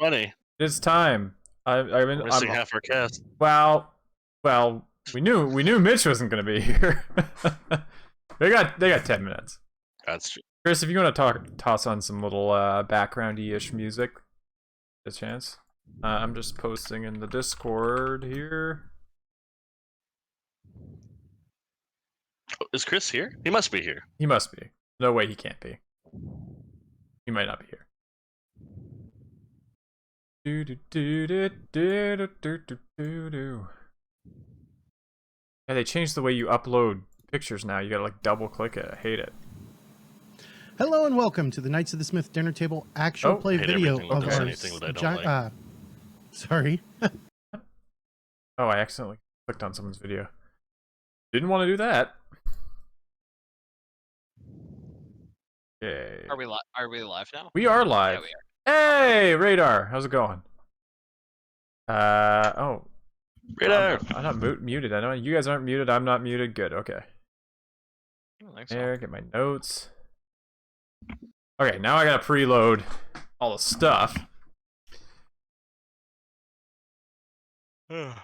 funny. It's time. We're missing half our cast. Well, we knew Mitch wasn't gonna be here. they got 10 minutes. That's true. Chris, if you want to toss on some little backgroundy-ish music, a chance. I'm just posting in the Discord here. Is Chris here? He must be here. He must be. No way he can't be. He might not be here. Yeah, they changed the way you upload pictures now. You gotta like double click it. I hate it. Hello and welcome to the Knights of the Smith dinner table actual play video of our. Sorry. Oh, I accidentally clicked on someone's video. Didn't want to do that. Okay. Are we live now? We are live. Yeah, we are. Hey, Radar, how's it going? Oh. Radar. I'm not muted. I know you guys aren't muted. I'm not muted. Good. Okay. I don't think so. There, get my notes. Okay, now I gotta preload all the stuff. I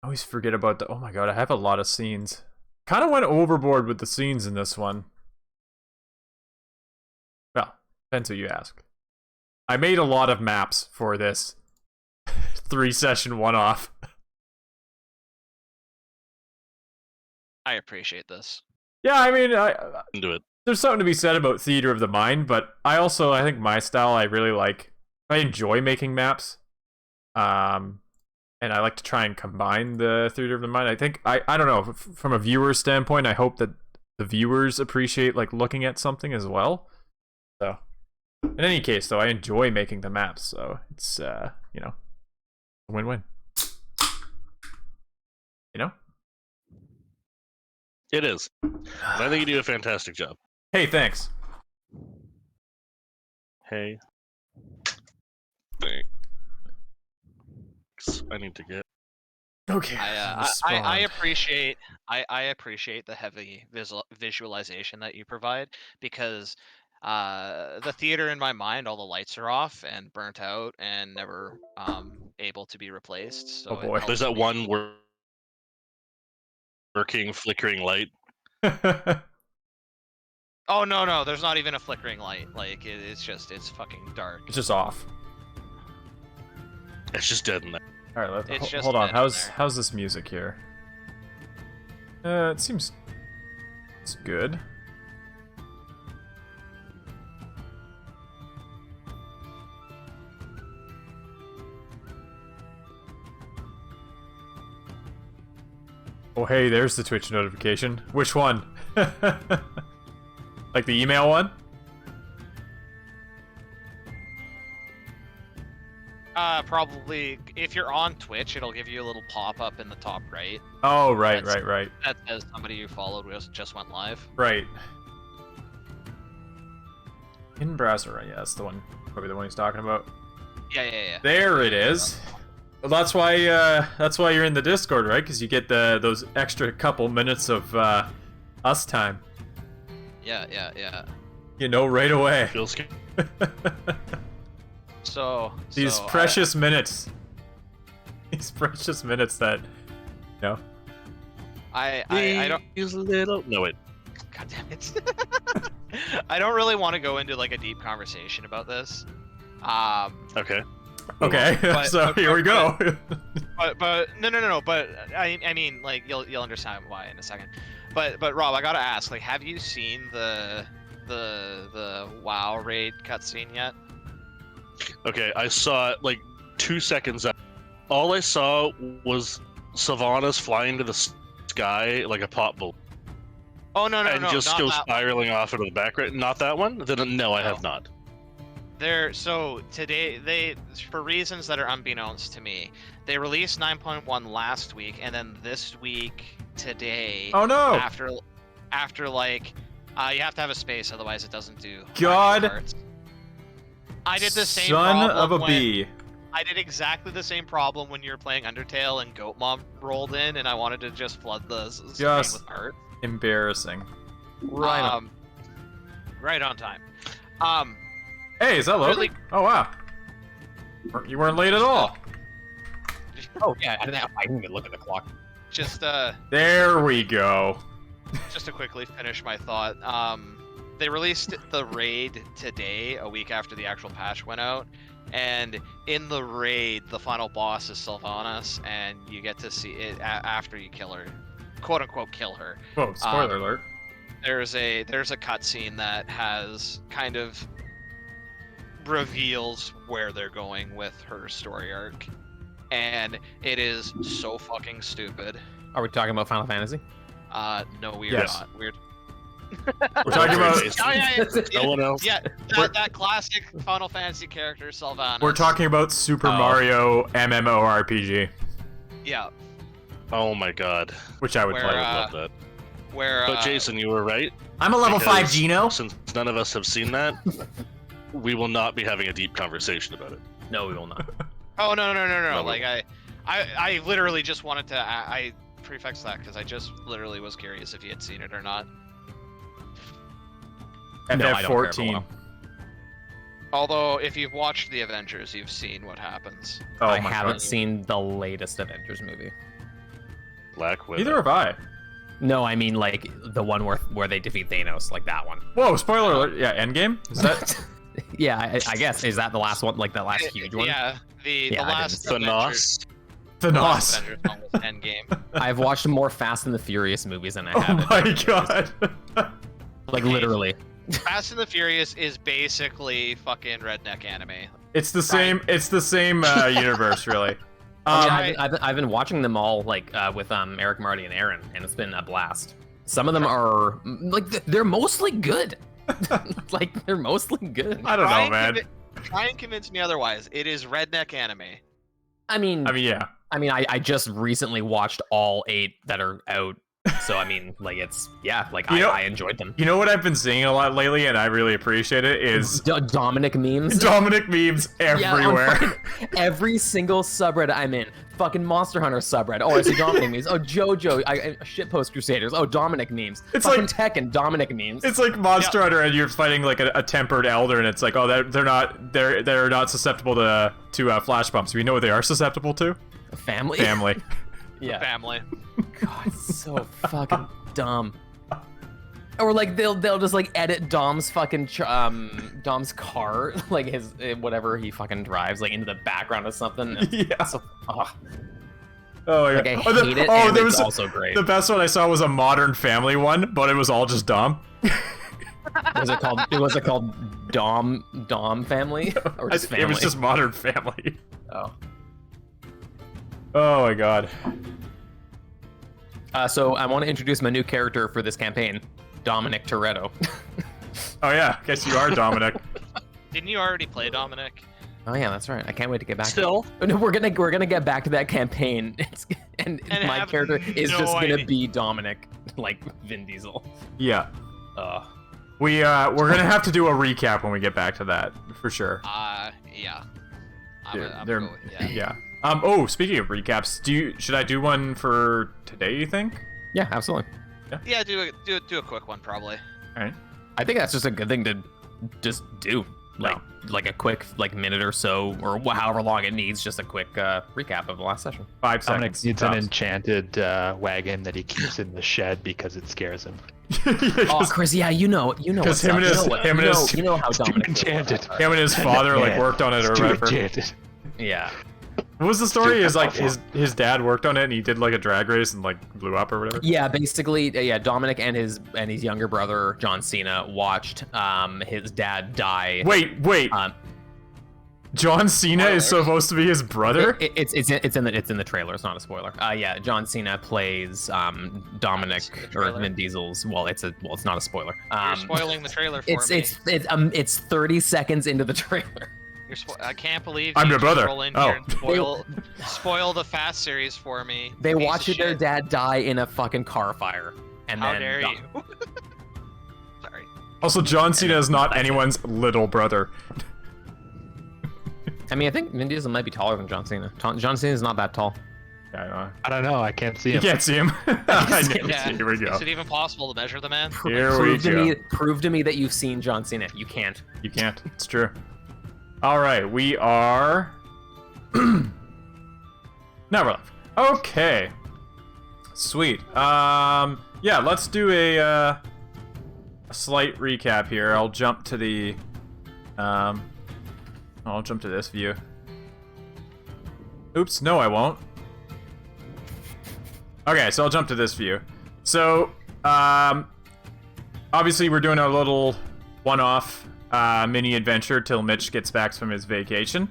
always forget about the. Oh my god, I have a lot of scenes. Kind of went overboard with the scenes in this one. Well, depends who you ask. I made a lot of maps for this 3-session one-off. I appreciate this. Yeah, I mean, Do it. There's something to be said about theater of the mind, but I think my style I really like. I enjoy making maps, and I like to try and combine the theater of the mind. I think I don't know, from a viewer standpoint, I hope that the viewers appreciate like looking at something as well. So, in any case, though, I enjoy making the maps, so it's you know, a win-win. You know. It is. And I think you do a fantastic job. Hey, thanks. Hey. Thanks. I need to get. Okay. I appreciate the heavy visualization that you provide, because the theater in my mind, all the lights are off and burnt out and never able to be replaced. So oh boy, there's that one working flickering light. Oh no, there's not even a flickering light. Like it's fucking dark. It's just off. It's just dead in there. All right, hold on. How's this music here? It seems it's good. Oh hey, there's the Twitch notification. Which one? Like the email one? Probably if you're on Twitch, it'll give you a little pop-up in the top right. Oh, right. That says somebody you followed just went live. Right. In browser, right? Yeah, that's the one. Probably the one he's talking about. Yeah. There it is. Well, that's why you're in the Discord, right? Because you get those extra couple minutes of us time. Yeah. You know right away. Feels good. These precious minutes. These precious minutes that, you know. I don't use a little. No wait. God damn it. I don't really want to go into like a deep conversation about this. Okay. Okay. So here we go. But no. But I mean, like you'll understand why in a second. But Rob, I gotta ask, like, have you seen the WoW raid cutscene yet? Okay, I saw it like 2 seconds out. All I saw was Sylvanas flying to the sky like a pot balloon. Oh no, and just go spiraling off into the background. Not that one? Then no, I have not. So today for reasons that are unbeknownst to me, they released 9.1 last week, and then this week today. Oh no! After like, you have to have a space, otherwise it doesn't do. God. I did the same. Son of a bee. I did exactly the same problem when you were playing Undertale and Goat Mob rolled in, and I wanted to just flood the screen with art. Embarrassing. Right on. Right on time. Hey, is that Logan? Oh wow. You weren't late at all. Oh yeah, I didn't even look at the clock. Just There we go. just to quickly finish my thought. They released the raid today, a week after the actual patch went out, and in the raid, the final boss is Sylvanas, and you get to see it after you kill her, quote unquote kill her. Whoa! Spoiler alert. There's a cutscene that has kind of reveals where they're going with her story arc, and it is so fucking stupid. Are we talking about Final Fantasy? No, we are Yes. not. We're We're talking about. Oh, yeah. No one else. Yeah, that classic Final Fantasy character, Sylvanas. We're talking about Super Mario MMORPG, Yeah, Oh my god. which I would Where, play. I would love that. where. But Jason, you were right. I'm a level because 5 Geno. Since none of us have seen that, we will not be having a deep conversation about it. No, we will not. Oh no. No, Like I literally just wanted to. I prefix that because I just literally was curious if you had seen it or not. No, I don't care for FF14. WoW. Although, if you've watched the Avengers, you've seen what happens. Oh I my haven't God. seen the latest Avengers movie. Black Widow. Neither have I. No, I mean like the one where they defeat Thanos, like that one. Whoa! Spoiler alert. Yeah, Endgame. Is that? Yeah, I guess is that the last one, like the last huge one? Yeah, the Yeah, I last didn't. Avengers. Thanos. The last Thanos. Avengers one was Endgame. I've watched more Fast and the Furious movies than I have. Oh my God. Like literally. Fast and the Furious is basically fucking redneck anime. It's the same. It's the same universe, really. I mean, I've been watching them all like with Eric, Marty, and Aaron, and it's been a blast. Some of them are like they're mostly good. Like they're mostly good. I don't know, man. Try and convince me otherwise. It is redneck anime. I mean, Yeah. I just recently watched all 8 that are out. So I mean, like it's like You know- I enjoyed them. You know what I've been seeing a lot lately, and I really appreciate it, is Dominic memes. Dominic memes Yeah, on everywhere. fucking every single subreddit I'm in. Fucking Monster Hunter subreddit. Oh, I see Dominic memes. Oh, JoJo. Shitpost Crusaders. Oh, Dominic memes. It's fucking like- Tekken. Dominic memes. It's like Monster Hunter, and you're fighting like a tempered elder, and it's like, oh, they're not susceptible to flash bumps. We know what they are susceptible to? Family. Family. Yeah. Family. God, it's so fucking dumb. Or like they'll just like edit Dom's fucking Dom's car, like his whatever he fucking drives, like into the background of something. Yeah. So, Oh my like God. I Oh, hate it, oh, and there it's was also great. the best one I saw was a Modern Family one, but it was all just Dom. Was it called Dom Family or just Family? It was just Modern Family. Oh. Oh my God. So I want to introduce my new character for this campaign, Dominic Toretto. Oh yeah, guess you are Dominic. Didn't you already play Dominic? Oh yeah, that's right. I can't wait to get back. Still? To that. No, we're gonna get back to that campaign, and And my have character is no just gonna idea. be Dominic, like Vin Diesel. Yeah. Ugh. We're gonna have to do a recap when we get back to that for sure. Yeah. Yeah, yeah. yeah. Oh, speaking of recaps, should I do one for today? You think? Yeah, absolutely. Yeah, do a quick one probably. All right. I think that's just a good thing to just do. Like a quick minute or so, or however long it needs, just a quick recap of the last session. 5 Dominic seconds. needs an tops. enchanted wagon that he keeps in the shed because it scares him. Oh, Chris, yeah, you know Because what's up. You know how Too Dominic enchanted. Him and his father like Yeah, worked on it or It's too whatever. enchanted. Yeah. What was the story? Dude, Is like that's his dad worked on it and he did like a drag race and like blew up or whatever. Yeah, basically, yeah. Dominic and his younger brother John Cena watched his dad die. Wait. John Cena is supposed to be his brother? It's in the trailer. It's not a spoiler. Yeah, John Cena plays Dominic The or trailer? Vin Diesel's. Well, it's not a spoiler. You're spoiling the trailer for me. It's 30 seconds into the trailer. I can't believe I'm you your just brother. roll in Oh. here and spoil the Fast series for me. They piece watched of their shit. dad die in a fucking car fire, and How then dare you? Sorry. Also, John Cena is not anyone's little brother. I mean, I think Vin Diesel might be taller than John Cena. John Cena is not that tall. Yeah, I don't know. I can't see you him. can't see him. Yeah. Here we go. Is it even possible to measure the man? Here we go. Prove to me that you've seen John Cena. You can't. You can't. It's true. All right, we are Now we're live. Okay. Sweet. Yeah, let's do a slight recap here. I'll jump to the I'll jump to this view. Oops, no I won't. Okay, so I'll jump to this view. So, obviously we're doing a little one-off mini adventure till Mitch gets back from his vacation.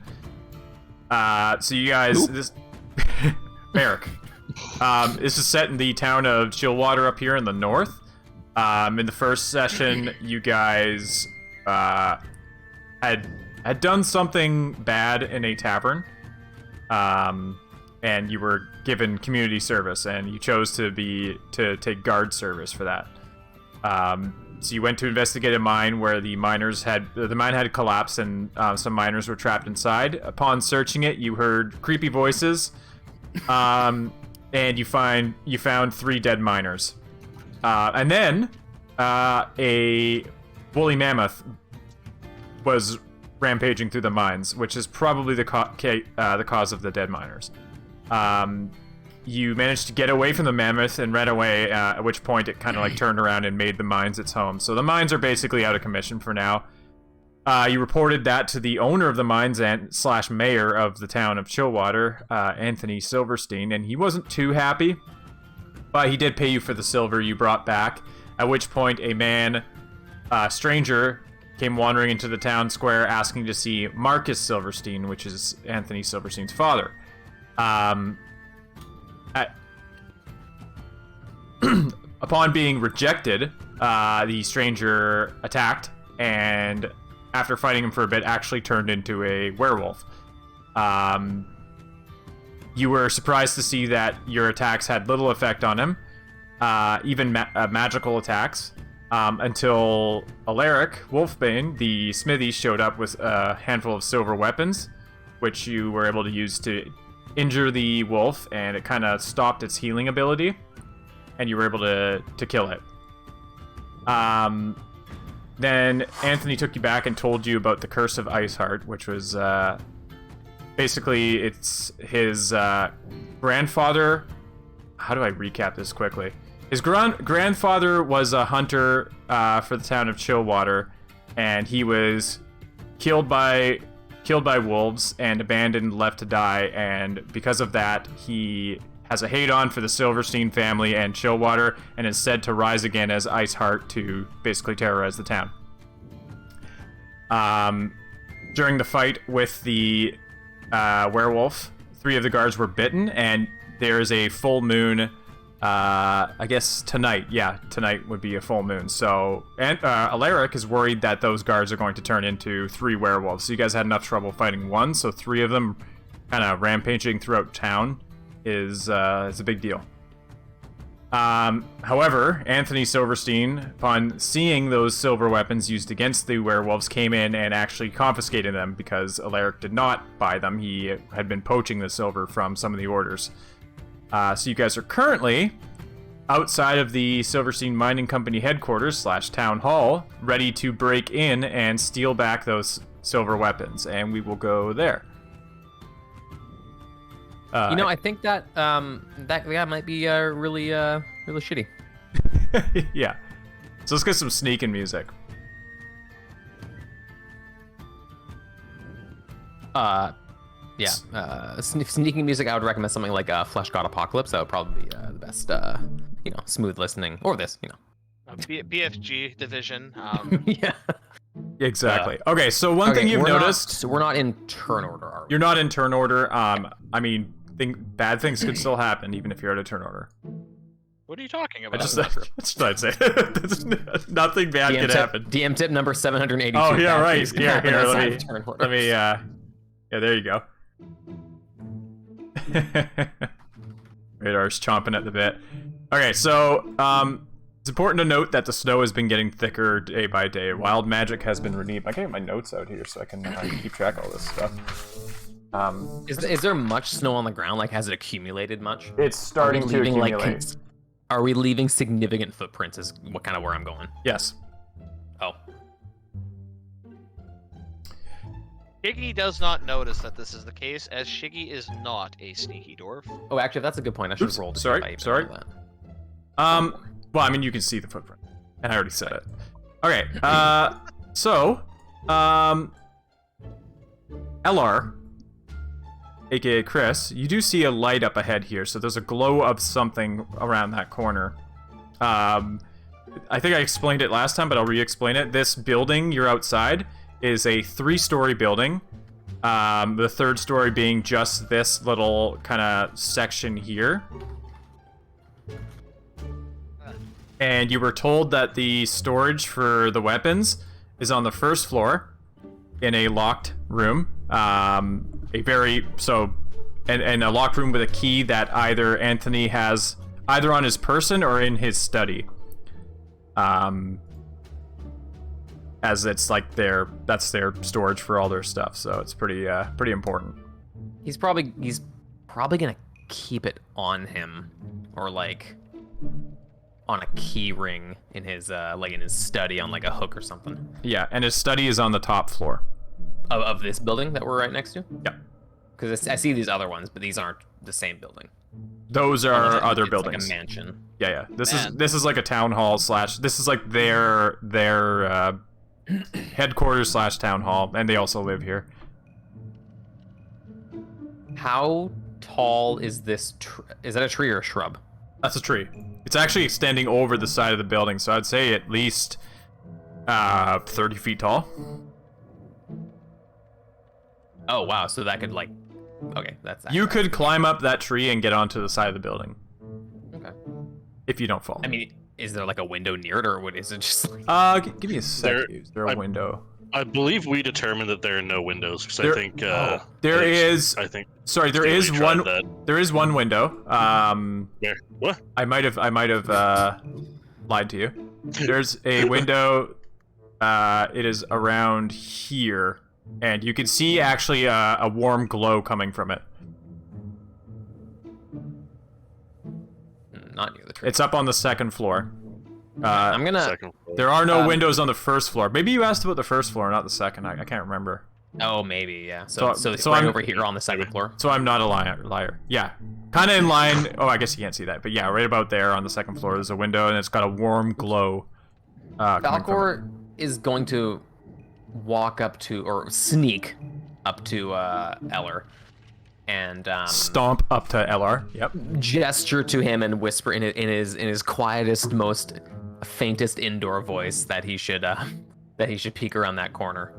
So you guys, this Merrick. This is set in the town of Chillwater up here in the north. In the first session, you guys had done something bad in a tavern, and you were given community service, and you chose to take guard service for that. So you went to investigate a mine where the mine had collapsed, and some miners were trapped inside. Upon searching it, you heard creepy voices, and you found 3 dead miners. And then a woolly mammoth was rampaging through the mines, which is probably the cause of the dead miners. You managed to get away from the mammoth and ran away, at which point it kind of like turned around and made the mines its home. So the mines are basically out of commission for now. You reported that to the owner of the mines and / mayor of the town of Chillwater, Anthony Silverstein, and he wasn't too happy, but he did pay you for the silver you brought back, at which point a stranger came wandering into the town square asking to see Marcus Silverstein, which is Anthony Silverstein's father. Upon being rejected, the stranger attacked, and after fighting him for a bit, actually turned into a werewolf. You were surprised to see that your attacks had little effect on him, even magical attacks, until Alaric Wolfbane, the smithy, showed up with a handful of silver weapons, which you were able to use to injure the wolf, and it kind of stopped its healing ability, and you were able to kill it. Then Anthony took you back and told you about the Curse of Iceheart, which was basically it's his grandfather. How do I recap this quickly? His grandfather was a hunter for the town of Chillwater, and he was killed by wolves and abandoned, left to die, and because of that, he has a hate-on for the Silverstein family and Chillwater, and is said to rise again as Iceheart to basically terrorize the town. During the fight with the werewolf, 3 of the guards were bitten, and there is a full moon, I guess tonight. Yeah, tonight would be a full moon. So, Alaric is worried that those guards are going to turn into 3 werewolves. So you guys had enough trouble fighting 1, so 3 of them kind of rampaging throughout town is a big deal. However, Anthony Silverstein, upon seeing those silver weapons used against the werewolves, came in and actually confiscated them because Alaric did not buy them. He had been poaching the silver from some of the orders. So you guys are currently outside of the Silverstein Mining Company headquarters / town hall, ready to break in and steal back those silver weapons, and we will go there. I think that that might be really shitty. Yeah. So let's get some sneaking music. Sneaking music. I would recommend something like Flesh God Apocalypse. That would probably be the best, smooth listening. Or this, BFG division. Yeah. Exactly. Okay, so one thing you've noticed. So we're not in turn order, are we? You're not in turn order. I mean, bad things could still happen even if you're out of turn order. What are you talking about? That's what I'd say. Nothing bad could happen. DM tip number 782. Oh yeah, right. Here. Let me. Yeah, there you go. Radar's chomping at the bit. Okay, so it's important to note that the snow has been getting thicker day by day. Wild magic has been redeemed. I can get my notes out here so I can keep track of all this stuff. Is there much snow on the ground? Like, has it accumulated much? It's starting to accumulate. Are we leaving significant footprints? Is what kind of where I'm going? Yes. Oh. Shiggy does not notice that this is the case, as Shiggy is not a sneaky dwarf. Oh, actually, that's a good point. I should have rolled. Sorry. Well, I mean, you can see the footprint, and I already said it. Okay. LR, aka Chris, you do see a light up ahead here, so there's a glow of something around that corner. I think I explained it last time, but I'll re-explain it. This building you're outside is a 3-story building. The 3rd story being just this little kind of section here. And you were told that the storage for the weapons is on the 1st floor in a locked room. And a locked room with a key that either Anthony has either on his person or in his study. As it's like that's their storage for all their stuff, so it's pretty important. He's probably gonna keep it on him, or like on a key ring in his like in his study on like a hook or something. Yeah, and his study is on the top floor of this building that we're right next to. Yeah, because I see these other ones, but these aren't the same building. Those are other buildings. Like a mansion. Yeah. This is like a town hall / this is like their headquarters / town hall, and they also live here. How tall is this? Is that a tree or a shrub? That's a tree. It's actually extending over the side of the building, so I'd say at least 30 feet tall. Oh wow! So that could like, okay, that's. You could climb up that tree and get onto the side of the building. Okay. If you don't fall. I mean, is there like a window near it, or what is it just like? Give me a sec. Is there a window? I believe we determined that there are no windows, because I think there is. I think. Sorry, there is one. There is one window. Where? What? I might have lied to you. There's a window. It is around here, and you can see actually a warm glow coming from it. Not near the tree. It's up on the 2nd floor. I'm gonna. There are no windows on the 1st floor. Maybe you asked about the 1st floor, not the 2nd. I can't remember. Oh, maybe, yeah. So it's right I'm over here on the 2nd floor. So I'm not a liar. Yeah, kind of in line. Oh, I guess you can't see that, but yeah, right about there on the 2nd floor, there's a window, and it's got a warm glow. Falcor is going to walk up to, or sneak up to Eller, and stomp up to LR. Yep. Gesture to him and whisper in his quietest, most faintest indoor voice that he should peek around that corner.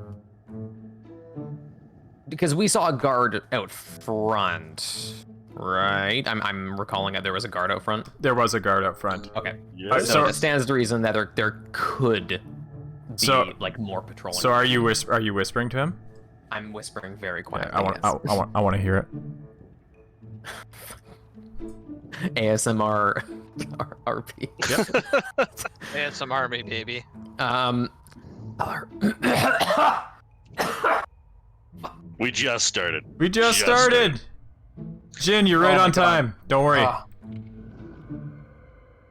Because we saw a guard out front, right? I'm recalling that there was a guard out front. There was a guard out front. Okay. Yes. So it stands to reason that there could be like more patrolling. So are you whispering to him? I'm whispering very quietly. Yeah, I want to hear it. ASMR RP. Yep. ASMR me, baby. We just started. We just started. Jin, you're right on time. Don't worry.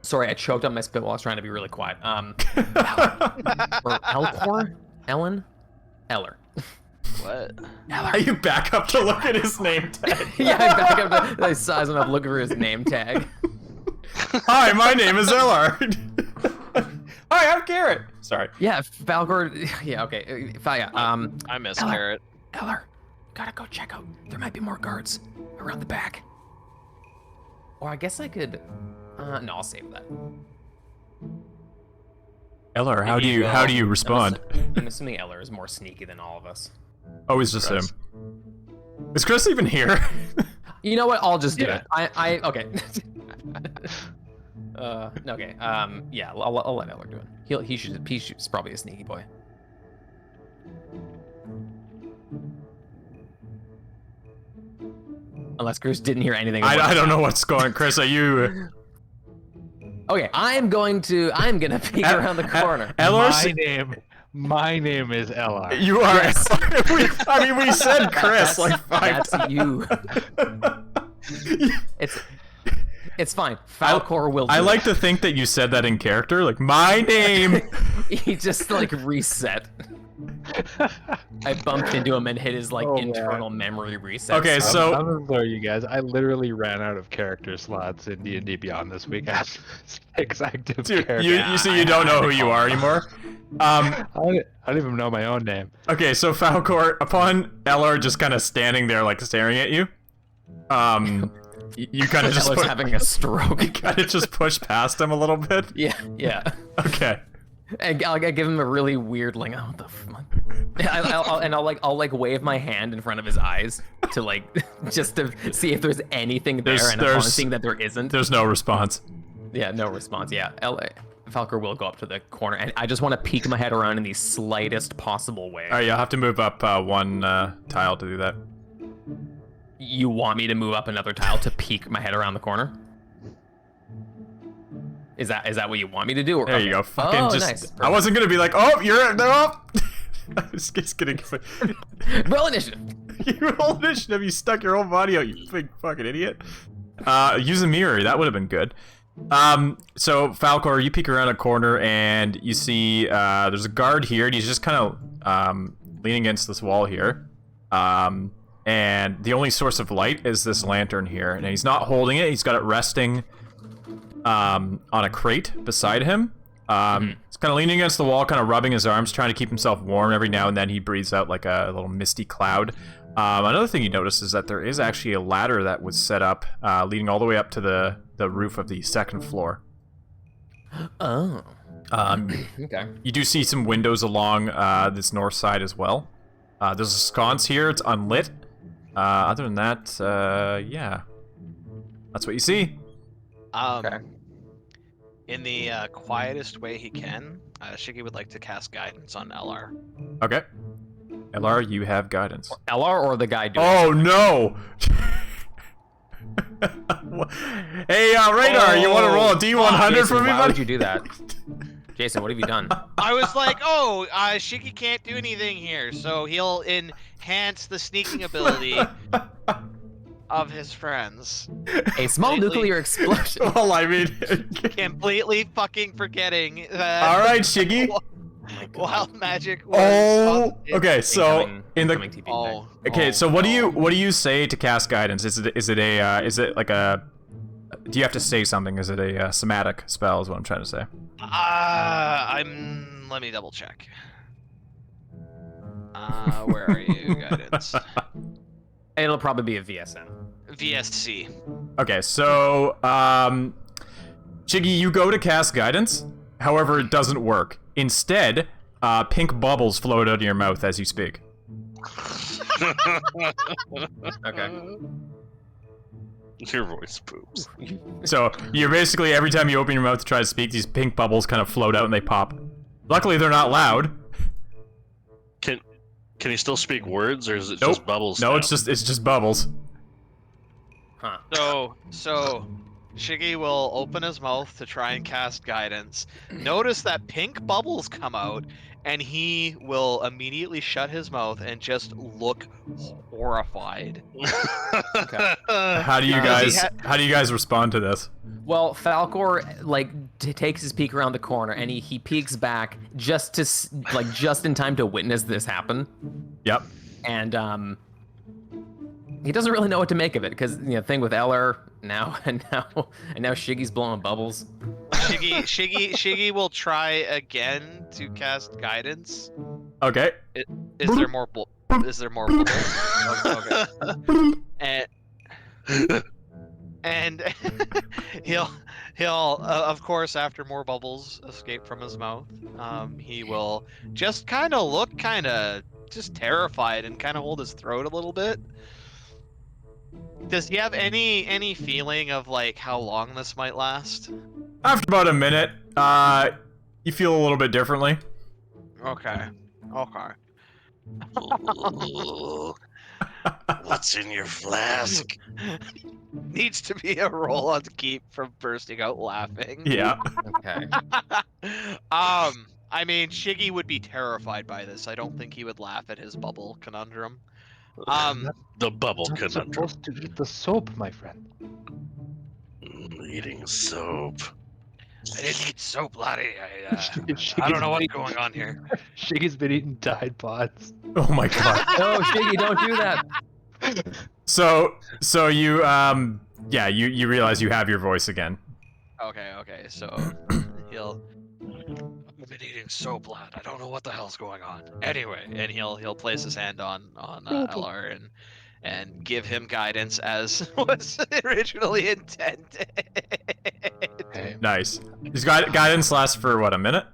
Sorry, I choked on my spit while I was trying to be really quiet. Or Elcor? Ellen? Eller. What? Are you back up to look at his name tag? Yeah, I back up to size him up looking for his name tag. Hi, my name is Ellard. Hi, I'm Garrett. Sorry. Yeah, Falcor. Yeah, okay. I miss Carrot. Eller, gotta go check out. There might be more guards around the back. Or I guess I could. No, I'll save that. Eller, how do you respond? I'm assuming Eller is more sneaky than all of us. Oh, he's just him. Is Chris even here? You know what? I'll just do it. Okay. Okay. Yeah, I'll let Eller do it. He's probably a sneaky boy. Unless Chris didn't hear anything. I don't know what's going. Chris, are you? Okay, I'm gonna peek around the corner. My name is LR. You are. Yes. we said Chris like 5 That's times. you. It's fine. Falcor will. I like to think that you said that in character. Like my name. He just like reset. I bumped into him and hit his like Oh, man. internal memory reset. Okay, stuff. so- I'm gonna throw you guys. I literally ran out of character slots in D&D Beyond this week. I have 6 active Dude, characters. you see, you don't know who you are anymore. I don't even know my own name. Okay, so Falcor, upon LR just kind of standing there, like staring at you, you kind of just Eller's having a stroke. kind of just push past him a little bit. Yeah, yeah. Okay. And I give him a really weird, like, oh, what the fuck? I'll like wave my hand in front of his eyes to like just to see if there's anything there, and upon seeing that there isn't. There's no response. Yeah, no response. Yeah, Falcor will go up to the corner, and I just want to peek my head around in the slightest possible way. All right, you'll have to move up one tile to do that. You want me to move up another tile to peek my head around the corner? Is that what you want me to do? Or, There you go. Fucking nice. I wasn't gonna be like, oh, you're no. I was just kidding. Roll initiative. You roll initiative. You stuck your whole body out. You big fucking idiot. Use a mirror. That would have been good. So Falcor, you peek around a corner and you see there's a guard here, and he's just kind of leaning against this wall here. And the only source of light is this lantern here, and he's not holding it. He's got it resting on a crate beside him. He's kind of leaning against the wall, kind of rubbing his arms, trying to keep himself warm. Every now and then he breathes out like a little misty cloud. Another thing you notice is that there is actually a ladder that was set up, leading all the way up to the roof of the second floor. Oh. Okay. You do see some windows along this north side as well. There's a sconce here. It's unlit. Other than that, yeah. That's what you see. Okay. In the quietest way he can, Shiggy would like to cast guidance on LR. Okay. LR, you have guidance. LR or the guy doing Oh, no! Hey, Radar, you want to roll a D100 Jason, for me, why buddy? would you do that? Jason, what have you done? I was like, oh, Shiggy can't do anything here, so he'll enhance the sneaking ability of his friends. A small Completely- nuclear explosion. Well, I mean... Completely fucking forgetting that. Alright, Shiggy. Wild magic was Oh, okay, so Incoming- in the... incoming TP. Oh. Okay, so what do you say to cast guidance? Is it like a... Do you have to say something? Is it a somatic spell is what I'm trying to say. Let me double check. Where are you, guidance? It'll probably be a VSN. VSC. Okay, so, Chiggy, you go to cast guidance, however, it doesn't work. Instead, pink bubbles float out of your mouth as you speak. Okay. Your voice poops. So, you're basically, every time you open your mouth to try to speak, these pink bubbles kind of float out and they pop. Luckily, they're not loud. Can he still speak words, or is it Nope. just bubbles? No, now? it's just bubbles. Huh. So Shiggy will open his mouth to try and cast guidance. Notice that pink bubbles come out, and he will immediately shut his mouth and just look horrified. Okay. How do you guys respond to this? Well, Falcor like takes his peek around the corner, and he peeks back just to just in time to witness this happen. Yep. And he doesn't really know what to make of it because thing with Eller now and now Shiggy's blowing bubbles. Shiggy will try again to cast guidance. Okay. Is there more bubbles? Okay. And he'll of course, after more bubbles escape from his mouth, he will just kind of look just terrified and kind of hold his throat a little bit. Does he have any feeling of like how long this might last? After about a minute, you feel a little bit differently. Okay. What's in your flask? Needs to be a roll on keep from bursting out laughing. Yeah. Okay. I mean, Shiggy would be terrified by this. I don't think he would laugh at his bubble conundrum. The bubble You're not conundrum. supposed to eat the soap, my friend. Eating soap. I didn't eat soap, laddie. I don't know what's going on here. Shiggy's been eating Tide Pods. Oh my god. No, Shiggy, don't do that. So you yeah, you realize you have your voice again. Okay. So he'll. I've been eating soap, lad. I don't know what the hell's going on. Anyway, and he'll place his hand on LR and give him guidance as was originally intended. Okay. Nice. His guidance lasts for what, a minute?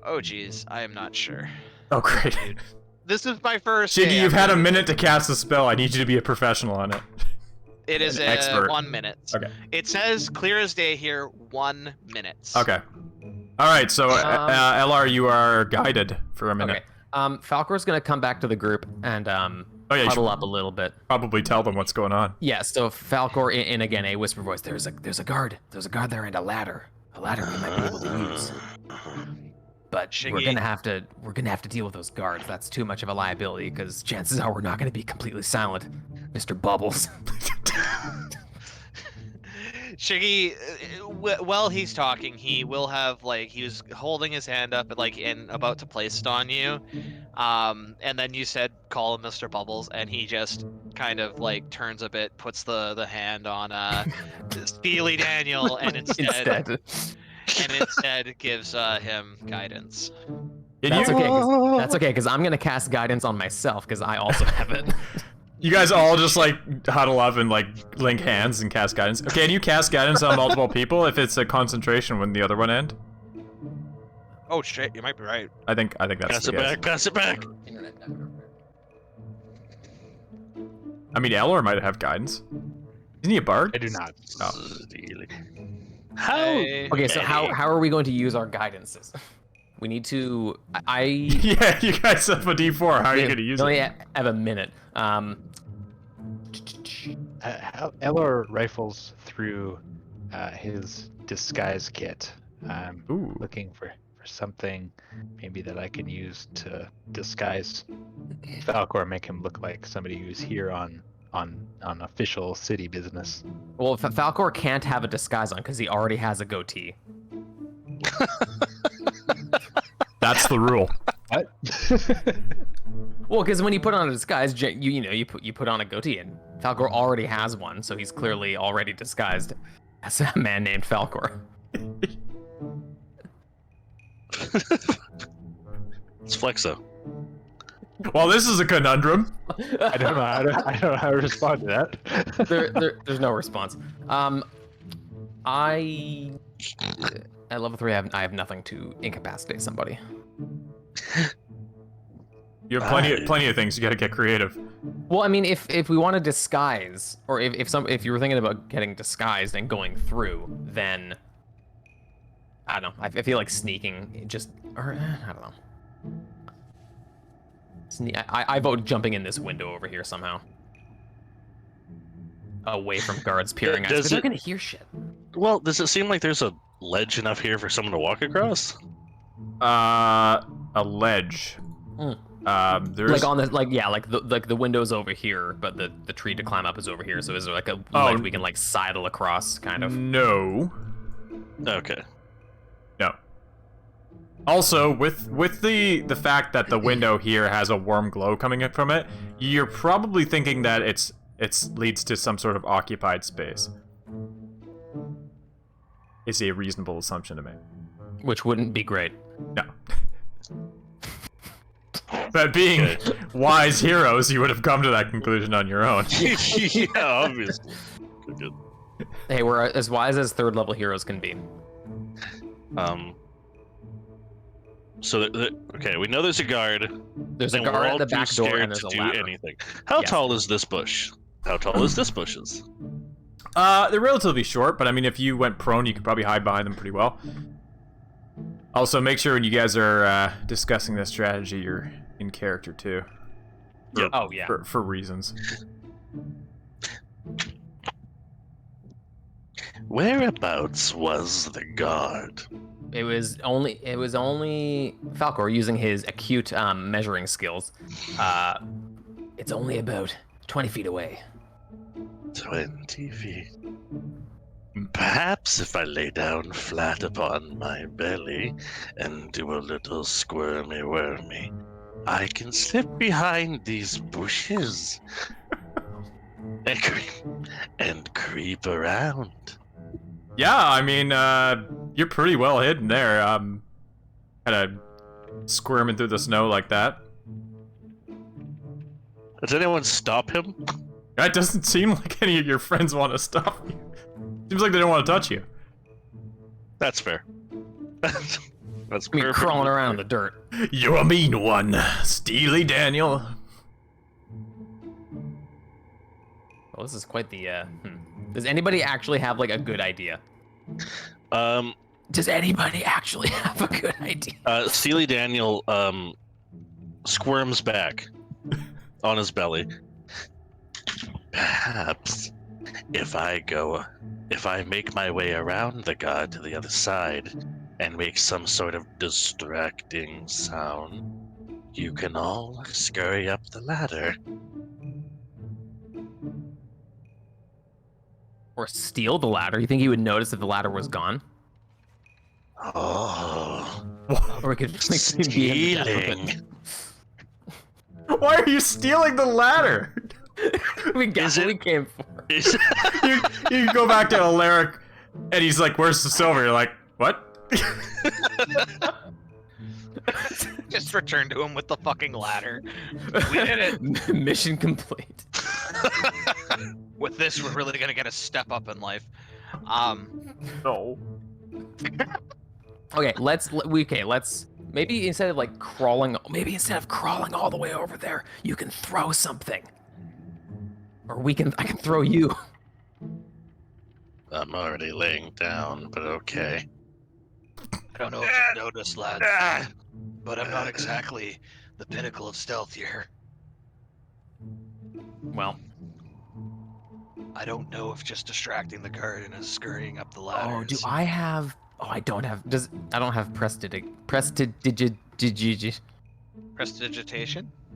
Oh geez, I am not sure. Oh great. This is my first. Shiggy, day you've had a after- minute to cast the spell. I need you to be a professional on it. It is an expert. 1 minute. Okay. It says clear as day here. 1 minute. Okay. All right. So LR, you are guided for a minute. Okay. Falcor's gonna come back to the group and Oh yeah, you huddle should up a little bit. probably tell them what's going on. Yeah. So Falcor, in again a whisper voice. There's a guard. There's a guard there and a ladder. A ladder we might be able to use. But we're Shiggy. gonna have to deal with those guards. That's too much of a liability because chances are we're not gonna be completely silent, Mr. Bubbles. Shiggy, while he's talking, he will have he was holding his hand up and about to place it on you, and then you said call him Mr. Bubbles, and he just kind of turns a bit, puts the hand on Steely Daniel, and instead gives him guidance. That's okay because I'm gonna cast guidance on myself because I also have it. You guys all just huddle up and link hands and cast guidance. Okay, can you cast guidance on multiple people if it's a concentration when the other one end? Oh shit, you might be right. I think that's Pass the it guess. back. Pass it back. I mean, Elor might have guidance. Isn't he a bard? I do not. Oh. How? Okay, so how are we going to use our guidances? We need to. Yeah, you guys have a D4. How are you going to use only it? have a minute. Elor rifles through his disguise kit, Ooh. looking for something maybe that I can use to disguise Falcor, make him look like somebody who's here on official city business. Well, Falcor can't have a disguise on because he already has a goatee. That's the rule. What? Well, because when you put on a disguise, you put on a goatee, and Falcor already has one, so he's clearly already disguised as a man named Falcor. It's Flexo. Well, this is a conundrum. I don't know how to respond to that. There's no response. At level 3, I have nothing to incapacitate somebody. You have plenty of things. You got to get creative. Well, I mean, if we want to disguise, or if you were thinking about getting disguised and going through, then I don't know. I feel like sneaking I don't know. I vote jumping in this window over here somehow, away from guards peering at us. 'Cause they're gonna hear shit. Well, does it seem like there's a ledge enough here for someone to walk across? A ledge. There's On the the windows over here, but the tree to climb up is over here. So is there a ledge we can sidle across, kind of? No. Okay. No. Also, with the fact that the window here has a warm glow coming in from it, you're probably thinking that it's leads to some sort of occupied space. Is a reasonable assumption to make. Which wouldn't be great. No. But being wise heroes, you would have come to that conclusion on your own. Yeah, obviously. Good. Hey, we're as wise as third level heroes can be. So okay, we know there's a guard. There's a and we're guard all at the too back door, scared and there's to a do ladder. anything. How Yes. tall is this bush? How tall is this bushes? They're relatively short, but I mean, if you went prone, you could probably hide behind them pretty well. Also, make sure when you guys are discussing this strategy, you're in character too. Yep. Oh yeah. For reasons. Whereabouts was the guard? It was only Falcor using his acute measuring skills. It's only about 20 feet away. 20 feet. Perhaps if I lay down flat upon my belly and do a little squirmy wormy, I can slip behind these bushes and creep around. Yeah, I mean, you're pretty well hidden there. Kind of squirming through the snow like that. Does anyone stop him? It doesn't seem like any of your friends want to stop you. Seems like they don't want to touch you. That's fair. That's I mean, perfect. crawling around in the dirt. You're a mean one, Steely Daniel. Well, this is quite the, Does anybody actually have, like, a good idea? Does anybody actually have a good idea? Steely Daniel squirms back on his belly. Perhaps if I make my way around the guard to the other side and make some sort of distracting sound, you can all scurry up the ladder. Or steal the ladder? You think he would notice if the ladder was gone? Oh, Or we could like, be in the depth of stealing. it. Why are you stealing the ladder? We got Is what it- we came for. You go back to Alaric, and he's like, "Where's the silver?" You're like, "What?" Just return to him with the fucking ladder. We did it. Mission complete. With this, we're really gonna get a step up in life. No. Okay, let's maybe instead of like crawling, maybe instead of crawling all the way over there, you can throw something. Or I can throw you. I'm already laying down, but okay. I don't know if you've noticed, lads, but I'm not exactly the pinnacle of stealth here. Well, I don't know if just distracting the guard and scurrying up the ladder. oh, do I have? Oh, I don't have. I don't have prestidigitation? Prestidigitation?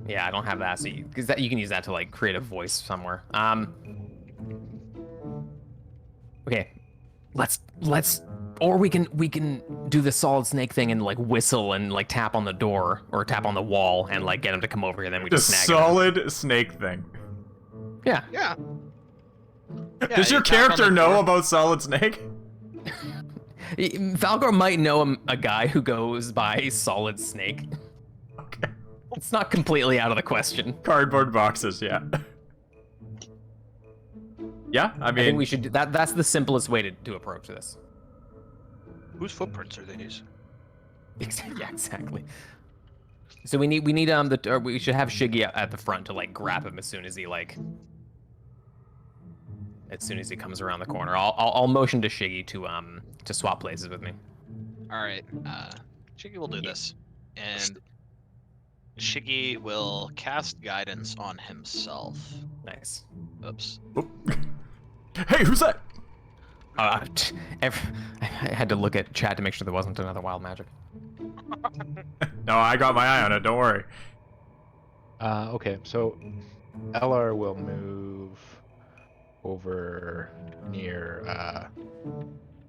Yeah, I don't have that. So because that you can use that to like create a voice somewhere. Okay, let's or we can do the solid snake thing and like whistle and like tap on the door or tap on the wall and like get him to come over here. Then we The just snag him. solid snake thing. Yeah. Yeah. Does your character know about Solid Snake? Falcor might know a guy who goes by Solid Snake. Okay. It's not completely out of the question. Cardboard boxes, yeah. Yeah, I I mean, think we should do that. That's the simplest way to approach this. Whose footprints are these? Yeah, exactly. So we need or we should have Shiggy at the front to like grab him as soon as he comes around the corner. I'll motion to Shiggy to swap places with me. All right. Shiggy will do this, and Shiggy will cast guidance on himself. Nice. Oops. hey, who's that? I had to look at chat to make sure there wasn't another wild magic. No, I got my eye on it, don't worry. Okay, so LR will move over near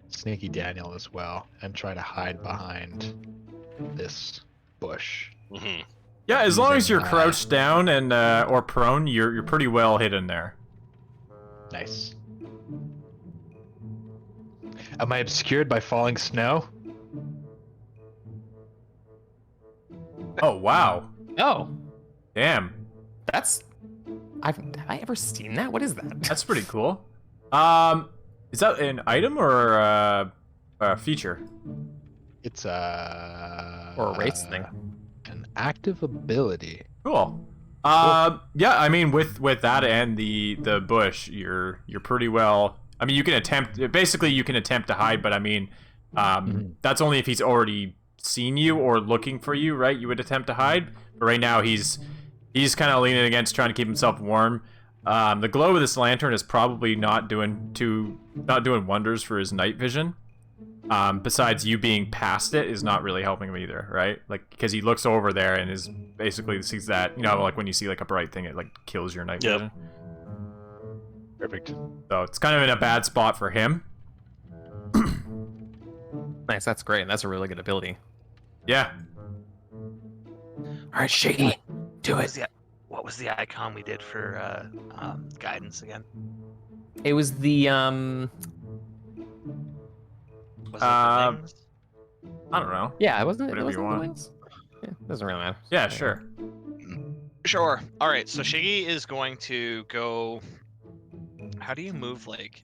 Sneaky Daniel as well and try to hide behind this bush. Mm-hmm. Yeah, as long as you're Using, crouched down and or prone, you're pretty well hidden there. Nice. Am I obscured by falling snow? Oh wow. Oh, Damn. have I ever seen that? What is that? That's pretty cool. Is that an item or a feature? It's Or a race thing. an active ability. Cool. Yeah, I mean with that and the bush, you're pretty well. I mean, you can attempt to hide, but I mean, that's only if he's already seen you or looking for you, right? You would attempt to hide, but right now he's kind of leaning against trying to keep himself warm. The glow of this lantern is probably not doing wonders for his night vision. Besides you being past it is not really helping him either, right? Like, because he looks over there and is basically sees that, you know, like when you see like a bright thing, it like kills your night Yep. vision. Perfect. So it's kind of in a bad spot for him. Nice, that's great. That's a really good ability. Yeah. All right, Shiggy, do it. What was the icon we did for guidance again? It was the Was it Uh, the wings? I don't know. Yeah, it wasn't. Whatever It you wasn't the want. wings? Yeah, doesn't really matter. Yeah, sure. Sure. All right. So Shiggy is going to go. How do you move like?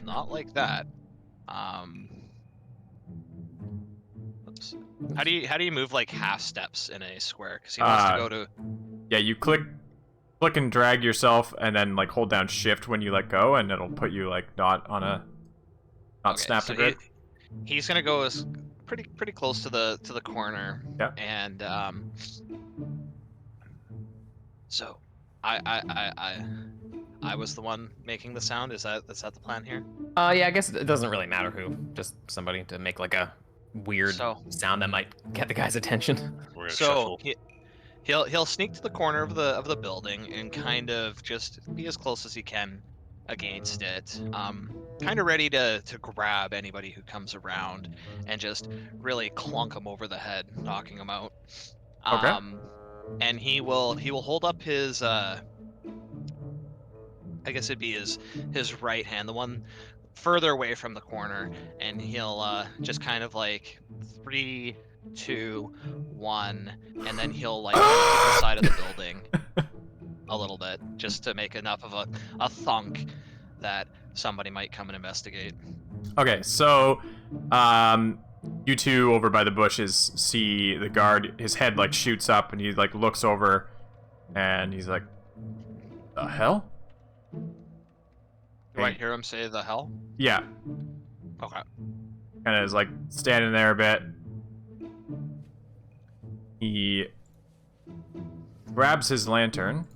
Not like that. Oops. How do you move like half steps in a square? Because he wants to go to. Yeah, you click and drag yourself, and then like hold down Shift when you let go, and it'll put you like not Okay, snap so to grid. he's gonna go as pretty close to the corner. Yeah. And so I was the one making the sound. Is that the plan here? Yeah, I guess it doesn't really matter who. Just somebody to make like a weird So sound that might get the guy's attention. We're gonna so shuffle. he'll sneak to the corner of the building and kind of just be as close as he can against it. Kind of ready to grab anybody who comes around and just really clunk him over the head, knocking him out. Okay. And he will hold up his I guess it'd be his right hand, the one further away from the corner, and he'll just kind of like 3, 2, 1, and then he'll like hit the side of the building a little bit, just to make enough of a thunk that somebody might come and investigate. Okay, so you two over by the bushes see the guard. His head like shoots up, and he like looks over, and he's like, "The hell?" Do I hear him say the hell? Yeah, Okay. kind of is like standing there a bit. He grabs his lantern.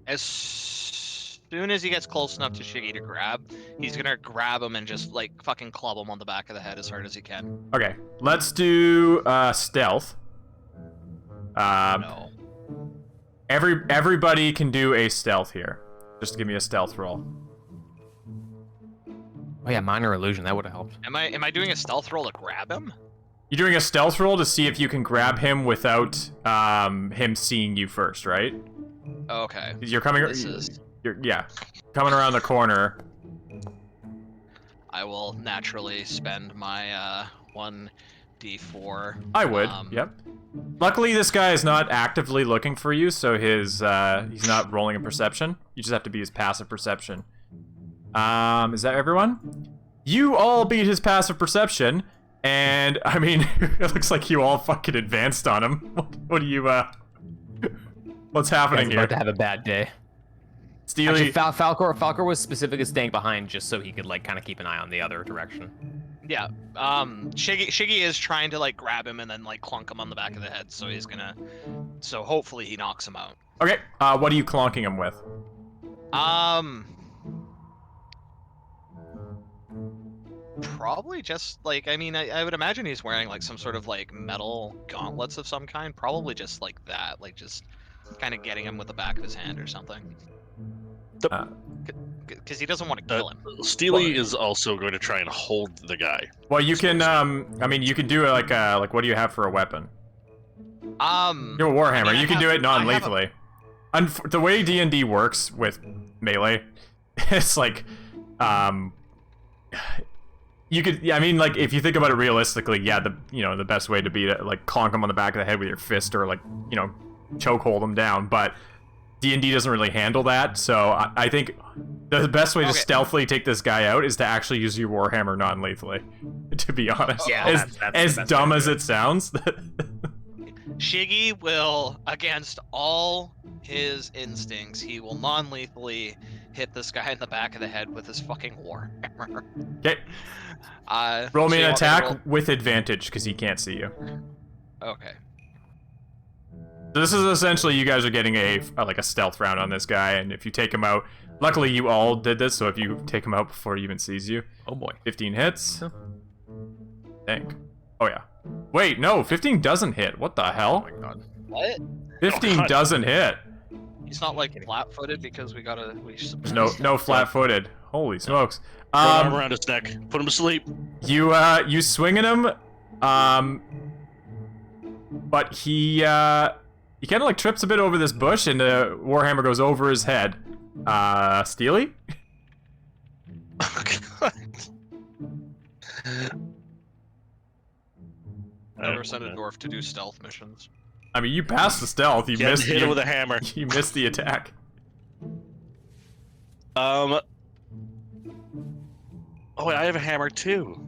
As soon as he gets close enough to Shiggy to grab, he's gonna grab him and just like fucking club him on the back of the head as hard as he can. Okay, let's do stealth. No. Everybody can do a stealth here. Just give me a stealth roll. Oh yeah, minor illusion. That would have helped. Am I doing a stealth roll to grab him? You're doing a stealth roll to see if you can grab him without him seeing you first, right? Okay. You're coming. Yeah, coming around the corner. I will naturally spend my 1d4. I would. Yep. Luckily, this guy is not actively looking for you, so his he's not rolling a perception. You just have to beat his passive perception. Is that everyone? You all beat his passive perception, and I mean, it looks like you all fucking advanced on him. What do you What's happening here? About to have a bad day. Steely. Actually, Falcor was specifically staying behind just so he could like kind of keep an eye on the other direction. Yeah. Shiggy is trying to like grab him and then like clunk him on the back of the head, so he's gonna. So hopefully he knocks him out. Okay. What are you clonking him with? Probably just like, I mean, I would imagine he's wearing like some sort of like metal gauntlets of some kind. Probably just like that, like just kind of getting him with the back of his hand or something. Because he doesn't want to kill him. Steely is also going to try and hold the guy. Well, you can. I mean, you can do it like what do you have for a weapon? You have a warhammer. I mean, you can do it non-lethally. The way D&D works with melee, it's like, you could. Yeah, I mean, like if you think about it realistically, yeah, the best way to beat it, like clonk him on the back of the head with your fist, or like choke hold him down. But D&D doesn't really handle that, so I think the best way to stealthily take this guy out is to actually use your warhammer non-lethally. To be honest, Yeah, as dumb as it sounds. Shiggy will, against all his instincts, he will non-lethally hit this guy in the back of the head with his fucking warhammer. Okay. Roll me an attack with advantage because he can't see you. Okay. So this is essentially you guys are getting a stealth round on this guy, and if you take him out, luckily you all did this, so if you take him out before he even sees you, Oh boy. 15 hits. Think. Oh yeah. Wait, no, 15 doesn't hit. What the hell? Oh my god. What? 15 God. doesn't hit. He's not like flat-footed because we gotta. There's no flat-footed. Holy smokes. Throw an arm around his neck. Put him to sleep. You swing at him, but he kind of like trips a bit over this bush, and the warhammer goes over his head. Steely? Oh, God. Never send a dwarf to do stealth missions. I mean, you passed the stealth. You missed. Hit him with a hammer. You missed the attack. Oh, wait, I have a hammer too.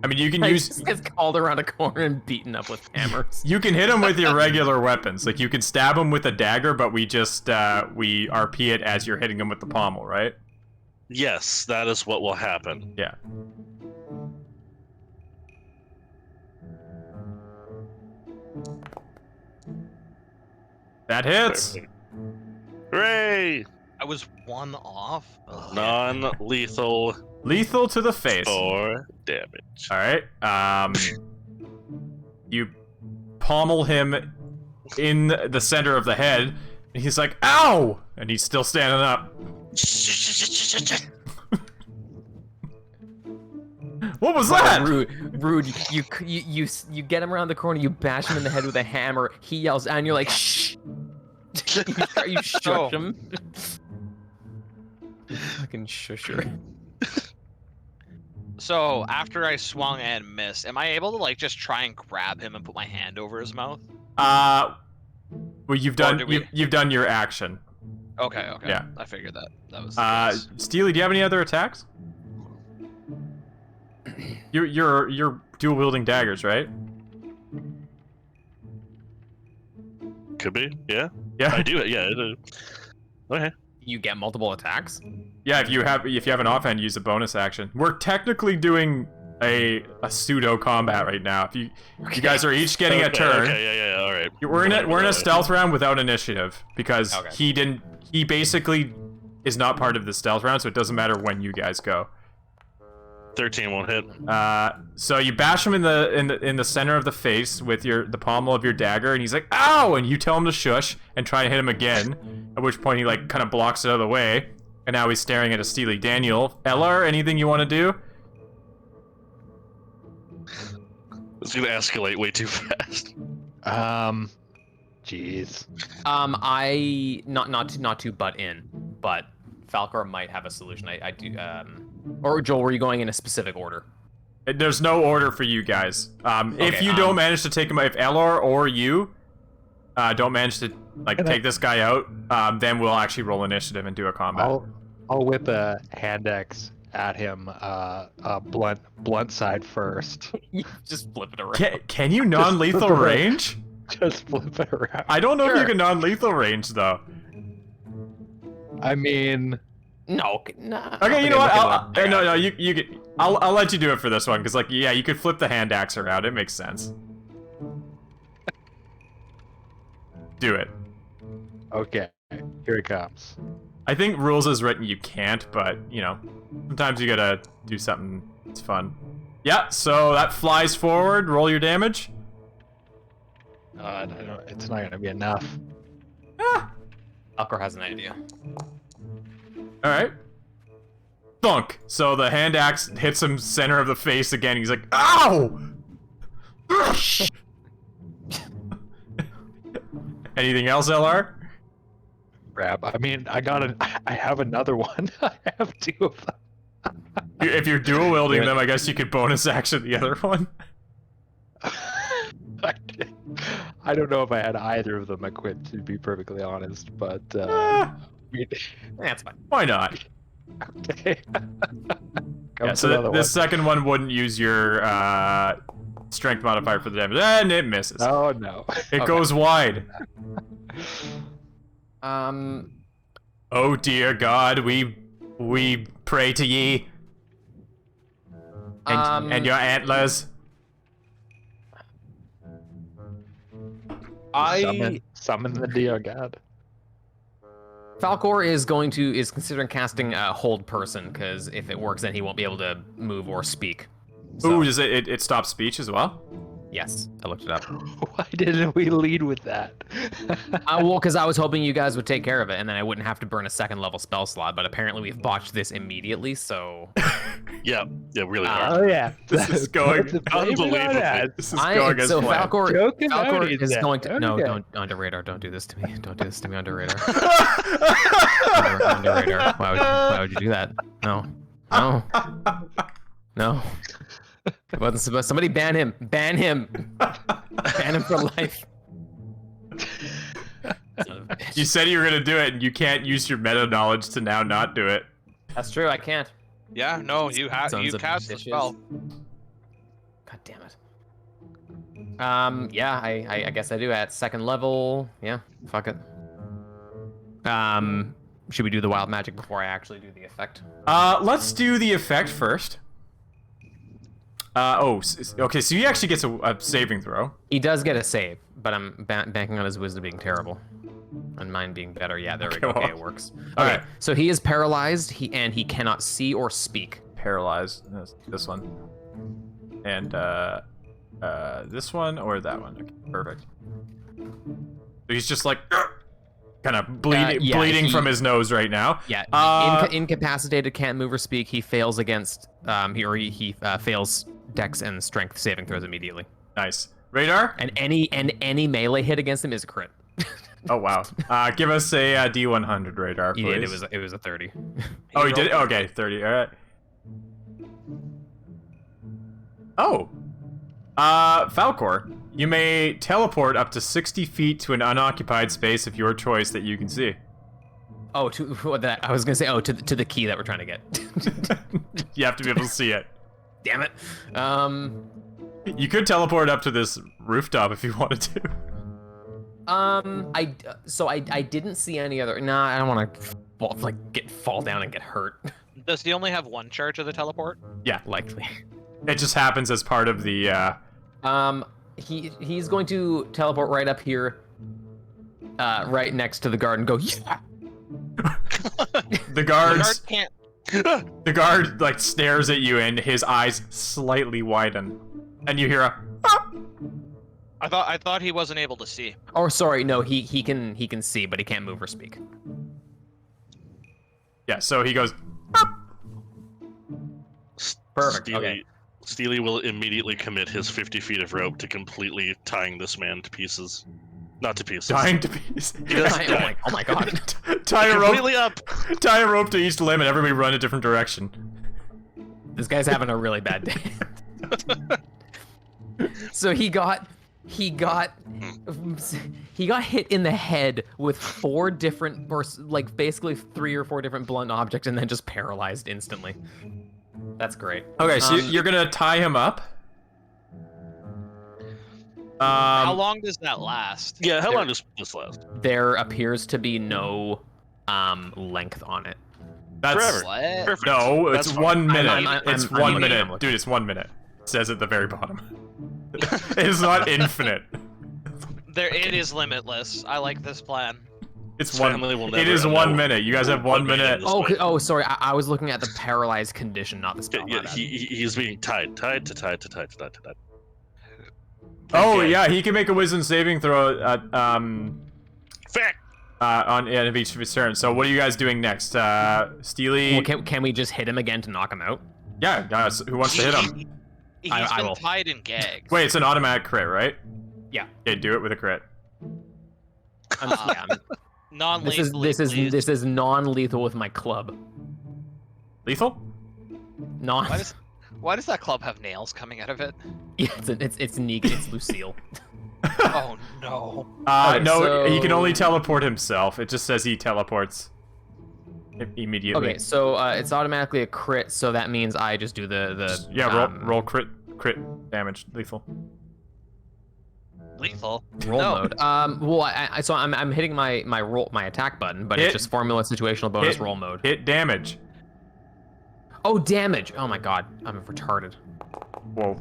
I mean, you can He use. just gets called around a corner and beaten up with hammers. You can hit him with your regular weapons. Like you can stab him with a dagger, but we just we RP it as you're hitting him with the pommel, right? Yes, that is what will happen. Yeah. That hits. Hooray! I was one off. Ugh. Non-lethal Lethal to the face. 4 damage. All right. You pommel him in the center of the head, and he's like, "Ow!" And he's still standing up. What was that? Rude. You get him around the corner. You bash him in the head with a hammer. He yells, and you're like, "Shh!" you shush him. Fucking shusher. So after I swung and missed, am I able to like just try and grab him and put my hand over his mouth? Well, you've done you've done your action. Okay. Yeah. I figured that was. The case. Steely, do you have any other attacks? You're dual wielding daggers, right? Could be, yeah. Yeah. I do, yeah. Okay. You get multiple attacks? Yeah, if you have an offhand, use a bonus action. We're technically doing a pseudo combat right now. If you guys are each getting a turn. Okay, yeah, all right. We're in a stealth round without initiative because he basically is not part of the stealth round, so it doesn't matter when you guys go. 13 won't hit. So you bash him in the center of the face with the pommel of your dagger, and he's like, "Ow!" And you tell him to shush and try to hit him again. At which point he like kind of blocks it out of the way, and now he's staring at a Steely. Daniel, LR, anything you want to do? It's gonna escalate way too fast. Jeez. I not to butt in, but Falcor might have a solution. I do. Or Joel, were you going in a specific order? There's no order for you guys. If you don't manage to take him, if LR or you don't manage to take this guy out, then we'll actually roll initiative and do a combat. I'll whip a hand axe at him, blunt side first. You just flip it around. Can you non-lethal range? Just flip it around. I don't know if you can non-lethal range though. I mean, no. Okay, you know what? No, you can. I'll let you do it for this one because, you could flip the hand axe around. It makes sense. Do it. Okay, here it comes. I think rules is written you can't, but sometimes you gotta do something. It's fun. Yeah. So that flies forward. Roll your damage. It's not gonna be enough. Falcor has an idea. All right. Thunk. So the hand axe hits him center of the face again. He's like, "Ow!" Anything else, LR? Grab. I mean, I have another one. I have 2 of them. If you're dual wielding them, I guess you could bonus action the other one. I don't know if I had either of them equipped, to be perfectly honest, but That's fine. Why not? Okay. Yeah, so this second one wouldn't use your strength modifier for the damage, and it misses. Oh no! It goes wide. Oh dear God, we pray to ye, and your antlers. Summon the dear God. Falcor is considering casting Hold Person, because if it works, then he won't be able to move or speak. So. Ooh, does it stop speech as well? Yes, I looked it up. Why didn't we lead with that? Well, because I was hoping you guys would take care of it, and then I wouldn't have to burn a second level spell slot. But apparently, we've botched this immediately. So. Yeah, really hard. Oh yeah, This is going unbelievably. This is going as so planned. Falcor is going to no, Okay. don't under radar. Don't do this to me. Don't do this to me under radar. Under radar. Why would you do that? No. It wasn't supposed. Somebody ban him. Ban him for life. Son of a bitch. You said you were gonna do it, and you can't use your meta knowledge to now not do it. That's true. I can't. Yeah, no, you Sons of cast the bitches. spell. God damn it. Yeah, I guess I do at second level. Yeah, fuck it. Should we do the wild magic before I actually do the effect? Let's do the effect first. Okay, so he actually gets a saving throw. He does get a save, but I'm banking on his wisdom being terrible. And mine being better. Yeah, there we go. Okay, it works. Okay, Alright. so he is paralyzed, and he cannot see or speak. Paralyzed. This one. And, this one or that one. Okay, perfect. So he's just like, kind of bleeding from his nose right now. Yeah, incapacitated, can't move or speak. He fails against, he fails Dex and Strength saving throws immediately. Nice. Radar? And any melee hit against him is a crit. Oh wow. Give us a D100 radar, please. He did. It was a 30. Oh, he did? Okay, 30. All right. Oh. Falcor, you may teleport up to 60 feet to an unoccupied space of your choice that you can see. Oh, to what that? I was gonna say. Oh, to the key that we're trying to get. You have to be able to see it. Damn it. You could teleport up to this rooftop if you wanted to. I didn't see any other. Nah, I don't want to fall down and get hurt. Does he only have one charge of the teleport? Yeah, Likely. it just happens as part of the. He's going to teleport right up here, right next to the guard, and go. Yeah! The guards. The guard can't. The guard like stares at you, and his eyes slightly widen, and you hear a. I thought he wasn't able to see. Oh, sorry. No, he can see, but he can't move or speak. Yeah, so he goes. Perfect. Steely, Okay. Steely will immediately commit his 50 feet of rope to completely tying this man to pieces. Not to pieces. Dying to pieces. Oh my god. Tie a Completely rope. up. Tie a rope to each limb, and everybody run a different direction. This guy's having a really bad day. So he got hit in the head with 4 different, or like basically 3 or 4 different blunt objects, and then just paralyzed instantly. That's great. Okay, so you're gonna tie him up. How long does that last? Yeah, how long does this last? There appears to be no length on it. That's Forever. What? Perfect. no, it's That's fine. 1 minute. I'm It's looking, 1 I'm minute, looking. dude. It's 1 minute. It says at the very bottom. It's not infinite. It is limitless. I like this plan. It's His one. family will It never is know 1 minute. You guys have 1 what made minute. him this way. Oh, sorry. I was looking at the paralyzed condition, not the spell. Yeah, My bad. he's being tied. Oh Okay. yeah, he can make a wisdom saving throw at Fact. on the end of each of his turns. So what are you guys doing next? Steely. Well, can we just hit him again to knock him out? Yeah, guys. Who wants to hit him? He's I been will. tied and gagged. Wait, it's an automatic crit, right? Yeah. Okay, do it with a crit. Non-lethal. This is non-lethal with my club. Lethal? Non. Why does that club have nails coming out of it? Yeah, it's Negan. It's Lucille. Oh no. Okay, No, he can so- only teleport himself. It just says he teleports immediately. Okay, so it's automatically a crit, so that means I just do the roll crit damage, lethal. Lethal. roll No. mode. Well, I'm hitting my attack button, but Hit. it's just formula situational bonus Hit. roll mode. Hit damage. Oh, damage! Oh my god, I'm retarded. Whoa.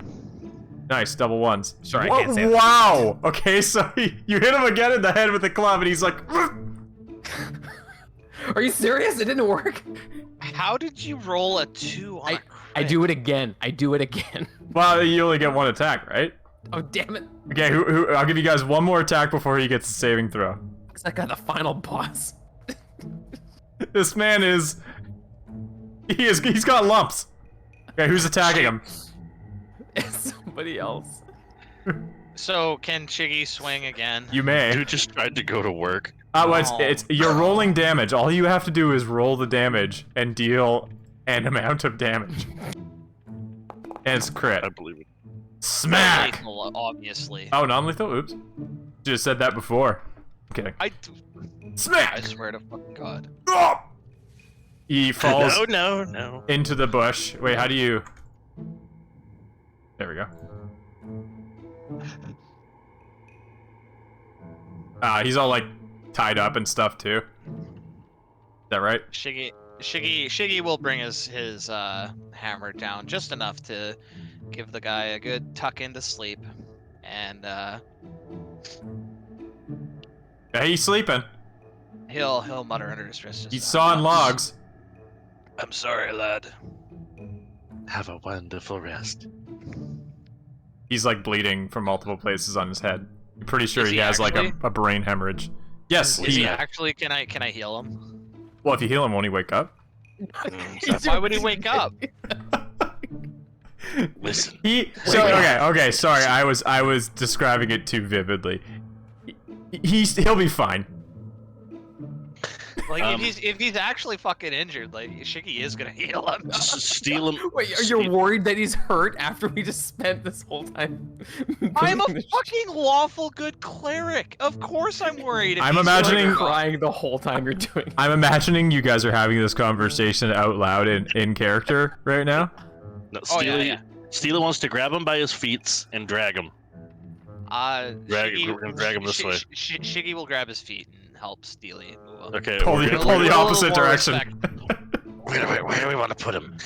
Nice, double ones. Sorry, I can't say that. Wow! Okay, so you hit him again in the head with the club, and he's like... Are you serious? It didn't work. How did you roll a 2 on a crit? I do it again. I do it again. Well, you only get 1 attack, right? Oh, damn it. Okay, I'll give you guys one more attack before he gets a saving throw. Is that guy the final boss? This man is... He's got lumps. Okay, who's attacking him? It's somebody else. So can Shiggy swing again? You may. Who just tried to go to work? Well, you're rolling damage. All you have to do is roll the damage and deal an amount of damage. And it's crit. I believe it. Smack! Lethal, obviously. Oh, non-lethal? Oops. Just said that before. I'm kidding. I Smack! swear to fucking God. Oh! He falls No. into the bush. Wait, how do you... There we go. He's all, like, tied up and stuff, too. Is that right? Shiggy will bring his hammer down just enough to give the guy a good tuck into sleep, and Yeah, he's sleeping. he'll mutter under his breath. He's sawing logs. I'm sorry, lad. Have a wonderful rest. He's, like, bleeding from multiple places on his head. I'm pretty sure Is he he has, like, actually? a brain hemorrhage. Yes, Is he actually? Can I heal him? Well, if you heal him, won't he wake up? Why would he wake up? Listen. Okay, sorry, I was describing it too vividly. He'll be fine. Like if he's actually fucking injured, like Shiggy is gonna heal him. Just steal him. Wait, you're worried that he's hurt after we just spent this whole time? I'm a fucking lawful good cleric. Of course I'm worried. If I'm he's imagining- like, crying the whole time you're doing. I'm imagining you guys are having this conversation out loud in character right now. No, Oh, yeah, Steely, yeah. Steely wants to grab him by his feet and drag him. Shiggy, we're gonna drag him this way. Shiggy will grab his feet and help Steely move up. Okay. Pull we're the gonna- opposite more direction. respect. Where do we want to put him?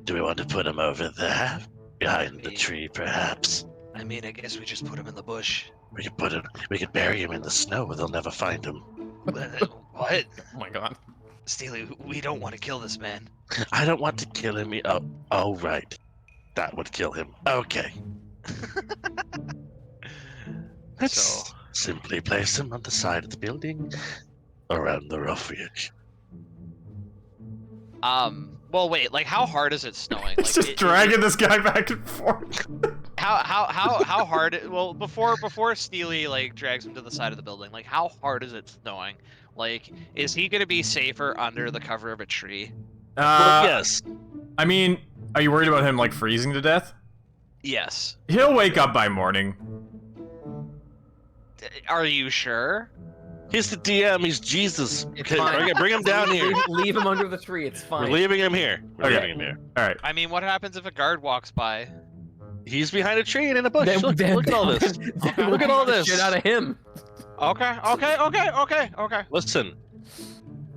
Do we want to put him over there? Behind the tree, perhaps? I mean, I guess we just put him in the bush. We could bury him in the snow where they'll never find him. What? Oh my god. Steely, we don't want to kill this man. I don't want to kill him. Oh, right. That would kill him. Okay. Let's So- simply place him on the side of the building around the refuge. Well, wait. Like, how hard is it snowing? He's Like, just dragging this guy back and forth. How hard? Well, before Steely like drags him to the side of the building, like how hard is it snowing? Like, is he gonna be safer under the cover of a tree? Yes. I mean, are you worried about him like freezing to death? Yes. He'll wake up by morning. Are you sure? He's the DM. He's Jesus. It's Okay, fine. bring him down here. Leave him under the tree. It's We're fine. leaving him here. We're Okay. leaving him here. All right. I mean, what happens if a guard walks by? He's behind a tree and in a bush. Then- Look at all this. then Look at all this. Shit out of him. Okay. Listen,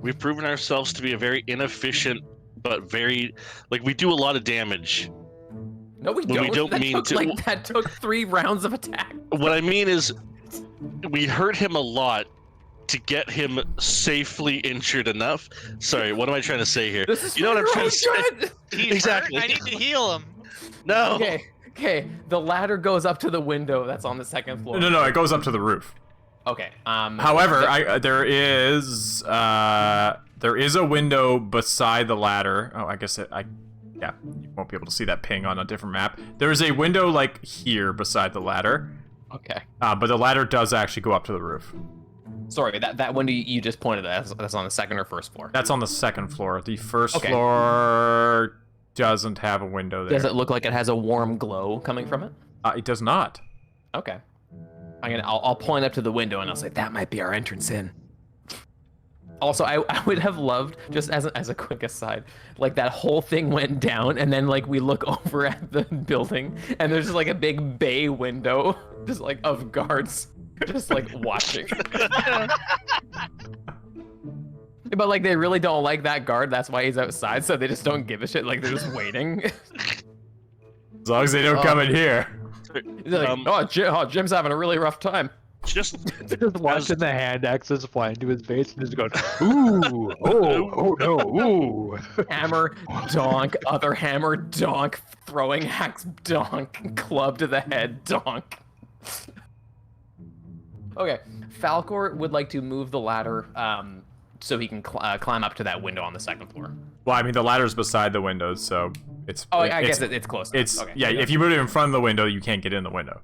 we've proven ourselves to be a very inefficient, but very we do a lot of damage. No, we Well, don't. we don't that mean took, to- Like, that took 3 rounds of attack. What I mean is, we hurt him a lot to get him safely injured enough. Sorry, what am I trying to say here? This is You know what I'm for trying your to say? own good. He's Exactly. hurt. I need to heal him. No. Okay. The ladder goes up to the window that's on the 2nd floor. No, it goes up to the roof. Okay. However, there is a window beside the ladder. Oh, I guess yeah, you won't be able to see that ping on a different map. There is a window like here beside the ladder. Okay. But the ladder does actually go up to the roof. Sorry, that window you just pointed at, that's on the 2nd or 1st floor. That's on the 2nd floor. The 1st Okay. floor doesn't have a window there. Does it look like it has a warm glow coming from it? It does not. Okay. I'll point up to the window and I'll say that might be our entrance in. Also, I would have loved, just as a quick aside, like that whole thing went down and then like we look over at the building and there's just like a big bay window, just like of guards, just like watching. But like they really don't like that guard, that's why he's outside, so they just don't give a shit, like they're just waiting. As long as they don't come in here. He's like, Jim's having a really rough time. Just watching the hand axes fly into his face and just going, ooh, oh no, ooh. Hammer, donk, other hammer, donk, throwing axe, donk, club to the head, donk. Okay, Falcor would like to move the ladder so he can climb up to that window on the second floor. Well, I mean, the ladder's beside the windows, so it's... Oh, I guess it's close. It's okay. Yeah, if you put it in front of the window, you can't get in the window.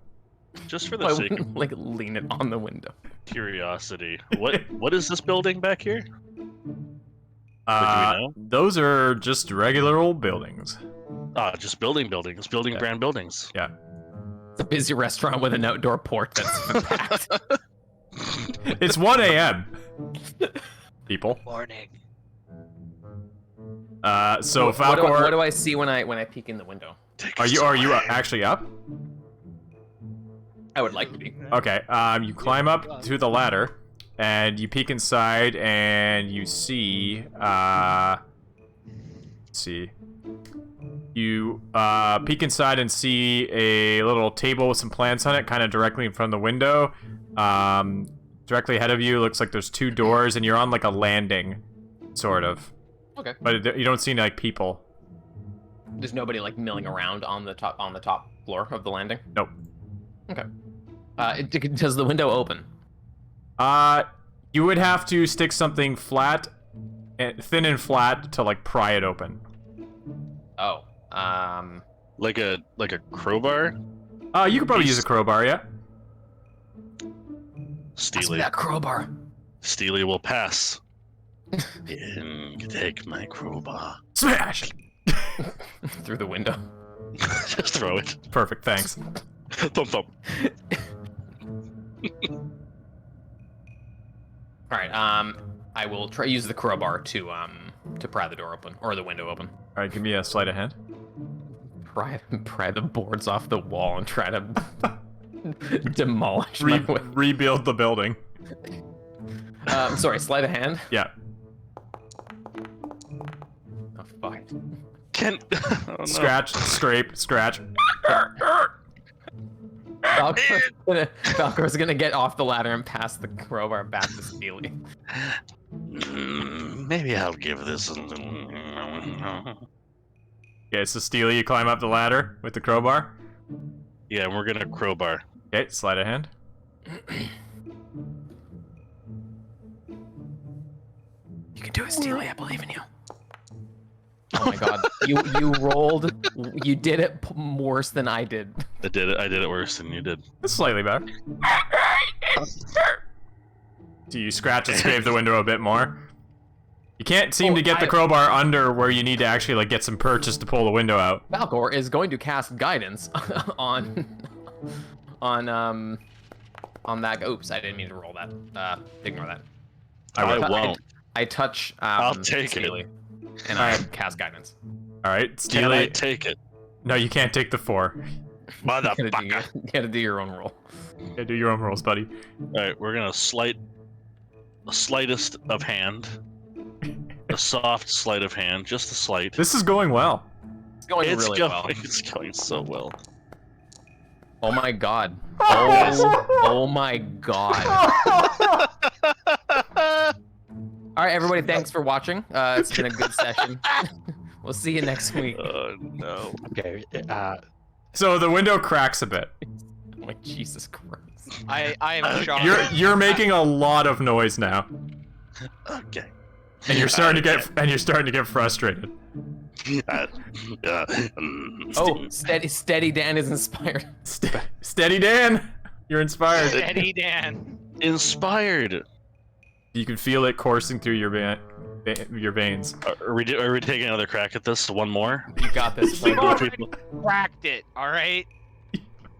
just for the sake of Like, lean it on the window. curiosity, what is this building back here? What do we know? Those are just regular old buildings. Just buildings, Yeah. brand buildings. Yeah. It's a busy restaurant with an outdoor port that's packed. It's 1 a.m. People. Morning. So what Falcor, do I see when I peek in the window? are you actually up? I would like to be. Okay. You climb up to the ladder, and you peek inside, and you see. Let's see. You peek inside and see a little table with some plants on it, kind of directly in front of the window. Directly ahead of you, looks like there's 2 doors, and you're on like a landing, sort of. Okay. But you don't see any like people. There's nobody like milling around on the top floor of the landing. Nope. Okay. Does the window open? You would have to stick something flat, thin and flat, to like pry it open. Oh. Like a crowbar? You could probably use a crowbar, yeah. Steely. that crowbar. Steely will pass. And take my crowbar. Smash! Through the window. Just throw it. Perfect, thanks. Thump thump. All right. I will try use the crowbar to pry the door open or the window open. All right, give me a sleight of hand. Pry the boards off the wall and try to demolish my way. Rebuild the building. Sorry, sleight of hand. Yeah. Oh fuck. Oh, no. Scratch, scrape, scratch. Falcor's gonna get off the ladder and pass the crowbar back to Steely. Maybe I'll give this. Okay, so Steely, you climb up the ladder with the crowbar. Yeah, and we're gonna crowbar. Okay, sleight of hand. You can do it, Steely. I believe in you. Oh my god, you rolled. You did it worse than I did. I did it worse than you did. It's slightly better. Do you scratch and scrape the window a bit more? You can't seem to get the crowbar under where you need to actually like get some purchase to pull the window out. Falcor is going to cast guidance on that. Oops, I didn't mean to roll that. Ignore that. I won't. I touch. I'll take Steely, it. And I cast guidance. All right, Can Steely. I take it? No, you can't take the 4. Motherfucker. You gotta do your own roll. Yeah, do your own rolls, buddy. Alright, we're gonna the slightest of hand. A soft sleight of hand, just a slight. This is going well. It's going really well. It's going so well. Oh my god. Oh my god. Alright, everybody, thanks for watching. It's been a good session. We'll see you next week. Oh no. Okay. So the window cracks a bit. Oh my Jesus Christ. I am shocked. You're making a lot of noise now, Okay. and you're starting to get frustrated. Oh, steady Dan is inspired. Steady Dan, you're inspired. Eddie Dan. Inspired. You can feel it coursing through your veins. Are we taking another crack at this? One more? You got this. You've already cracked it, alright?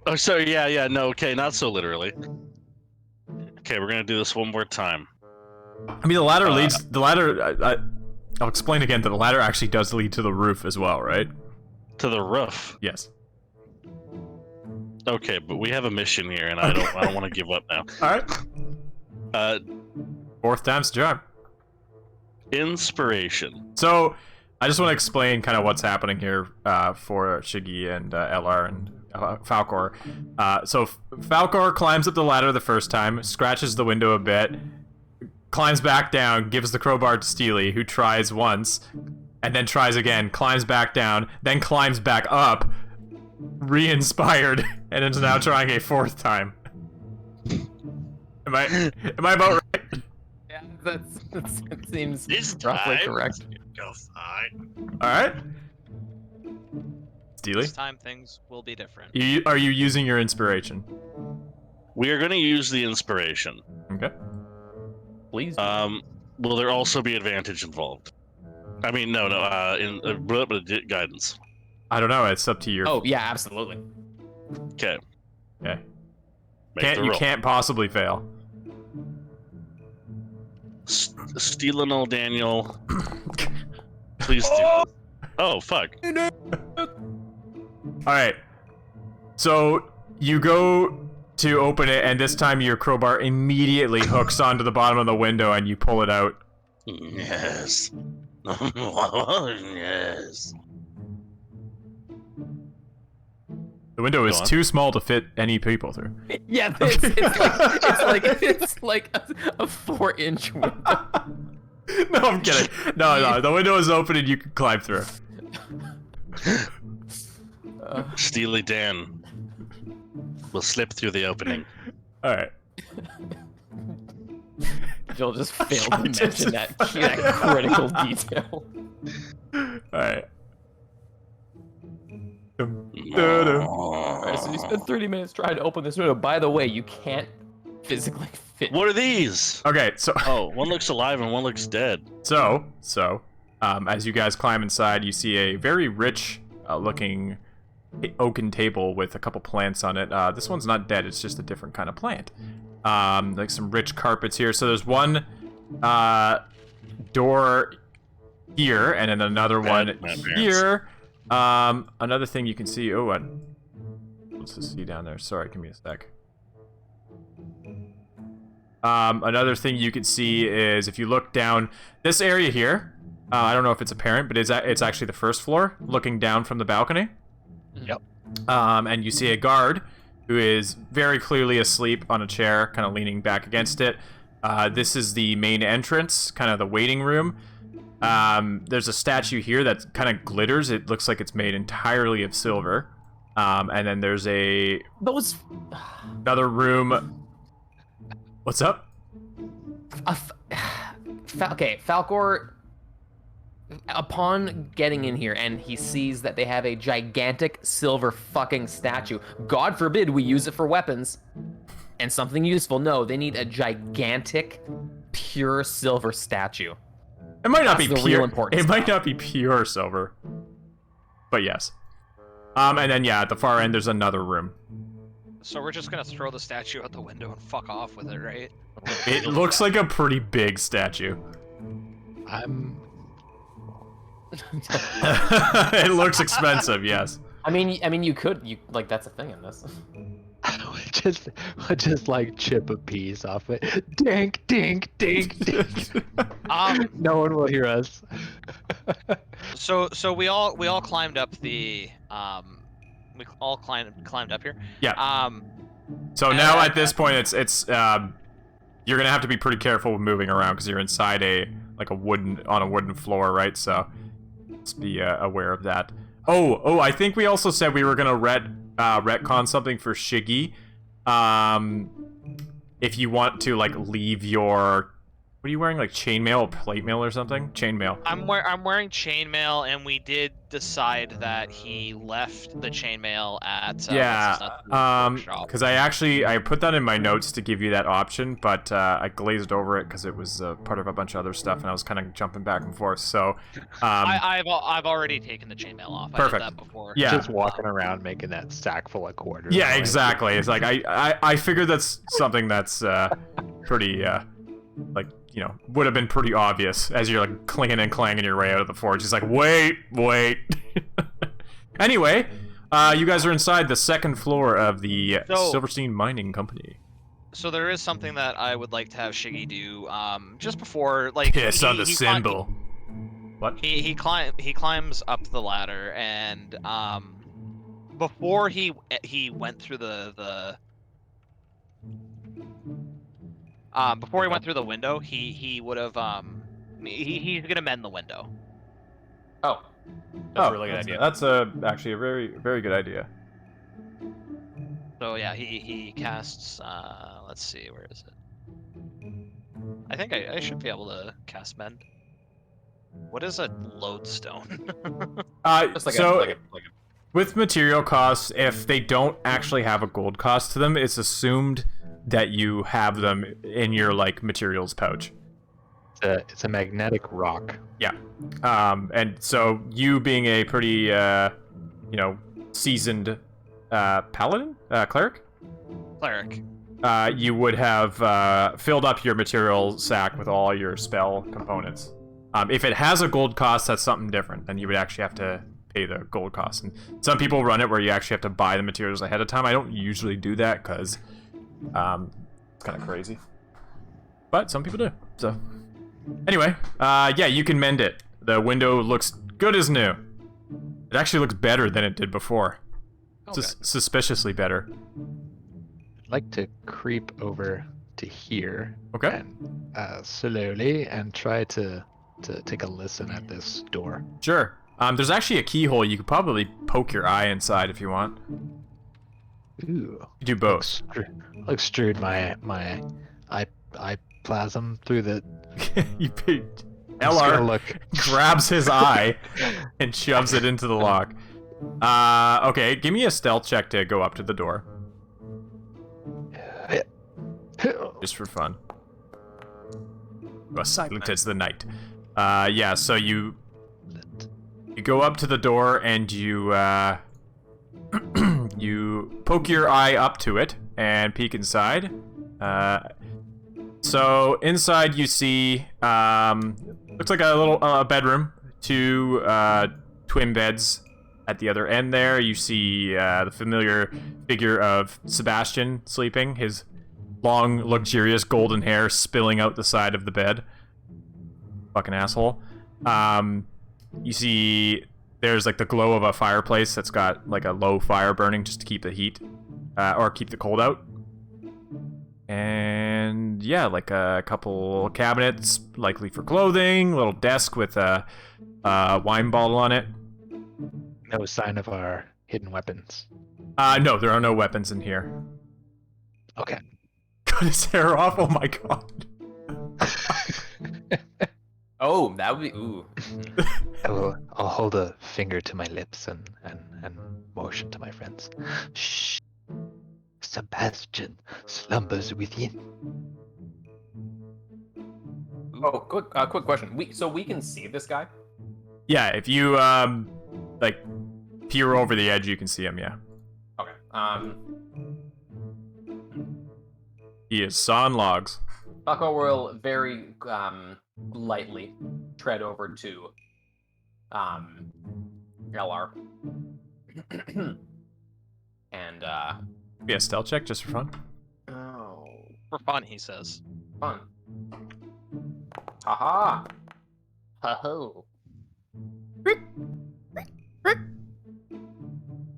Oh, sorry. Yeah. No. Okay, not so literally. Okay, we're gonna do this one more time. I mean, the ladder leads. The ladder. I'll explain again that the ladder actually does lead to the roof as well, right? To the roof. Yes. Okay, but we have a mission here, and I don't want to give up now. All right. 4th time's the charm. Inspiration. So, I just want to explain kind of what's happening here for Shiggy and LR and Falcor. So Falcor climbs up the ladder the first time, scratches the window a bit, climbs back down, gives the crowbar to Steely, who tries once, and then tries again, climbs back down, then climbs back up, re-inspired, and is now trying a fourth time. Am I about right? Yeah, that seems This roughly time, correct. go fine. Alright. Steely? This time things will be different. Are you using your inspiration? We are going to use the inspiration. Okay. Please. Will there also be advantage involved? I mean, no, guidance. I don't know, it's up to your... Oh, yeah, absolutely. Okay. Okay. Make the You roll. can't possibly fail. Stealing old Daniel. Please do. Oh, fuck. Alright. So, you go to open it, and this time your crowbar immediately hooks onto the bottom of the window, and you pull it out. Yes. Yes. The window is Go on. too small to fit any people through. Yeah, it's like a 4-inch window. No, I'm kidding. No, the window is open and you can climb through. Steely Dan will slip through the opening. Alright. Jill just failed to mention that critical detail. Alright. Alright, so you spent 30 minutes trying to open this window. By the way, you can't physically fit. What are these? Okay, so... Oh, one looks alive and one looks dead. So, as you guys climb inside, you see a very rich looking oaken table with a couple plants on it. This one's not dead, it's just a different kind of plant. Like some rich carpets here. So there's one door here, and then another one here. Another thing you can see. Oh, what's this see down there? Sorry, give me a sec. Another thing you can see is if you look down this area here. I don't know if it's apparent, but it's actually the first floor, looking down from the balcony. Yep. And you see a guard who is very clearly asleep on a chair, kind of leaning back against it. This is the main entrance, kind of the waiting room. There's a statue here that kind of glitters. It looks like it's made entirely of silver. And then there's another room. What's up? Okay, Falcor, upon getting in here and he sees that they have a gigantic silver fucking statue. God forbid we use it for weapons and something useful. No, they need a gigantic, pure silver statue. It might not That's be the pure. real important It stuff. might not be pure silver, but yes. And then yeah, at the far end there's another room. So we're just gonna throw the statue out the window and fuck off with it, right? It looks like a pretty big statue. It looks expensive, yes. I mean, you like that's a thing in this. just like chip a piece off it. Dink, dink, dink, dink. No one will hear us. So we all climbed up the we all climbed up here. Yeah. So now at this point, it's you're gonna have to be pretty careful with moving around because you're inside a wooden floor, right? So just be aware of that. Oh, I think we also said we were gonna retcon something for Shiggy. If you want to like leave your, what are you wearing, like chainmail or plate mail or something? Chainmail. I'm wearing chainmail, and we did decide that he left the chainmail at because I put that in my notes to give you that option, but I glazed over it because it was part of a bunch of other stuff, and I was kind of jumping back and forth. So I've already taken the chainmail off. Perfect. I did that before. Yeah. Just walking around making that sack full of quarters. Yeah, exactly. It's like I figured that's something that's pretty like, you know, would have been pretty obvious as you're like clinging and clanging your way out of the forge. It's like, wait. Anyway, you guys are inside the second floor of the Silverstein Mining Company. So there is something that I would like to have Shiggy do just before, like, Piss on the symbol. What? He climbs up the ladder, and before he went through before he went through the window, he would have he's gonna mend the window. Oh, that's a really good idea. That's actually a very, very good idea. So yeah, he casts. Let's see, where is it? I think I should be able to cast mend. What is a lodestone? Just like so a with material costs, if they don't actually have a gold cost to them, it's assumed that you have them in your like materials pouch. It's a magnetic rock. Yeah. And so you being a pretty seasoned paladin, cleric, you would have filled up your material sack with all your spell components. If it has a gold cost, that's something different. Then you would actually have to pay the gold cost. And some people run it where you actually have to buy the materials ahead of time. I don't usually do that because it's kind of crazy. But some people do. So anyway, yeah, you can mend it. The window looks good as new. It actually looks better than it did before. Okay. Suspiciously better. I'd like to creep over to here. Okay. And slowly and try to take a listen at this door. Sure. There's actually a keyhole. You could probably poke your eye inside if you want. Ooh. You do both. Extrude my eye plasm through the. You LR grabs his eye and shoves it into the lock. Okay, give me a stealth check to go up to the door. Just for fun. Silent as the night. Yeah, so you go up to the door and you you poke your eye up to it and peek inside. So inside you see looks like a little bedroom, two twin beds. At the other end there, you see the familiar figure of Sebastian sleeping, his long, luxurious golden hair spilling out the side of the bed. Fucking asshole. You see there's like the glow of a fireplace that's got like a low fire burning just to keep the heat, or keep the cold out. And yeah, like a couple cabinets, likely for clothing, little desk with a wine bottle on it. No sign of our hidden weapons. No, there are no weapons in here. Okay. Cut his hair off? Oh my god. Oh, that would be ooh. I'll hold a finger to my lips and motion to my friends. Shh. Sebastian slumbers within. Oh, quick question. We can see this guy? Yeah, if you like peer over the edge, you can see him. Yeah. Okay. He is sawing logs. Falco will very lightly tread over to LR. And Be a stealth check just for fun. oh, For fun, he says. fun. Haha. Ho.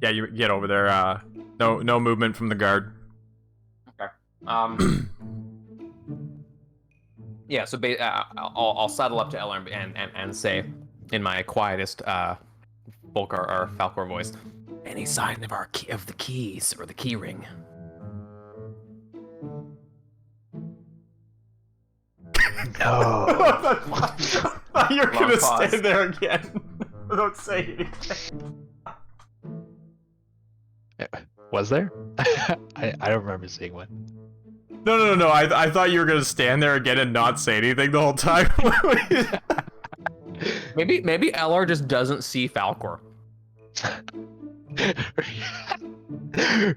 Yeah, you get over there. No movement from the guard. Okay. Yeah. So I'll saddle up to Eller and say, in my quietest Volcar or Falcor voice, any sign of of the keys or the key ring? No. You're Long gonna pause. stand there again. Don't say anything. Was there? I don't remember seeing one. No. I thought you were gonna stand there again and not say anything the whole time. Maybe LR just doesn't see Falcor.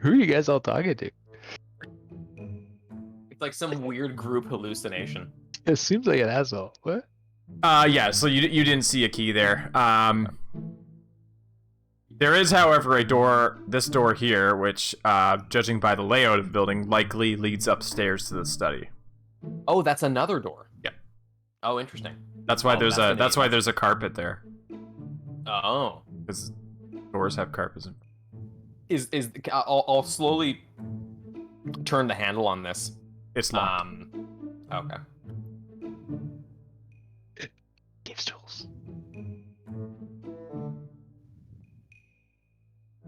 Who are you guys all talking to? It's like some weird group hallucination. It seems like an asshole. What? Yeah. So you didn't see a key there. There is, however, a door. This door here, which, judging by the layout of the building, likely leads upstairs to the study. Oh, that's another door. Yeah. Oh, interesting. That's why Oh, that's why there's a carpet there. Oh. Because doors have carpets. I'll slowly turn the handle on this. It's locked. Okay. Thieves' tools.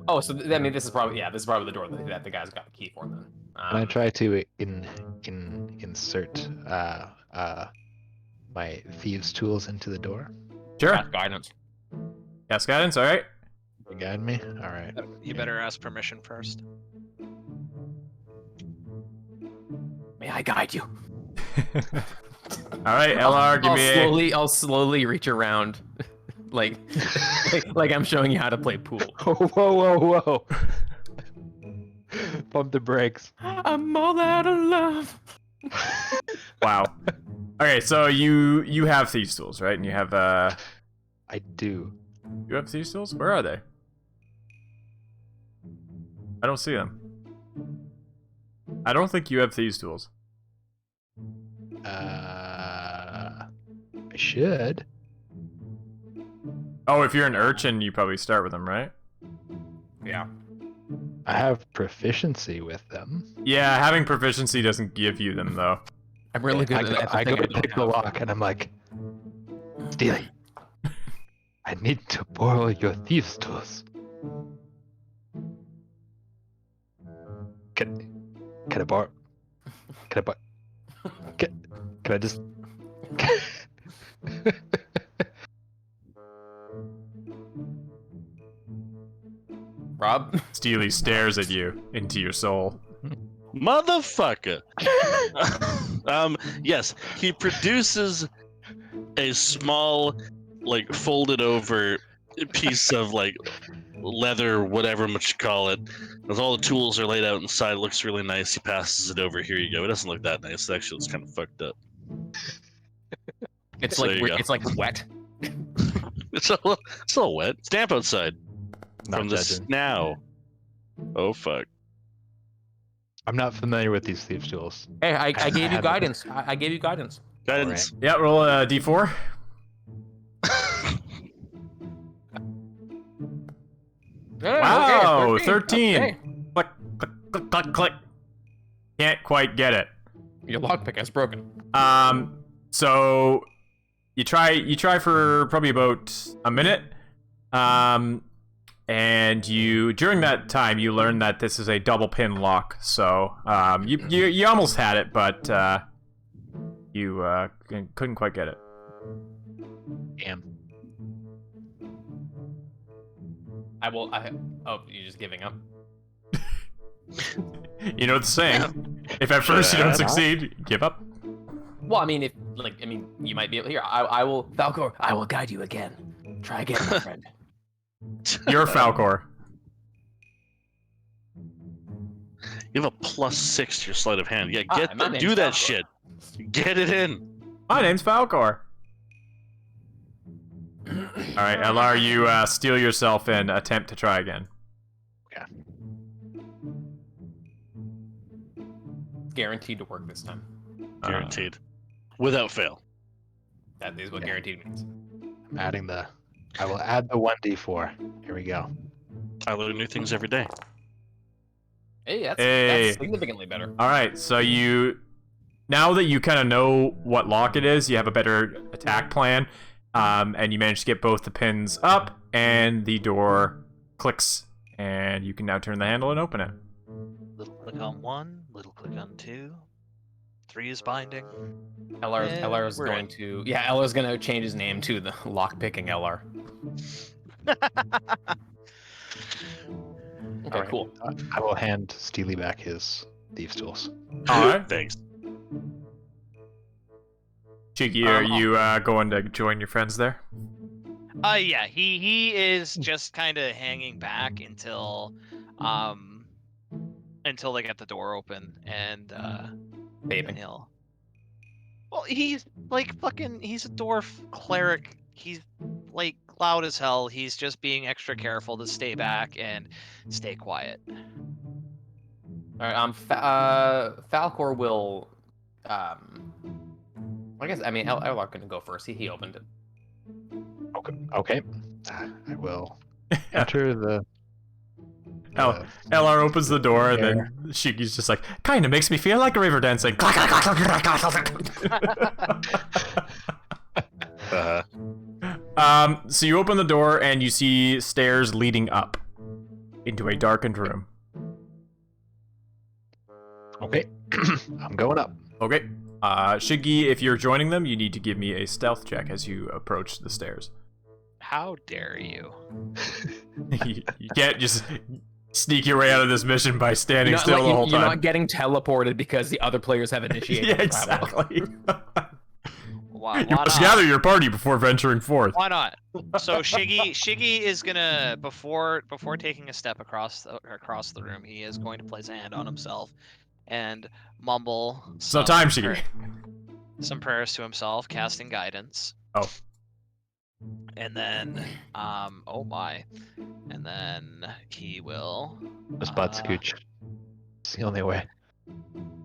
Oh, so I mean, this is probably the door that the guy's got the key for then. Can I try to insert my thieves' tools into the door? Sure. Cast guidance. Cast guidance. All right. You guide me. All right. You better ask permission first. May I guide you? All right, LR, give me I'll slowly reach around, like I'm showing you how to play pool. Whoa! Pump the brakes. I'm all out of love. Wow. Okay, so you have thieves' tools, right? And you have I do. You have thieves' tools? Where are they? I don't see them. I don't think you have thieves' tools. I should. Oh, if you're an urchin, you probably start with them, right? Yeah. I have proficiency with them. Yeah, having proficiency doesn't give you them, though. I'm really good I go to pick the lock, and I'm like, Steely, I need to borrow your thieves' tools. Can I borrow? Can I just? Rob? Steely stares at you into your soul. Motherfucker. Yes, he produces a small, like, folded over piece of, like, leather, whatever much you call it. As all the tools are laid out inside, it looks really nice. He passes it over. Here you go. It doesn't look that nice. It actually looks kind of fucked up. It's So like there you go. it's like wet. It's a little wet. It's damp outside. Not From the judging. now. Oh fuck. I'm not familiar with these thieves' tools. Hey, I gave you haven't- guidance. I gave you guidance. Guidance. Yeah, roll a d4. Yeah, Wow, okay, 13. Okay. Click, click, click, click, click. Can't quite get it. Your lockpick is broken. So you try for probably about a minute. And during that time you learn that this is a double pin lock. So you almost had it, but you couldn't quite get it. Damn. Oh, you're just giving up? You know the saying. If at first you don't succeed, give up. Well, I mean, you might be able. Here, I will, Falcor. I will guide you again. Try again, my friend. You're Falcor. You have a +6 to your sleight of hand. Yeah, my name's do that Falcor. shit. Get it in. My name's Falcor. All right, LR, you steal yourself and attempt to try again. Guaranteed to work this time. Guaranteed. Without fail. That is what guaranteed means. I'm adding I will add the 1d4. Here we go. I learn new things every day. Hey, that's significantly better. All right, so now that you kind of know what lock it is, you have a better attack plan, and you manage to get both the pins up, and the door clicks, and you can now turn the handle and open it. Little click on 1, little click on 2. 3 is binding. LR is we're going in. to LR is going to change his name to the lockpicking LR. Okay, Alright. cool. I will hand Steely back his thieves' tools. All right, Thanks. Cheeky, are you going to join your friends there? Yeah, he is just kind of hanging back until they get the door open and Vaping. he'll. Well, he's like he's a dwarf cleric. He's like loud as hell. He's just being extra careful to stay back and stay quiet. All right. Falcor will. I guess LR can go first. He opened it. Okay. I will enter the LR opens the door, and then Shigi's just like, kind of makes me feel like a river dancing. So you open the door, and you see stairs leading up into a darkened room. Okay, I'm going up. Okay. Shigi, if you're joining them, you need to give me a stealth check as you approach the stairs. How dare you? You can't just sneak your way out of this mission by standing still the whole time. You're not getting teleported because the other players have initiated Yeah, exactly. Why You must not? gather your party before venturing forth. Why not? So Shigi is gonna before taking a step across the room, he is going to place a hand on himself and mumble some Shigi. some prayers to himself, casting guidance. Oh. And then, oh my, and then he will. Just butt scooch. It's the only way.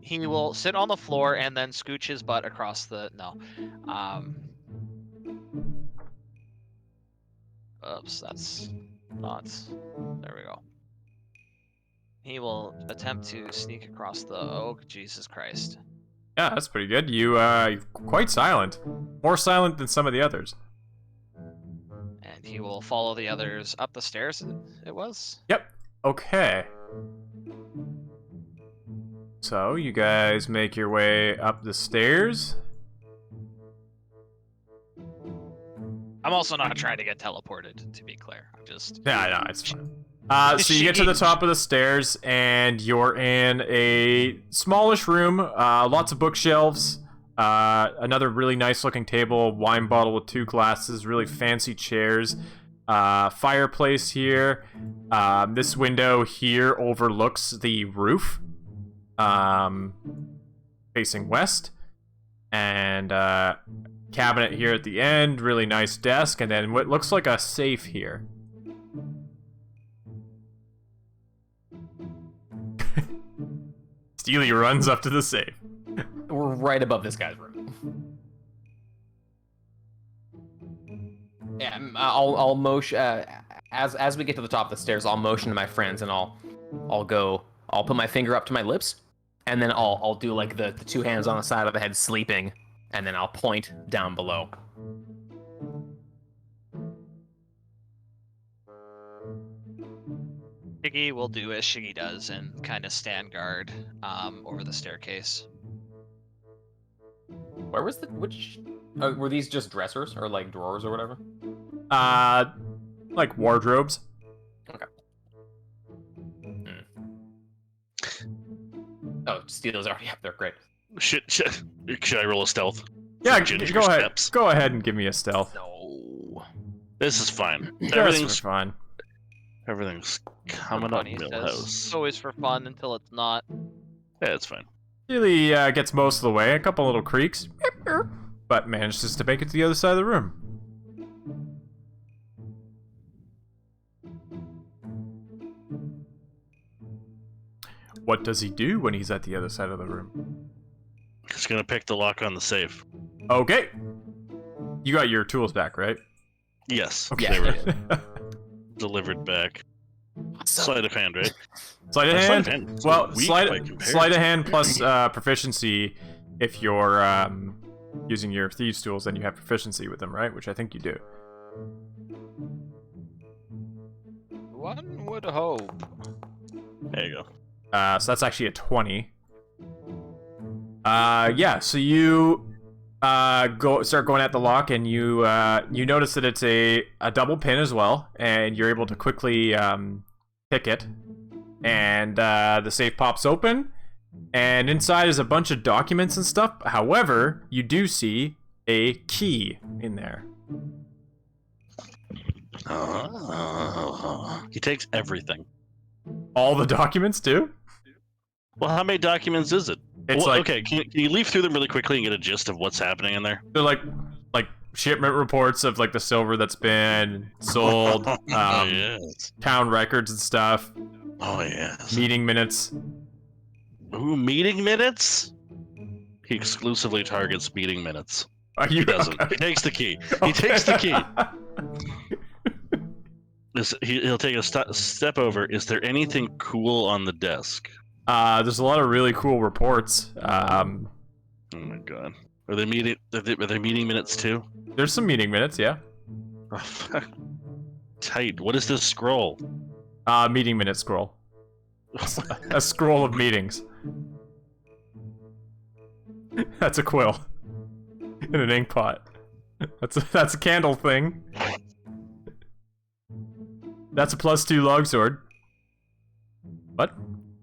He will sit on the floor and then scooch his butt across the Oops, that's not. There we go. He will attempt to sneak across the. Oh, Jesus Christ! Yeah, that's pretty good. You're quite silent, more silent than some of the others. And he will follow the others up the stairs. It was. Yep. Okay. So you guys make your way up the stairs. I'm also not trying to get teleported, to be clear. I'm just. Yeah, no, it's fine. So you get to the top of the stairs, and you're in a smallish room. Lots of bookshelves. Another really nice-looking table, a wine bottle with 2 glasses, really fancy chairs. Fireplace here. This window here overlooks the roof, facing west. And cabinet here at the end, really nice desk, and then what looks like a safe here. Steely runs up to the safe. We're right above this guy's room. Yeah, I'll motion as we get to the top of the stairs. I'll motion to my friends, and I'll put my finger up to my lips, and then I'll do like the 2 hands on the side of the head, sleeping, and then I'll point down below. Shigi will do as Shigi does and kind of stand guard over the staircase. Where was were these just dressers or like drawers or whatever? Like wardrobes. Okay. Oh, Steel's already up there. Great. Should I roll a stealth? Yeah, Ginger go ahead. steps. Go ahead and give me a stealth. No. This is fine. Everything's fine. Everything's coming up, Millhouse. It's always for fun until it's not. Yeah, it's fine. Steely gets most of the way. A couple little creaks, but manages to make it to the other side of the room. What does he do when he's at the other side of the room? He's gonna pick the lock on the safe. Okay. You got your tools back, right? Yes. Okay. They were delivered back. Sleight of hand, right? Sleight of hand? It's Well, weak sleight by of comparison. hand plus proficiency if you're using your thieves' tools, then you have proficiency with them, right? Which I think you do. One would hope. There you go. So that's actually a 20. Yeah, so you start going at the lock, and you notice that it's a double pin as well, and you're able to quickly pick it, and the safe pops open, and inside is a bunch of documents and stuff. However, you do see a key in there. He takes everything. All the documents too? Well, how many documents is it? It's well, like, okay, can you leaf through them really quickly and get a gist of what's happening in there? they're like shipment reports of like the silver that's been sold, Yes. town records and stuff, Oh, yes. meeting minutes. Ooh, meeting minutes? He exclusively targets meeting minutes. Are you He doesn't. He takes the key. He takes the key. He'll take a step over. Is there anything cool on the desk? There's a lot of really cool reports. Oh my god. Are they meeting? Are they meeting minutes too? There's some meeting minutes, yeah. Oh, fuck. Tight. What is this scroll? Meeting minute scroll. A scroll of meetings. That's a quill. In an ink pot. That's a candle thing. That's a +2 longsword. What?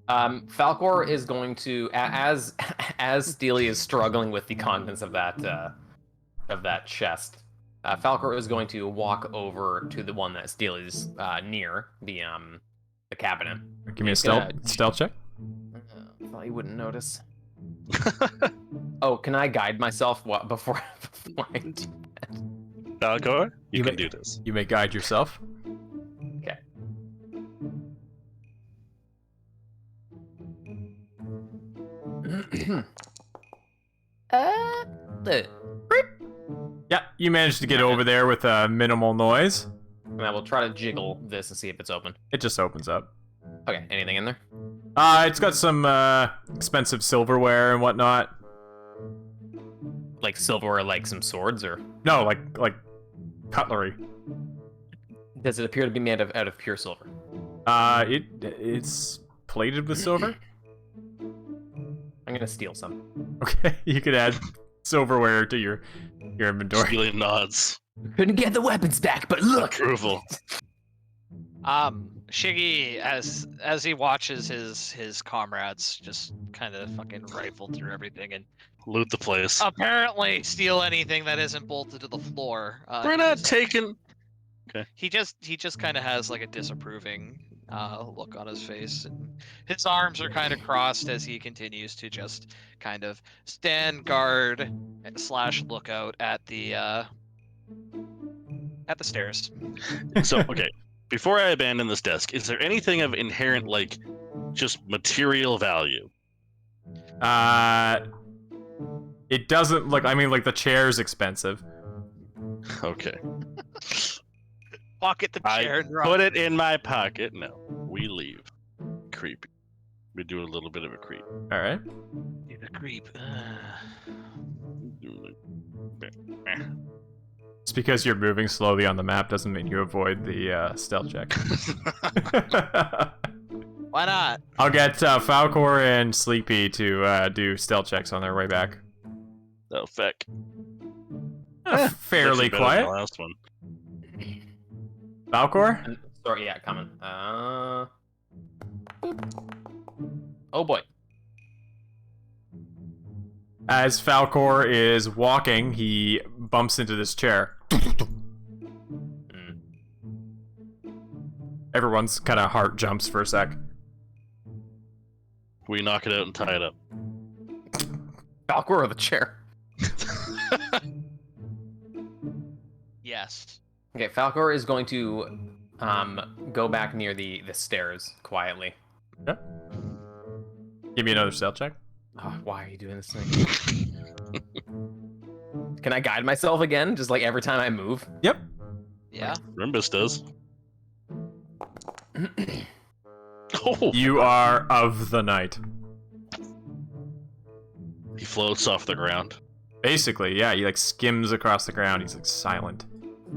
Falcor is going to, as Steely is struggling with the contents of that chest, Falcor is going to walk over to the one that Steely's near, the cabinet. Give me a stealth check. Thought you wouldn't notice. Oh, can I guide myself before I do that? Falcor, you can do this. You may guide yourself. Okay. Yeah, you managed to get over there with minimal noise. And I will try to jiggle this and see if it's open. It just opens up. Okay, anything in there? It's got some expensive silverware and whatnot. Like silverware, like some swords, or No, like cutlery. does it appear to be made out of pure silver? It's plated with silver. I'm gonna steal some. Okay, you could add silverware to your inventory. Stealing nods. Couldn't get the weapons back, but look. Approval. Shiggy, as he watches his comrades just kind of fucking rifle through everything and Loot the place. apparently steal anything that isn't bolted to the floor. We're not taking. He just kind of has like a disapproving look on his face, and his arms are kind of crossed as he continues to just kind of stand guard / lookout at the stairs. So, okay. Before I abandon this desk, is there anything of inherent, like, just material value? It doesn't look. I mean, like the chair's expensive. Okay. Pocket the chair and run. Put it in my pocket. No, we leave. Creepy. We do a little bit of a creep. All right. You're a creep. Just because you're moving slowly on the map doesn't mean you avoid the stealth check. Why not? I'll get Falcor and Sleepy to do stealth checks on their way back. Oh, feck. Fairly Actually better than quiet. the last one. Falcor? Sorry, yeah, coming. Oh boy. As Falcor is walking, he bumps into this chair. Everyone's kind of heart jumps for a sec. We knock it out and tie it up. Falcor or the chair? Yes. Okay, Falcor is going to go back near the stairs quietly. Yeah. Give me another stealth check. Oh, why are you doing this thing? Can I guide myself again? Just like every time I move? Yep. Yeah. Rimbus does. Oh, You are of the night. he floats off the ground. Basically, yeah, he like skims across the ground. He's like silent.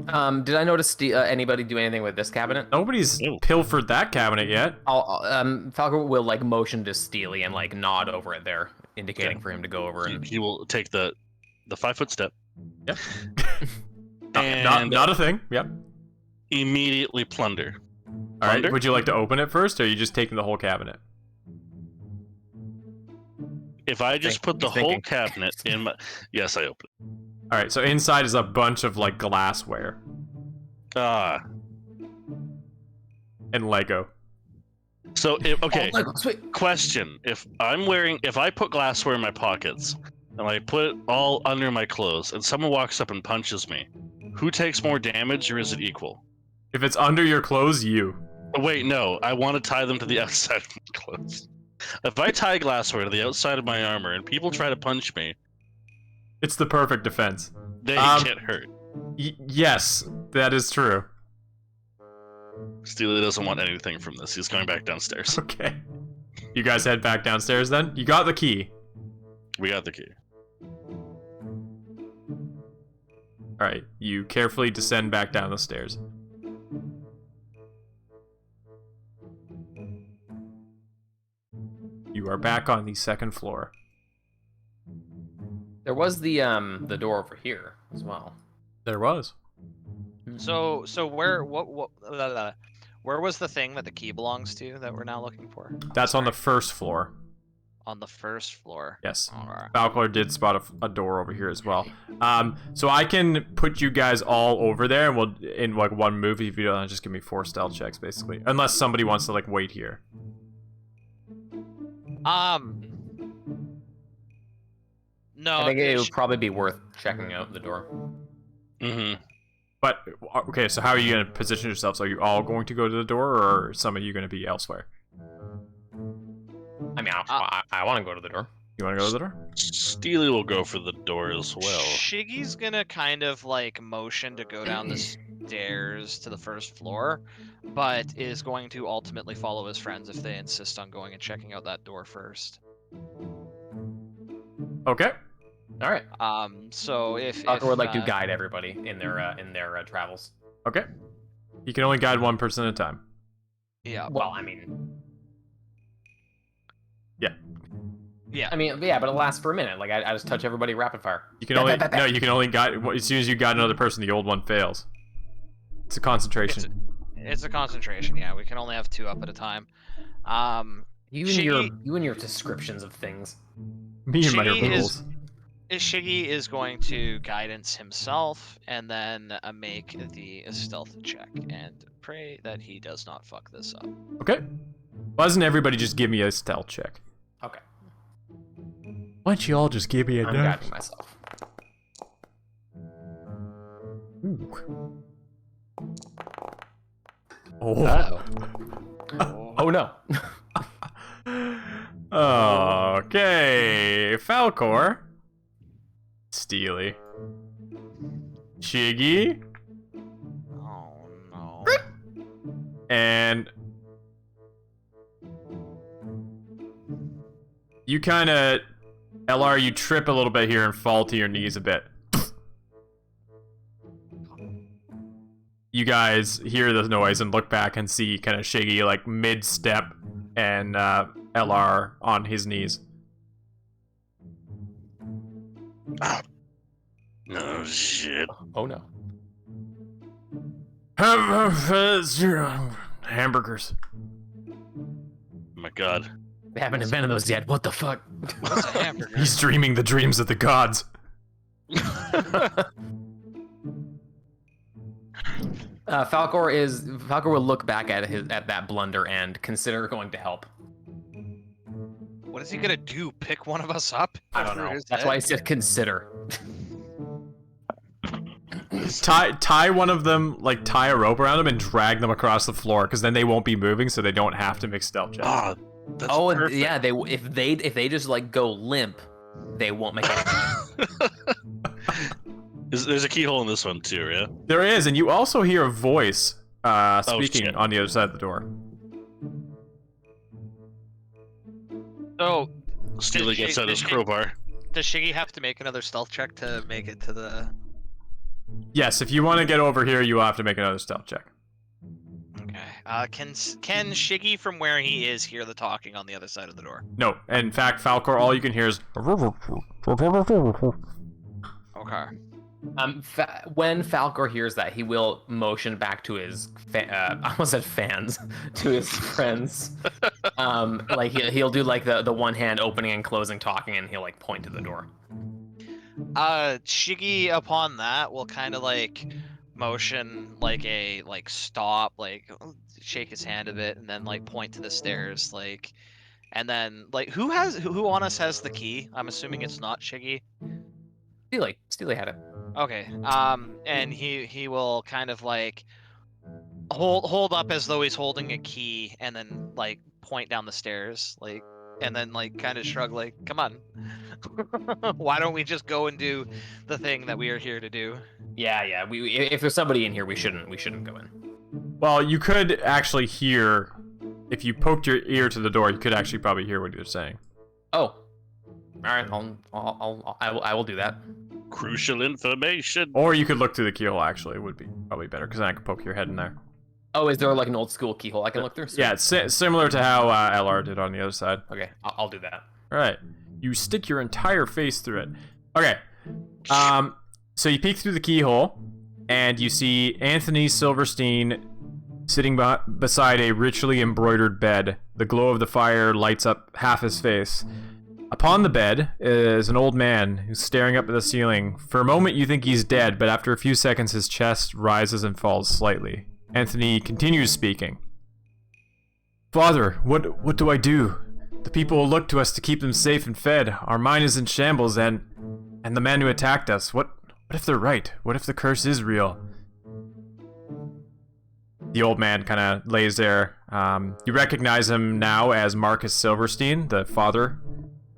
Did I notice anybody do anything with this cabinet? Nobody's Ew. pilfered that cabinet yet. Falcor will like motion to Steely and like nod over it there, indicating for him to go over and He will take the 5-foot step. Yep. And not a thing. Yep. immediately plunder. All right. Plunder? Would you like to open it first, or are you just taking the whole cabinet? If I just put the He's whole thinking. cabinet in my... Yes, I open it. All right. So inside is a bunch of like glassware Ah. and Lego. So, okay. Oh, sweet. Question. If I put glassware in my pockets, and I put it all under my clothes, and someone walks up and punches me, who takes more damage, or is it equal? If it's under your clothes, you. Oh, wait, no. I want to tie them to the outside of my clothes. If I tie glassware to the outside of my armor, and people try to punch me, It's the perfect defense. they get hurt. Yes, that is true. Steely doesn't want anything from this. He's going back downstairs. Okay. You guys head back downstairs then? You got the key. We got the key. Alright, you carefully descend back down the stairs. You are back on the second floor. There was the door over here as well. There was. So where where was the thing that the key belongs to that we're now looking for? That's on the first floor. On the first floor. Yes. Alright. Falcor did spot a door over here as well. So I can put you guys all over there, and we'll in like one move. If you don't, just give me 4 stealth checks, basically. Unless somebody wants to like wait here. No. I think it would probably be worth checking out the door. Mm-hmm. But okay, so how are you gonna position yourselves? Are you all going to go to the door, or are some of you gonna be elsewhere? I mean, I want to go to the door. You want to go to the door? Steely will go for the door as well. Shiggy's gonna kind of like motion to go down the stairs to the first floor, but is going to ultimately follow his friends if they insist on going and checking out that door first. Okay. All right. So if Falcor would like to guide everybody in their travels. Okay. You can only guide one person at a time. Yeah. Well, I mean. Yeah. Yeah. I mean, yeah, but it lasts for a minute. Like I just touch everybody rapid fire. You can only no. You can only guide as soon as you guide another person. The old one fails. It's a concentration. It's a concentration. Yeah, we can only have 2 up at a time. You and your descriptions of things. Me and my Shiggy rules. Shiggy is going to guidance himself and then make the stealth check and pray that he does not fuck this up. Okay. Why doesn't everybody just give me a stealth check? Okay. Why don't you all just give me a I'm guiding myself. Ooh. Oh. Oh no. Okay. Falcor. Steely. Shiggy. Oh no. And you kind of, LR, you trip a little bit here and fall to your knees a bit. You guys hear the noise and look back and see kind of Shiggy like mid-step and LR on his knees. Oh shit. Oh no. Hamburgers. Oh my god. We haven't invented those yet. What the fuck? What's a hamburger? He's dreaming the dreams of the gods. Falcor will look back at that blunder and consider going to help. What is he gonna do? Pick one of us up? I don't know. That's why I said consider. Tie one of them, like tie a rope around them and drag them across the floor, because then they won't be moving, so they don't have to make stealth checks. Ah, that's Oh, and perfect. yeah, if they just like go limp, they won't make any. There's a keyhole in this one too, yeah? There is, and you also hear a voice speaking shit. on the other side of the door. So, Steely gets out his crowbar. does Shiggy have to make another stealth check to make it to the... Yes, if you want to get over here, you will have to make another stealth check. Okay. Can Shiggy from where he is hear the talking on the other side of the door? No, in fact, Falcor, all you can hear is... Okay. When Falcor hears that, he will motion back to his I almost said fans, to his friends. Like he'll do like the one hand opening and closing, talking, and he'll like point to the door. Shiggy upon that will kind of like motion like a stop, like shake his hand a bit, and then like point to the stairs, like, and then like who on us has the key? I'm assuming it's not Shiggy. Steely had it. Okay. And he will kind of like hold up as though he's holding a key, and then like point down the stairs, like, and then like kind of shrug, like, come on. Why don't we just go and do the thing that we are here to do? Yeah. If there's somebody in here, we shouldn't go in. Well, you could actually hear, if you poked your ear to the door, you could actually probably hear what you're saying. Oh. Alright, I will do that. Crucial information. Or you could look through the keyhole, actually. It would be probably better, because then I could poke your head in there. Oh, is there like an old school keyhole I can look through? Yeah, it's similar to how LR did on the other side. Okay, I'll do that. Alright. You stick your entire face through it. Okay. So you peek through the keyhole, and you see Anthony Silverstein sitting beside a richly embroidered bed. The glow of the fire lights up half his face. Upon the bed is an old man who's staring up at the ceiling. For a moment you think he's dead, but after a few seconds his chest rises and falls slightly. Anthony continues speaking. Father, what do I do? The people will look to us to keep them safe and fed. Our mine is in shambles, and the man who attacked us. What if they're right? What if the curse is real? The old man kind of lays there. You recognize him now as Marcus Silverstein, the father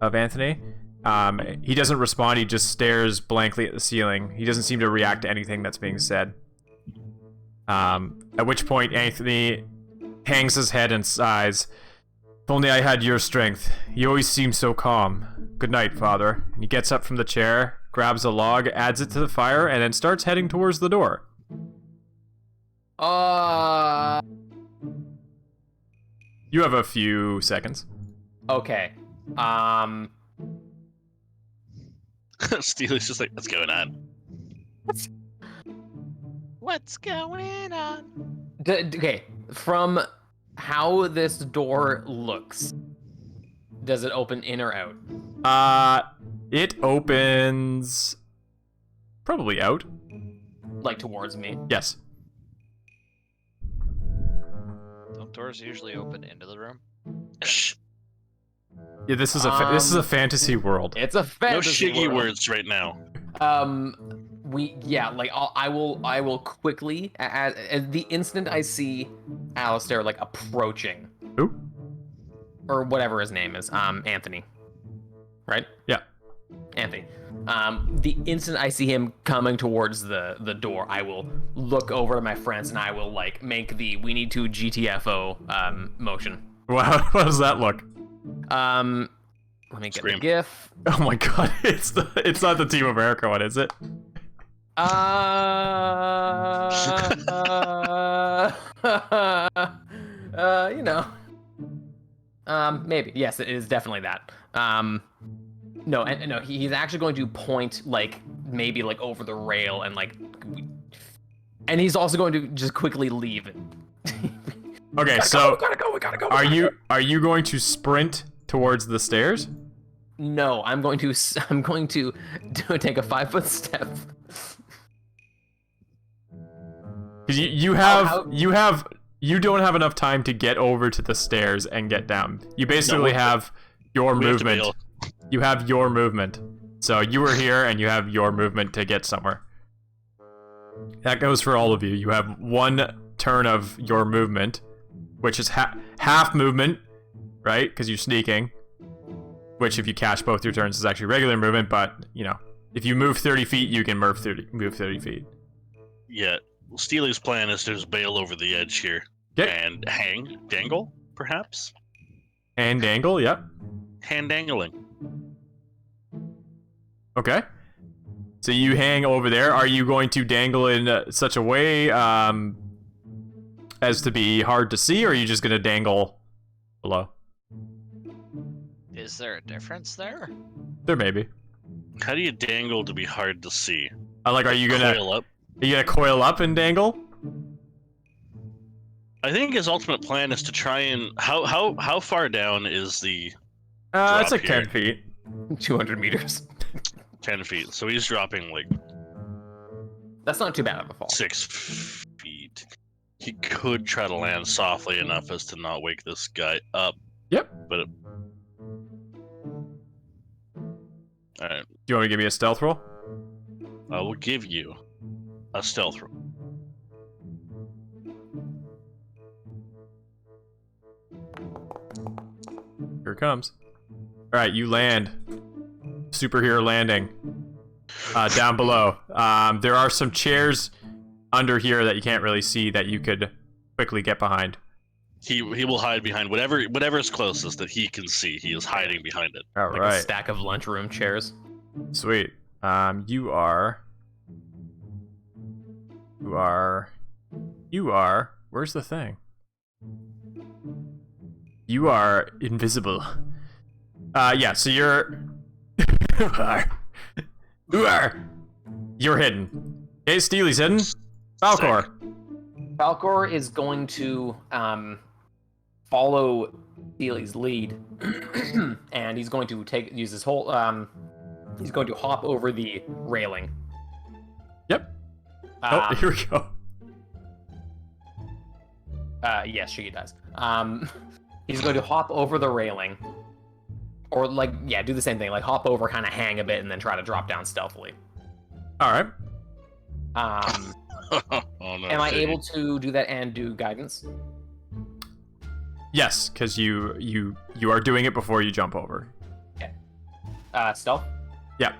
of Anthony. He doesn't respond, he just stares blankly at the ceiling. He doesn't seem to react to anything that's being said. At which point Anthony hangs his head and sighs. If only I had your strength. You always seem so calm. Good night, Father. And he gets up from the chair, grabs a log, adds it to the fire, and then starts heading towards the door. You have a few seconds. Okay. Steely's just like, what's going on? What's going on? Okay, from how this door looks, does it open in or out? It opens probably out. Like towards me? Yes. Don't doors usually open into the room? Shh. Yeah, this is a fantasy world. It's a No fantasy shiggy world. words right now. I will quickly, at the instant I see Alistair like approaching. Who? Or whatever his name is, Anthony. Right? Yeah. Anthony. The instant I see him coming towards the door, I will look over to my friends and I will like make the we need to GTFO motion. Wow, how does that look? Let me get Scream. the GIF. Oh my god, it's not the Team America one, is it? Maybe. Yes, it is definitely that. No, he's actually going to point like maybe like over the rail and like, and he's also going to just quickly leave it. Okay, we gotta go. Are you going to sprint towards the stairs? No, I'm going to take a 5-foot step. Because you don't have enough time to get over to the stairs and get down. You basically have your movement. You have your movement. So you were here and you have your movement to get somewhere. That goes for all of you. You have one turn of your movement, which is half movement, right? Because you're sneaking. Which, if you catch both your turns, is actually regular movement. But you know, if you move 30 feet, you can move 30 feet. Yeah. Steely's plan is to just bail over the edge here. And dangle, perhaps? And dangle, yep. Hand dangling. Okay. So you hang over there. Are you going to dangle in such a way as to be hard to see, or are you just going to dangle below? Is there a difference there? There may be. How do you dangle to be hard to see? Are you gonna coil up? Are you gonna coil up and dangle? I think his ultimate plan is to try and how far down is the? It's like here? 10 feet. 200 meters. 10 feet. So he's dropping like. That's not too bad of a fall. 6 feet. He could try to land softly enough as to not wake this guy up. Yep. But. Alright. Do you want to give me a stealth roll? I will give you a stealth roll. Here it comes. Alright, you land. Superhero landing. Down below. There are some chairs under here that you can't really see that you could quickly get behind. He will hide behind whatever's closest that he can see. He is hiding behind it. All Like right. a stack of lunchroom chairs. Sweet. You are. Where's the thing? You are invisible. Yeah. So you're. You're hidden. Okay, Steely's hidden. Falcor. Falcor is going to follow Steely's lead, and he's going to use his whole. He's going to hop over the railing. Yep. Oh, here we go. Yes, she dies. He's going to hop over the railing, or do the same thing, like hop over, kind of hang a bit, and then try to drop down stealthily. All right. Oh, no, Am I able to do that and do guidance? Yes, because you are doing it before you jump over. Okay. Stealth? Yeah.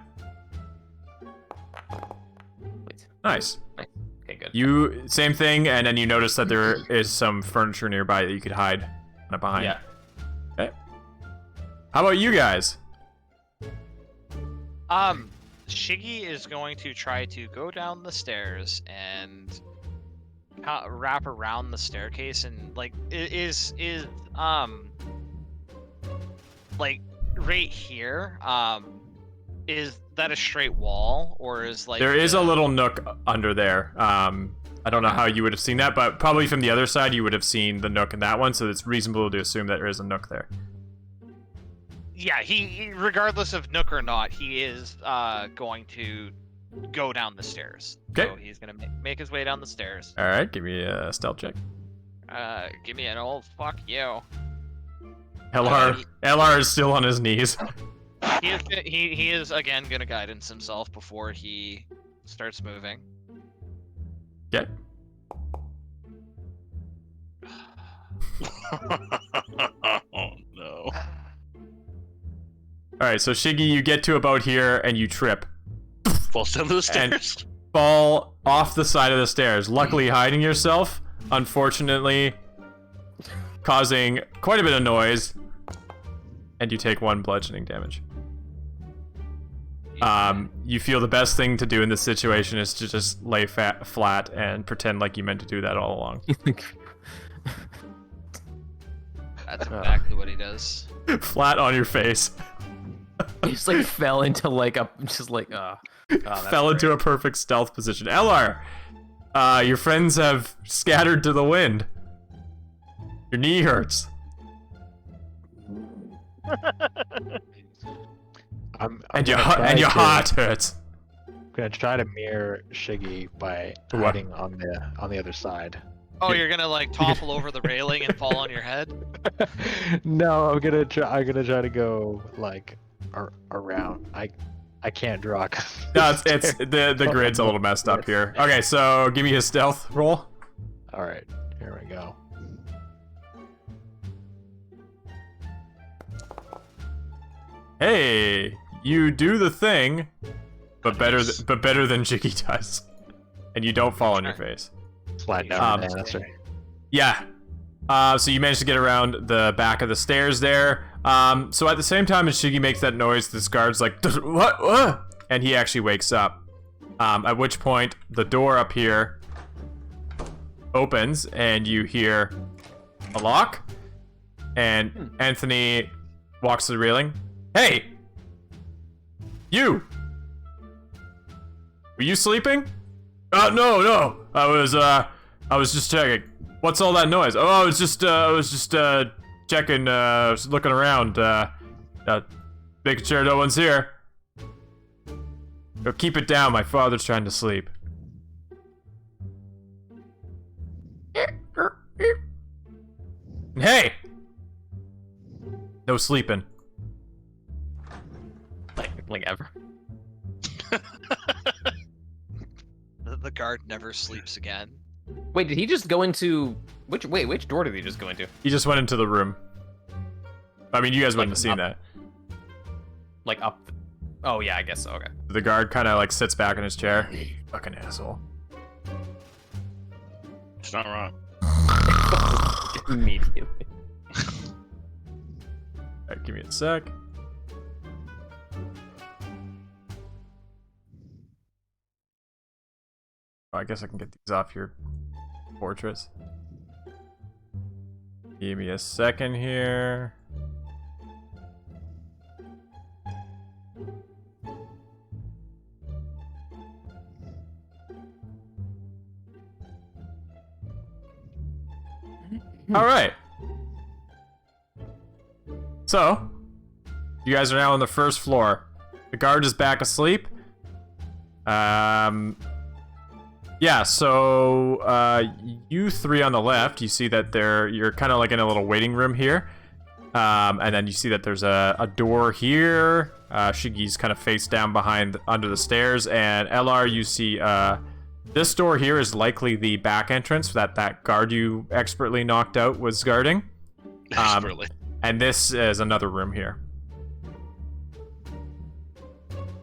Wait. Nice. Okay, good. You same thing, and then you notice that there is some furniture nearby that you could hide behind. Yeah. Okay. How about you guys? Shiggy is going to try to go down the stairs and wrap around the staircase, and is right here. Is that a straight wall, or is there is a little nook under there. I don't know how you would have seen that, but probably from the other side you would have seen the nook in that one, so it's reasonable to assume that there is a nook there. Yeah, he regardless of nook or not, he is going to go down the stairs. Okay. So he's gonna make his way down the stairs. All right, give me a stealth check. Give me an old fuck you. LR is still on his knees. He is again gonna guidance himself before he starts moving. Okay. Oh no. Alright, so Shiggy, you get to about here and you trip. Falls down the stairs. Fall off the side of the stairs. Luckily hiding yourself, unfortunately causing quite a bit of noise. And you take 1 bludgeoning damage. You feel the best thing to do in this situation is to just lay flat and pretend like you meant to do that all along. That's exactly what he does. Flat on your face. He just fell into fell into a perfect stealth position. LR, your friends have scattered to the wind. Your knee hurts. And your heart hurts. I'm gonna try to mirror Shiggy by hiding on the other side. Oh, you're gonna topple over the railing and fall on your head? No, I'm gonna try to go around. I can't draw. No, it's the grid's a little messed up here. Okay, so give me his stealth roll. All right, here we go. Hey, you do the thing, but better than Jiggy does, and you don't fall on your face. Slide down the banister. Yeah. So you managed to get around the back of the stairs there. So at the same time as Shiggy makes that noise, this guard's like, what? And he actually wakes up. At which point, the door up here opens, and you hear a lock. And Anthony walks to the railing. Hey! You! Were you sleeping? No. I was just checking. What's all that noise? Oh, I was just checking, looking around, making sure no one's here. Yo, keep it down, my father's trying to sleep. Hey! No sleeping. Like ever. The guard never sleeps again. Wait, did he just go into which door did he just go into? He just went into the room. I mean, you guys wouldn't have seen that. Up. Oh yeah, I guess so. Okay. The guard kind of sits back in his chair. Fucking asshole. It's not wrong. Immediately. Alright, give me a sec. Oh, I guess I can get these off your fortress. Give me a second here. All right. So, you guys are now on the first floor. The guard is back asleep. Yeah, so you three on the left, you see that you're kind of like in a little waiting room here. And then you see that there's a door here. Shiggy's kind of face down under the stairs. And LR, you see this door here is likely the back entrance that guard you expertly knocked out was guarding. Expertly. And this is another room here.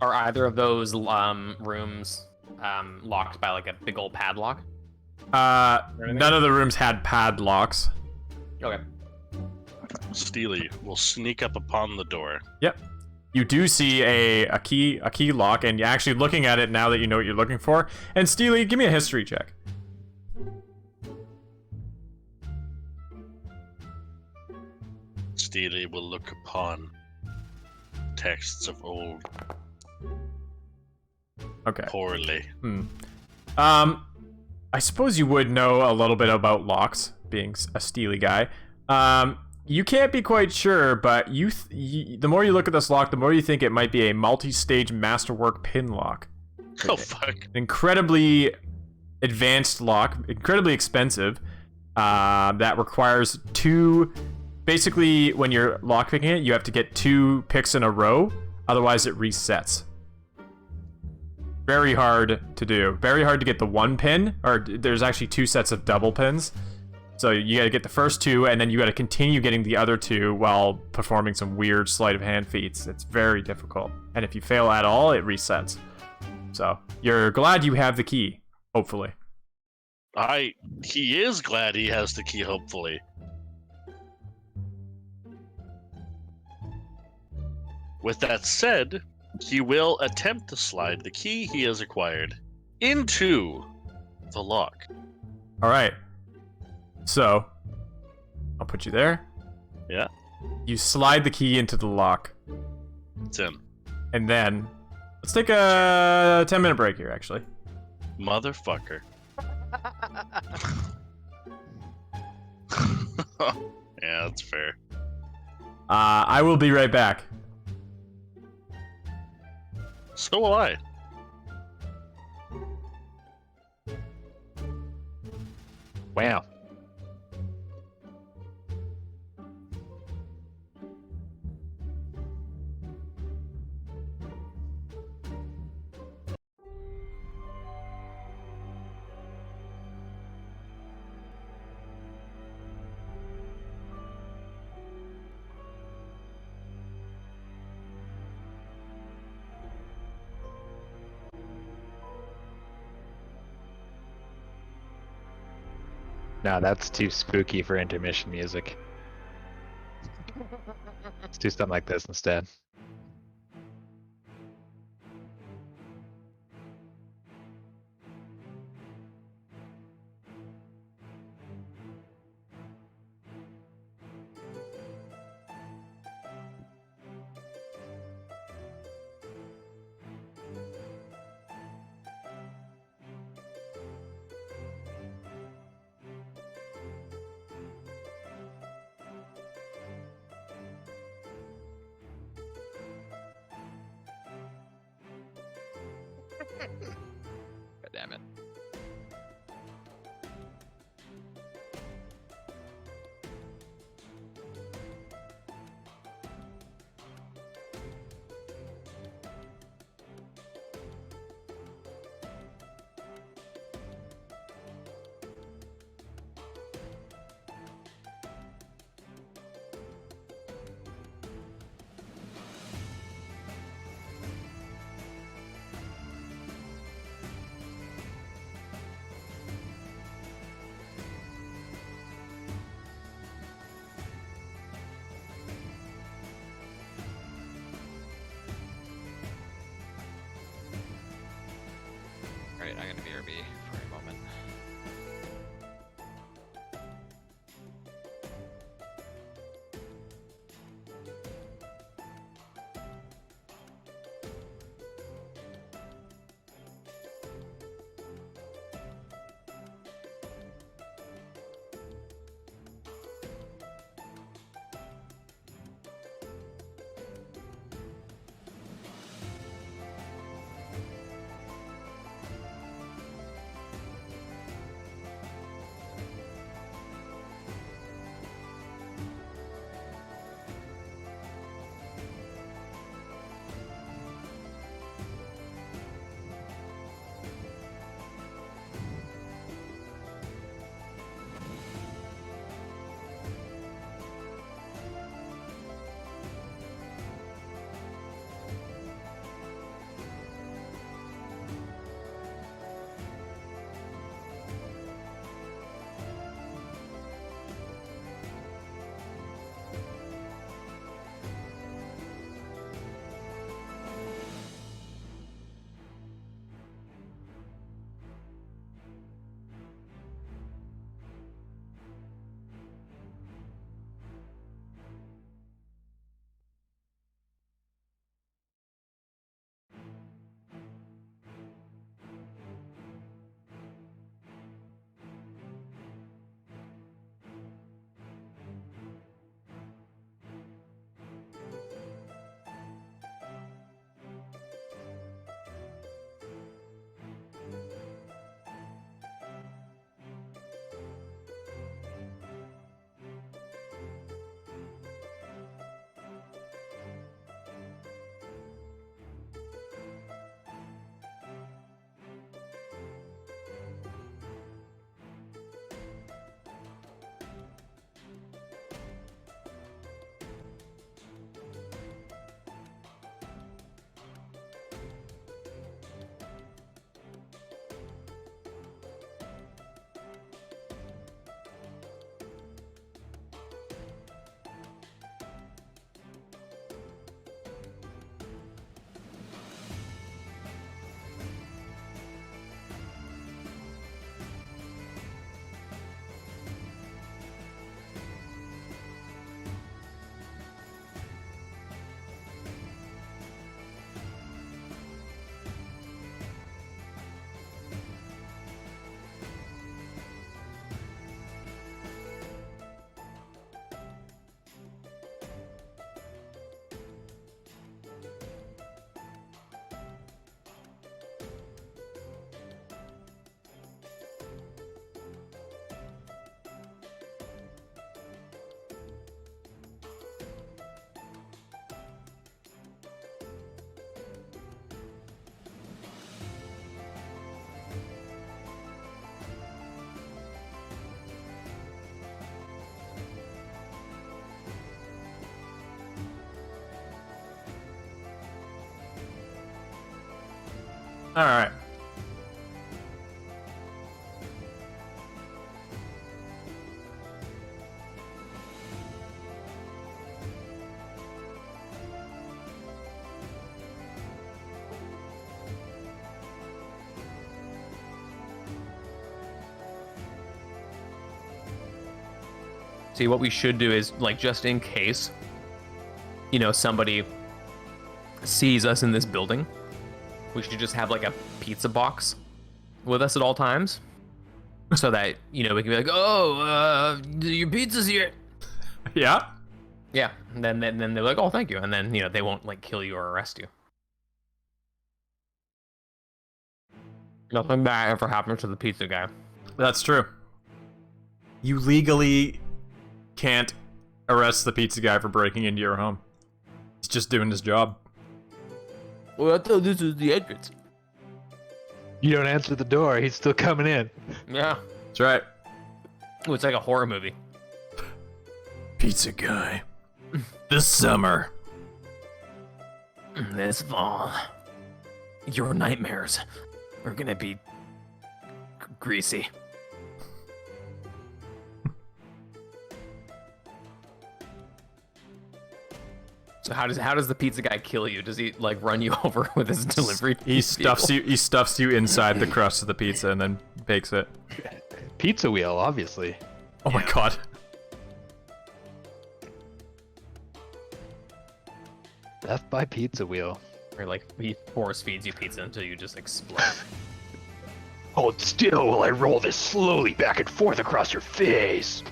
Are either of those rooms locked by like a big old padlock? None of the rooms had padlocks. Okay. Steely will sneak up upon the door. Yep. You do see a key lock, and you're actually looking at it now that you know what you're looking for. And Steely, give me a history check. Steely will look upon texts of old. Okay. Poorly. I suppose you would know a little bit about locks, being a Steely guy. You can't be quite sure, but the more you look at this lock, the more you think it might be a multi-stage masterwork pin lock. Oh, fuck. Incredibly advanced lock, incredibly expensive, that requires two... Basically, when you're lockpicking it, you have to get 2 picks in a row, otherwise it resets. Very hard to do. Very hard to get the 1 pin, or there's actually 2 sets of double pins. So you gotta get the first 2, and then you gotta continue getting the other 2 while performing some weird sleight of hand feats. It's very difficult. And if you fail at all, it resets. So, you're glad you have the key, hopefully. He is glad he has the key, hopefully. With that said, he will attempt to slide the key he has acquired into the lock. Alright. So, I'll put you there. Yeah. You slide the key into the lock. It's in. And then, let's take a 10-minute break here, actually. Motherfucker. Yeah, that's fair. I will be right back. So will I. Wow. No, that's too spooky for intermission music. Let's do something like this instead. God damn it. Alright, I'm gonna BRB for a moment. All right. See, what we should do is, like, just in case, you know, somebody sees us in this building, we should just have, like, a pizza box with us at all times. So that, you know, we can be like, oh, your pizza's here. Yeah? Yeah, and then they're like, oh, thank you. And then, you know, they won't, like, kill you or arrest you. Nothing bad ever happens to the pizza guy. That's true. You legally can't arrest the pizza guy for breaking into your home. He's just doing his job. Well, I thought this was the entrance. You don't answer the door, he's still coming in. Yeah. That's right. Oh, it's like a horror movie. Pizza guy. This summer. This fall. Your nightmares are gonna be greasy. So how does the pizza guy kill you? Does he like run you over with his delivery? He stuffs you inside the crust of the pizza and then bakes it. Pizza wheel, obviously. Oh my god. Death by pizza wheel. Or like he force feeds you pizza until you just explode. Hold still while I roll this slowly back and forth across your face.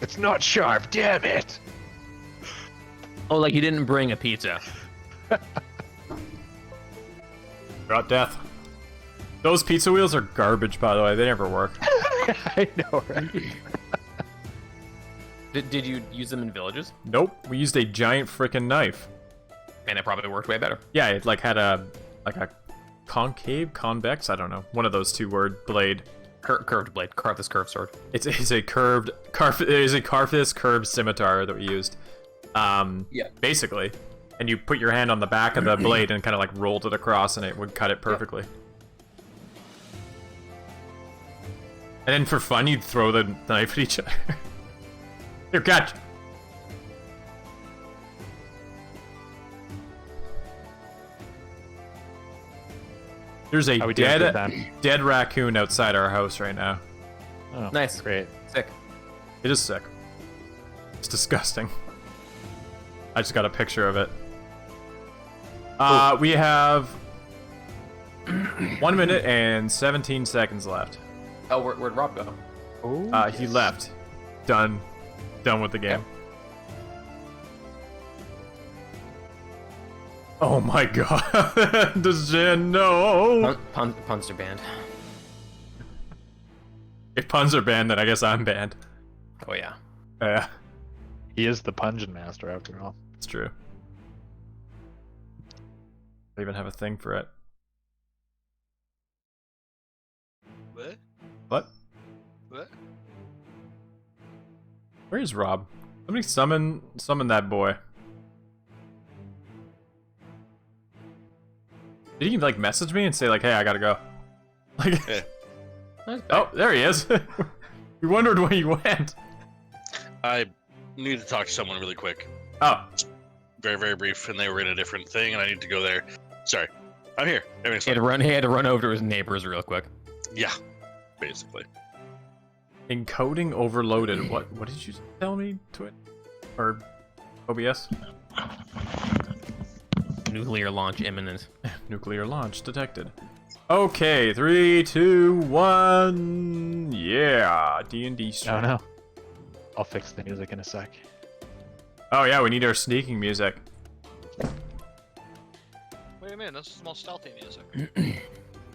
It's not sharp, damn it. Oh, like you didn't bring a pizza. Got death. Those pizza wheels are garbage, by the way. They never work. I know, right? Did you use them in villages? Nope. We used a giant freaking knife. And it probably worked way better. Yeah, it like had a concave, convex. I don't know. One of those 2-word blade. Curved blade. Carve this curved sword. It's a Carthus curved scimitar that we used. Yeah. Basically. And you put your hand on the back of the blade and kind of like rolled it across and it would cut it perfectly. And then for fun, you'd throw the knife at each other. Here, catch! There's a dead raccoon outside our house right now. Oh, Nice. Great. Sick. It is sick. It's disgusting. I just got a picture of it. We have 1 minute and 17 seconds left. Oh, where'd Rob go? Oh, He left. Done with the game. Oh my god. Does Jen know? Puns are banned. If puns are banned, then I guess I'm banned. Oh yeah. Yeah, He is the Pungeon Master, after all. it's true. I even have a thing for it. What? What? What? Where's Rob? Somebody summon that boy. Did he like message me and say like, "Hey, I gotta go"? Like, Yeah. oh, there he is. We wondered where he went. I need to talk to someone really quick. Oh, Very, very brief, and they were in a different thing, and I need to go there. Sorry. I'm here. Everything's He fine. had to run over to his neighbors real quick. Yeah, basically. encoding overloaded. What did you tell me? Twit or OBS? Nuclear launch imminent. Nuclear launch detected. Okay, 3, 2, 1. Yeah, D&D stream. Oh no. I'll fix the music in a sec. Oh yeah, we need our sneaking music. Wait a minute, this is more stealthy music.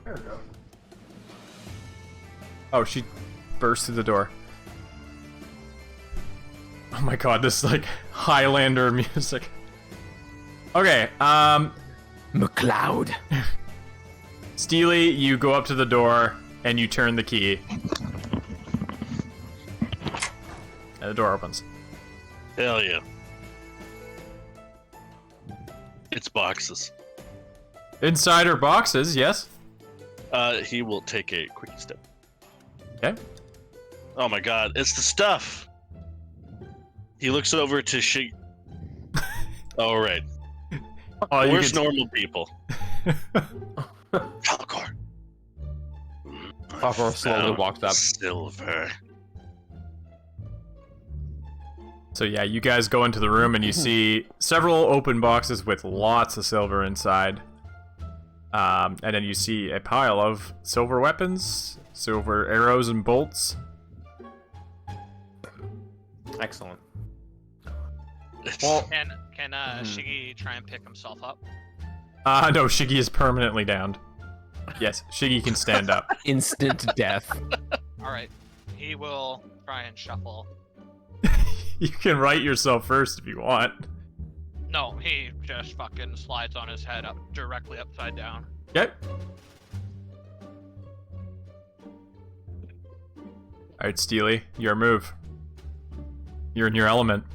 There we go. Oh, she burst through the door. Oh my god, this is like Highlander music. Okay, McLeod. Steely, you go up to the door and you turn the key. And the door opens. Hell yeah. It's boxes. Inside are boxes, yes? He will take a quick step. Okay. Oh my god, it's the stuff! He looks over to Oh, right. Oh, Where's normal people? Falcor. Falcor slowly walks up. Silver. So yeah, you guys go into the room and you see several open boxes with lots of silver inside. And then you see a pile of silver weapons, silver arrows and bolts. Excellent. Well, Can Shiggy try and pick himself up? no, Shiggy is permanently downed. Yes, Shiggy can stand up. Instant death. Alright. He will try and shuffle. You can right yourself first if you want. No, he just fucking slides on his head up directly upside down. Okay. Alright, Steely, your move. You're in your element.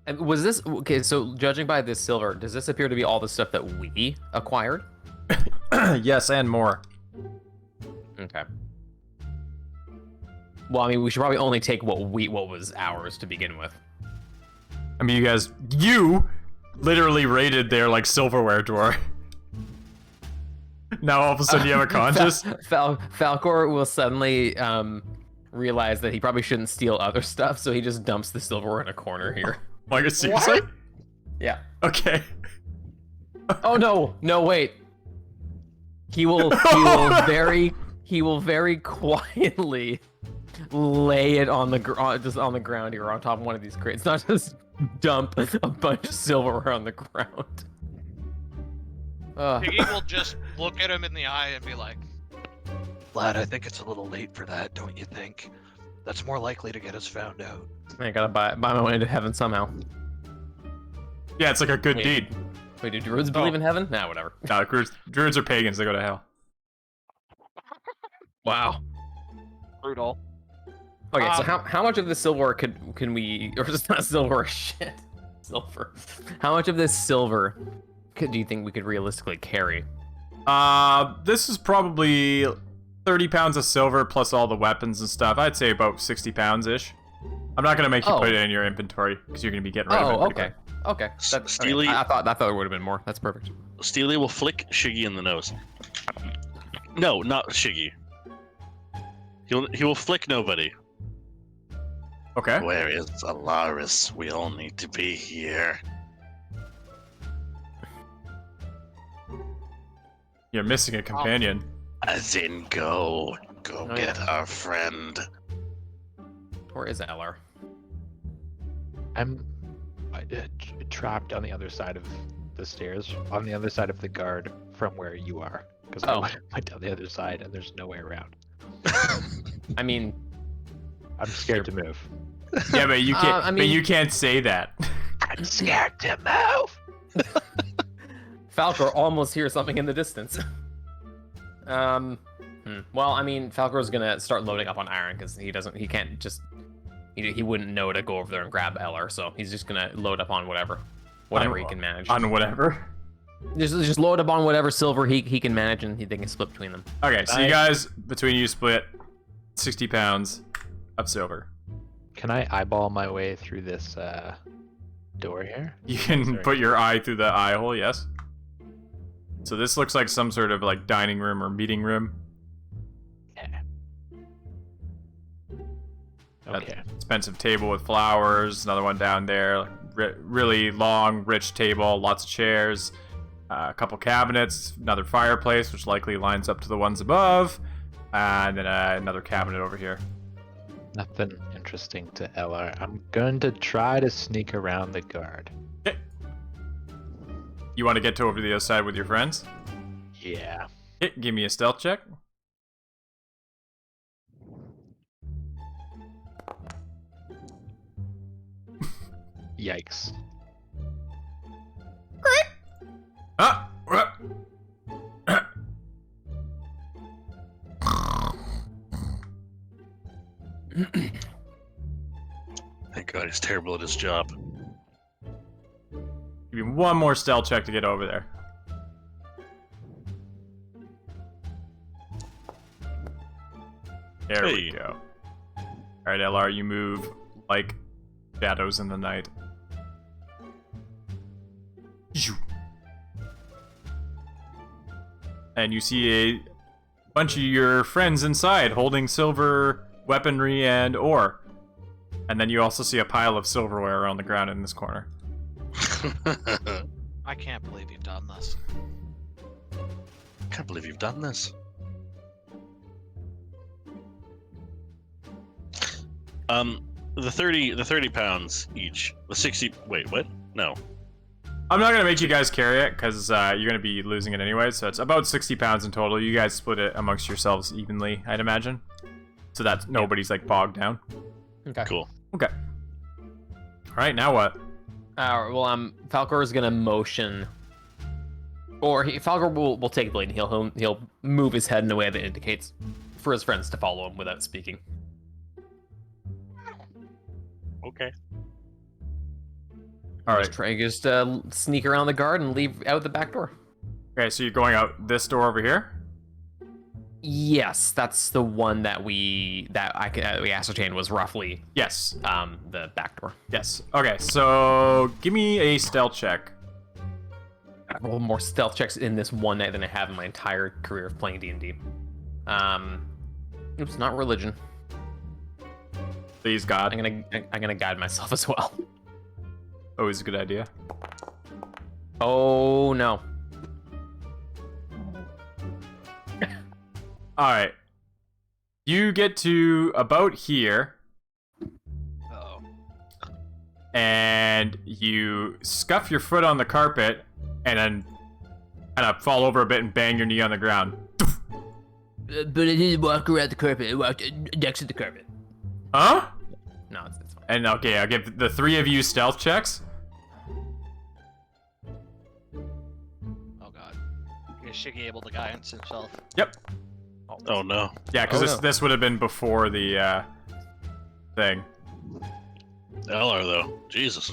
And was this okay? So judging by this silver, does this appear to be all the stuff that we acquired? Yes, and more. Okay. Well, I mean, we should probably only take what was ours to begin with. I mean, you literally raided their like silverware drawer. Now all of a sudden you have a conscience. Falcor will suddenly realize that he probably shouldn't steal other stuff, so he just dumps the silverware in a corner here. Like, seriously? Yeah. Okay. Oh no, wait. He will very quietly lay it on the just on the ground here on top of one of these crates. Not just dump a bunch of silverware on the ground. Piggy will just look at him in the eye and be like, Lad, I think it's a little late for that, don't you think? That's more likely to get us found out. I gotta buy my way into heaven somehow. Yeah, it's like a good deed. Wait, do druids believe in heaven? Nah, whatever. No, druids are pagans. They go to hell. Wow. brutal. Okay, so how much of the silver can we, or just not silver, shit, silver. How much of this silver do you think we could realistically carry? This is probably 30 pounds of silver plus all the weapons and stuff. I'd say about 60 pounds-ish. I'm not gonna make you put it in your inventory because you're gonna be getting rid of it. Oh, okay. Okay. Steely, I thought it would have been more. That's perfect. Steely will flick Shiggy in the nose. No, not Shiggy. He will flick nobody. Okay. Where is Alaris? We all need to be here. You're missing a companion. As in, go get our friend. Where is LR? I'm trapped on the other side of the stairs, on the other side of the guard from where you are. Because I went down the other side and there's no way around. I mean, I'm scared to move. Yeah, but you can't. But you can't say that. I'm scared to move. Falcor almost hears something in the distance. Well, I mean, Falcor's gonna start loading up on iron because he can't just, he wouldn't know to go over there and grab LR, so he's just gonna load up on whatever he can manage. On whatever. Just load up on whatever silver he can manage, and they can split between them. Okay, so you guys, between you, split 60 pounds of silver. Can I eyeball my way through this door here? You can put your eye through the eye hole, yes. So this looks like some sort of like dining room or meeting room. Yeah. Okay. Expensive table with flowers, another one down there. Like, really long, rich table, lots of chairs, a couple cabinets, another fireplace, which likely lines up to the ones above, and then another cabinet over here. Nothing interesting to LR. I'm going to try to sneak around the guard. Okay. You want to get over to the other side with your friends? Yeah. Okay, give me a stealth check. Yikes. Ah! Thank God he's terrible at his job. Give me one more stealth check to get over there. There we go. Alright, LR, you move like shadows in the night. And you see a bunch of your friends inside holding silver weaponry and ore. And then you also see a pile of silverware on the ground in this corner. I can't believe you've done this. Can't believe you've done this. The 30 pounds each. The 60. Wait, what? No. I'm not gonna make you guys carry it because you're gonna be losing it anyway. So it's about 60 pounds in total. You guys split it amongst yourselves evenly, I'd imagine, so that nobody's like bogged down. Okay. Cool. Okay. All right. Now what? Well, Falcor is gonna motion, or Falcor will take the lead. He'll move his head in a way that indicates for his friends to follow him without speaking. Okay. All right. Just sneak around the guard and leave out the back door. Okay, so you're going out this door over here? Yes, that's the one that we ascertained was roughly Yes. the back door. Yes. Okay, so give me a stealth check. I roll more stealth checks in this one night than I have in my entire career of playing D&D. Oops, not religion. Please, God. I'm gonna guide myself as well. Always a good idea. Oh no. All right. You get to about here, Uh-oh. and you scuff your foot on the carpet, and then kind of fall over a bit and bang your knee on the ground. But I didn't walk around the carpet. I walked next to the carpet. Huh? No, it's fine. And okay, I'll give the three of you stealth checks. Oh god. Is Shiggy able to guidance himself? Yep. Oh no. Yeah, because Oh, no. this would have been before the thing. LR though. Jesus.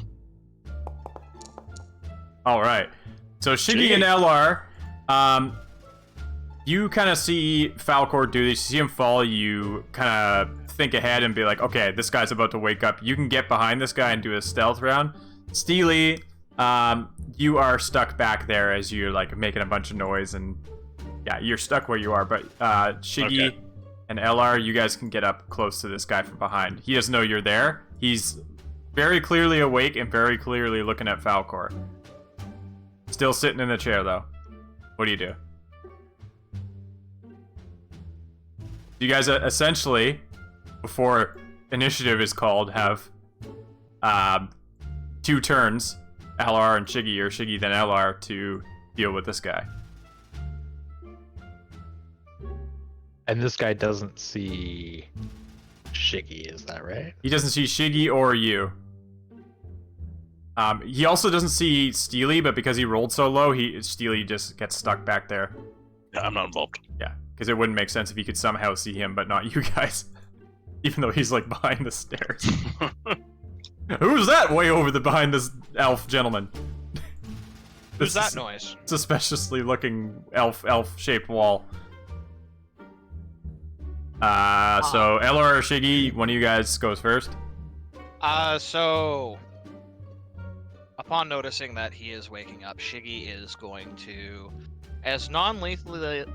All right. So Shiggy Gee. and LR, you kind of see Falcor do this. You see him fall. You kind of think ahead and be like, okay, this guy's about to wake up. You can get behind this guy and do a stealth round. Steely, you are stuck back there as you're like making a bunch of noise, and yeah, you're stuck where you are. But Shiggy Okay. and LR, you guys can get up close to this guy from behind. He doesn't know you're there. He's very clearly awake and very clearly looking at Falcor. Still sitting in the chair, though. What do you do? You guys essentially, before initiative is called, have 2 turns, LR and Shiggy, or Shiggy then LR, to deal with this guy. And this guy doesn't see Shiggy, is that right? He doesn't see Shiggy or you. He also doesn't see Steely, but because he rolled so low, Steely just gets stuck back there. Yeah, I'm not involved. Yeah, because it wouldn't make sense if he could somehow see him, but not you guys. Even though he's like behind the stairs. Who's that way over behind this elf gentleman? Who's This that noise? suspiciously looking elf-shaped wall. So Elor or Shiggy, one of you guys goes first. So upon noticing that he is waking up, Shiggy is going to, as non-lethally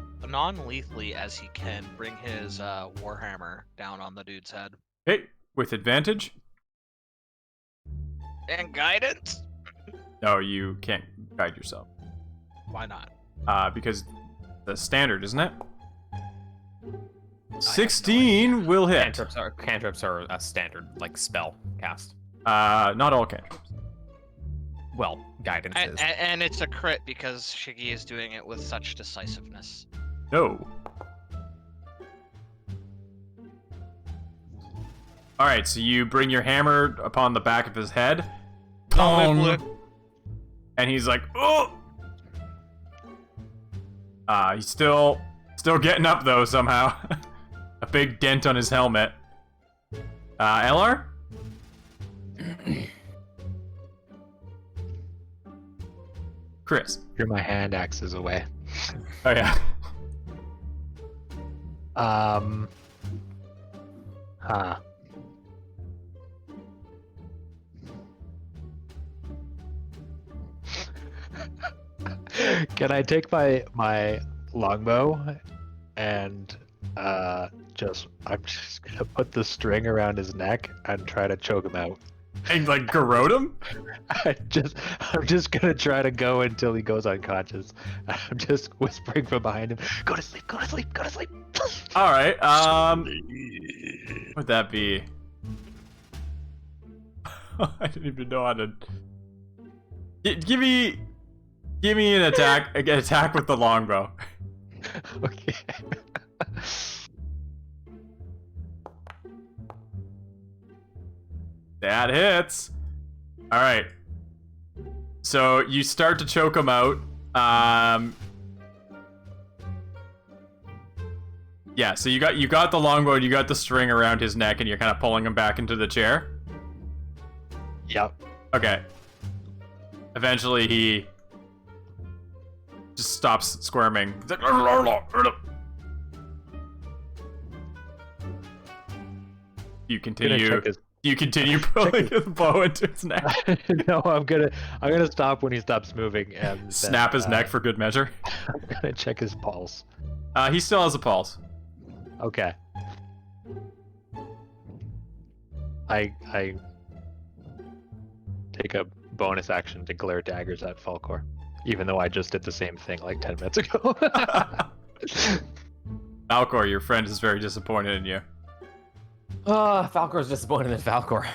as he can, bring his warhammer down on the dude's head. Okay, with advantage. And guidance? No, you can't guide yourself. Why not? Because the standard, isn't it? 16 will hit. Cantrips are a standard like spell cast. Not all cantrips. Well, guidance is. And it's a crit because Shiggy is doing it with such decisiveness. No. Alright, so you bring your hammer upon the back of his head. Lick. And he's like, oh! He's still getting up though somehow. A big dent on his helmet. LR? Chris. Here my hand axes away. Oh yeah. Huh. Can I take my longbow and I'm just gonna put the string around his neck and try to choke him out. And like garrote him? I'm just gonna try to go until he goes unconscious. I'm just whispering from behind him, go to sleep, go to sleep, go to sleep. Alright, what'd that be? I didn't even know how to... Give me an attack with the longbow. Okay. That hits. All right. So you start to choke him out. Yeah. So you got the longbow. And you got the string around his neck, and you're kind of pulling him back into the chair. Yep. Okay. Eventually, he just stops squirming. He's like, You continue. You continue pulling his bow into his neck. No, I'm gonna stop when he stops moving and snap his neck for good measure. I'm gonna check his pulse. He still has a pulse. Okay. I take a bonus action to glare daggers at Falcor, even though I just did the same thing like 10 minutes ago. Falcor, your friend is very disappointed in you. Falcor's disappointed in Falcor.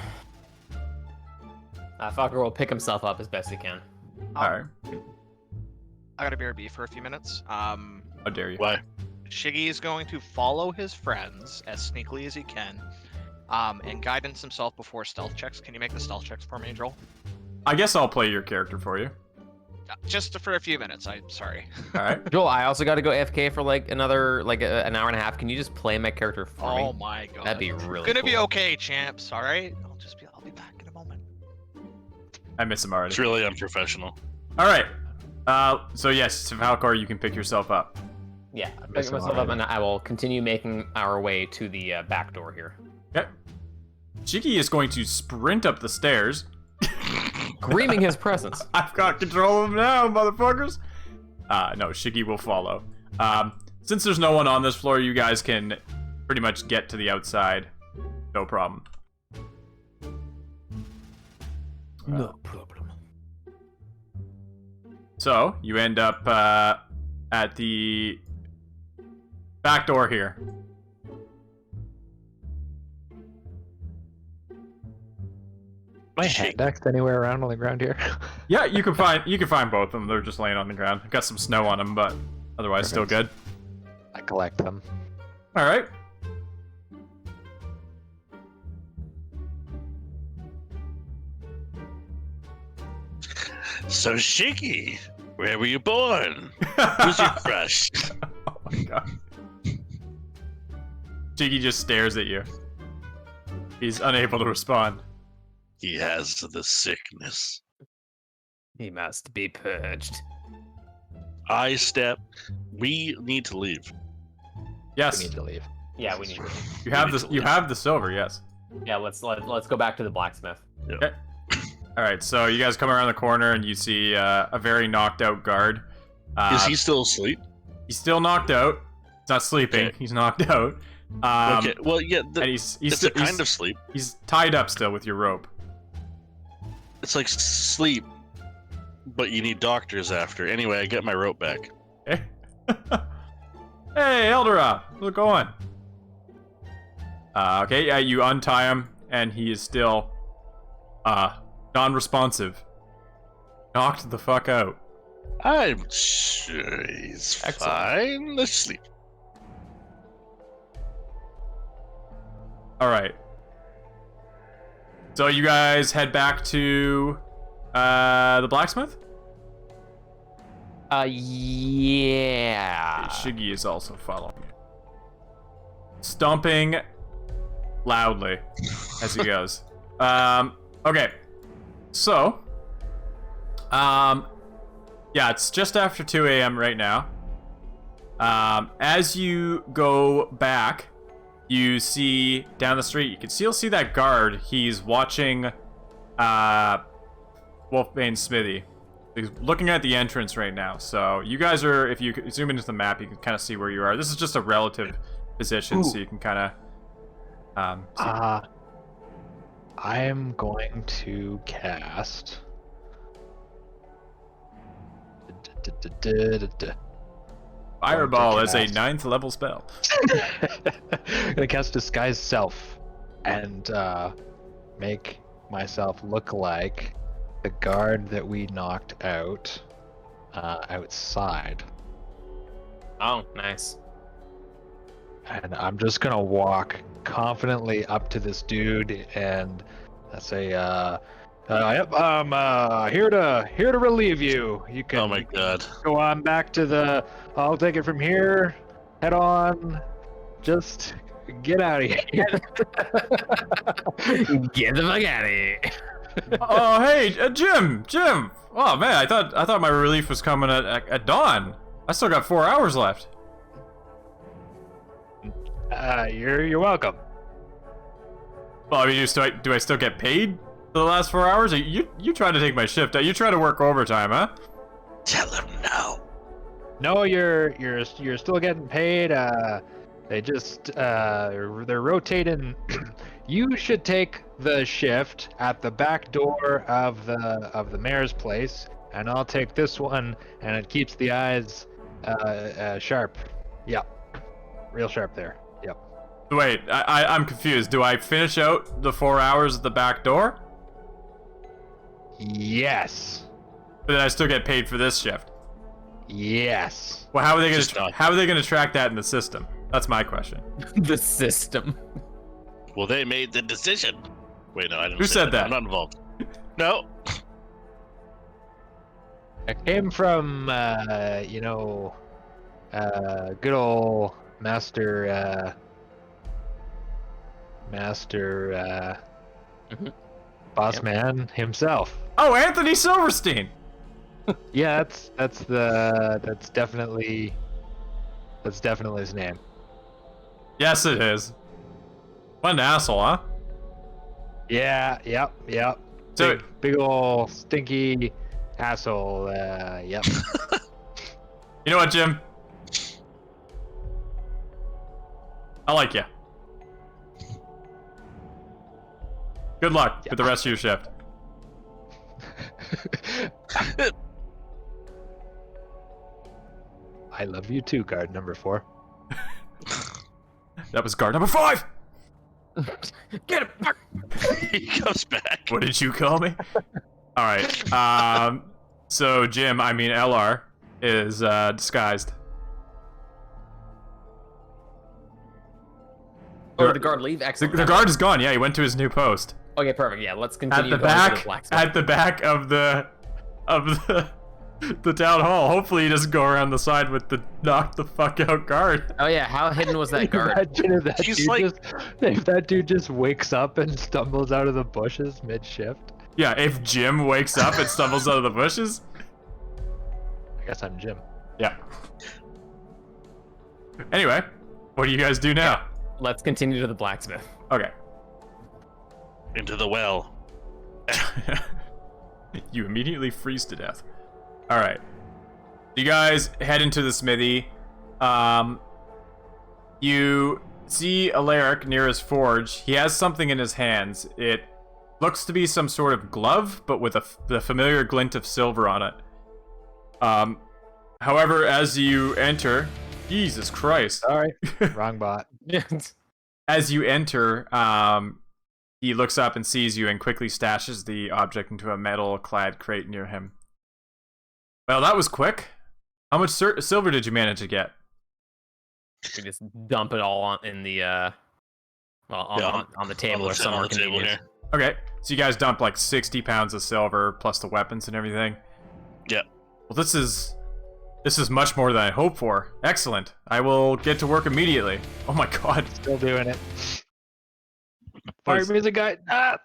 Falcor will pick himself up as best he can. Alright. I gotta BRB for a few minutes. How dare you? Why? Shiggy is going to follow his friends as sneakily as he can, and guidance himself before stealth checks. Can you make the stealth checks for me, Joel? I guess I'll play your character for you. Just for a few minutes. I'm sorry. Alright. Joel, I also got to go AFK for like another an hour and a half. Can you just play my character for me? Oh my god. That'd be really Gonna cool. be okay, champs. All right. I'll be back in a moment. I miss him already. It's really unprofessional. Alright. So yes, Falcor, you can pick yourself up. Yeah, I pick miss him myself up, already. and I will continue making our way to the back door here. Okay. Shiki is going to sprint up the stairs. Screaming his presence. I've got control of him now, motherfuckers. No, Shiggy will follow. Since there's no one on this floor, you guys can pretty much get to the outside. No problem. No problem. So, you end up at the back door here. My hand axe anywhere around on the ground here? Yeah, you can find both of them. They're just laying on the ground. Got some snow on them, but otherwise still good. I collect them. All right. So, Shiggy, where were you born? Who's your crush? Oh my god. Shiggy just stares at you. He's unable to respond. He has the sickness. He must be purged. I step. We need to leave. Yes, We need to leave. Yeah, we need. you have this. You have the silver. Yes. Yeah, let's go back to the blacksmith. Okay. All right. So you guys come around the corner and you see a very knocked out guard. Is he still asleep? He's still knocked out. He's not sleeping. Okay. He's knocked out. Okay. Well, yeah. And he's It's a kind of sleep. He's tied up still with your rope. It's like sleep, but you need doctors after. Anyway, I get my rope back. Okay. Hey, Eldera, how's it going? Okay, yeah, you untie him, and he is still, non-responsive. Knocked the fuck out. I'm sure he's fine. Let's sleep. Alright. So you guys head back to, the blacksmith? Yeah. Shiggy is also following you. Stomping loudly as he goes. Okay. So, yeah, it's just after 2 a.m. right now. As you go back, you see down the street, you can still see that guard. He's watching Wolfbane's smithy. He's looking at the entrance right now. So you guys are, if you zoom into the map, you can kind of see where you are. This is just a relative position, so you can kind of see. I am going to cast. Fireball is a 9th level spell. I'm gonna cast Disguise Self and make myself look like the guard that we knocked out outside. Oh, nice. And I'm just gonna walk confidently up to this dude and say, "Yep, I'm here to relieve you. You can Oh my god. go on back to the. I'll take it from here. Head on. Just get out of here." Get the fuck out of here. Oh, hey, Jim. Oh man, I thought my relief was coming at dawn. I still got 4 hours left. You're welcome. Well, I mean, do I still get paid for the last 4 hours? Are you trying to take my shift? You trying to work overtime, huh? Tell him no. No, you're still getting paid. They just they're rotating. You should take the shift at the back door of the mayor's place, and I'll take this one, and it keeps the eyes sharp. Yep, real sharp there. Yep. Wait, I'm confused. Do I finish out the 4 hours at the back door? Yes. But then I still get paid for this shift. Yes. Well, how are they gonna track that in the system? That's my question. The system. Well, they made the decision. Wait, no, I didn't. Who say said that? I'm not involved. No. It came from good old master boss man himself. Oh, Anthony Silverstein. Yeah, that's definitely his name. Yes, it is. What an asshole, huh? Yeah, yep. So- big ol' stinky asshole. Yep. You know what, Jim? I like you. Good luck with the rest of your shift. I love you too, guard number 4. That was guard number 5! Get him! He comes back. What did you call me? Alright, so Jim, I mean LR, is disguised. Oh, did the guard leave? Excellent. The guard is gone, yeah, he went to his new post. Okay, perfect. Yeah, let's continue At the going to back, the blacksmith. at the back of the town hall. Hopefully he doesn't go around the side with the knock the fuck out guard. Oh yeah, how hidden was that guard? Imagine if He's like- if that dude just wakes up and stumbles out of the bushes mid-shift. Yeah, if Jim wakes up and stumbles out of the bushes. I guess I'm Jim. Yeah. Anyway, what do you guys do now? Let's continue to the blacksmith. Okay. Into the well. You immediately freeze to death. Alright. You guys head into the smithy. You see Alaric near his forge. He has something in his hands. It looks to be some sort of glove, but with the familiar glint of silver on it. However, as you enter... Jesus Christ. Sorry. Wrong bot. As you enter, he looks up and sees you and quickly stashes the object into a metal-clad crate near him. Well, that was quick. How much silver did you manage to get? We just dump it all on in the on the table or somewhere convenient. Okay, so you guys dump like 60 pounds of silver plus the weapons and everything. Yeah. Well, this is much more than I hoped for. Excellent. I will get to work immediately. Oh my god. Still doing it. Fire music guy. Ah!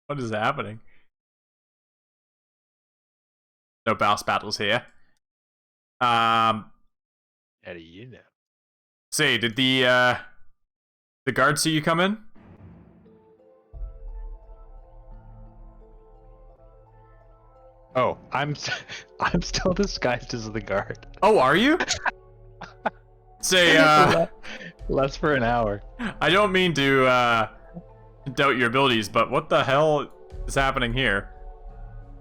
What is happening? No boss battles here. How do you know? Say, did the guard see you come in? Oh, I'm still disguised as the guard. Oh, are you? Say, less for an hour. I don't mean to doubt your abilities, but what the hell is happening here?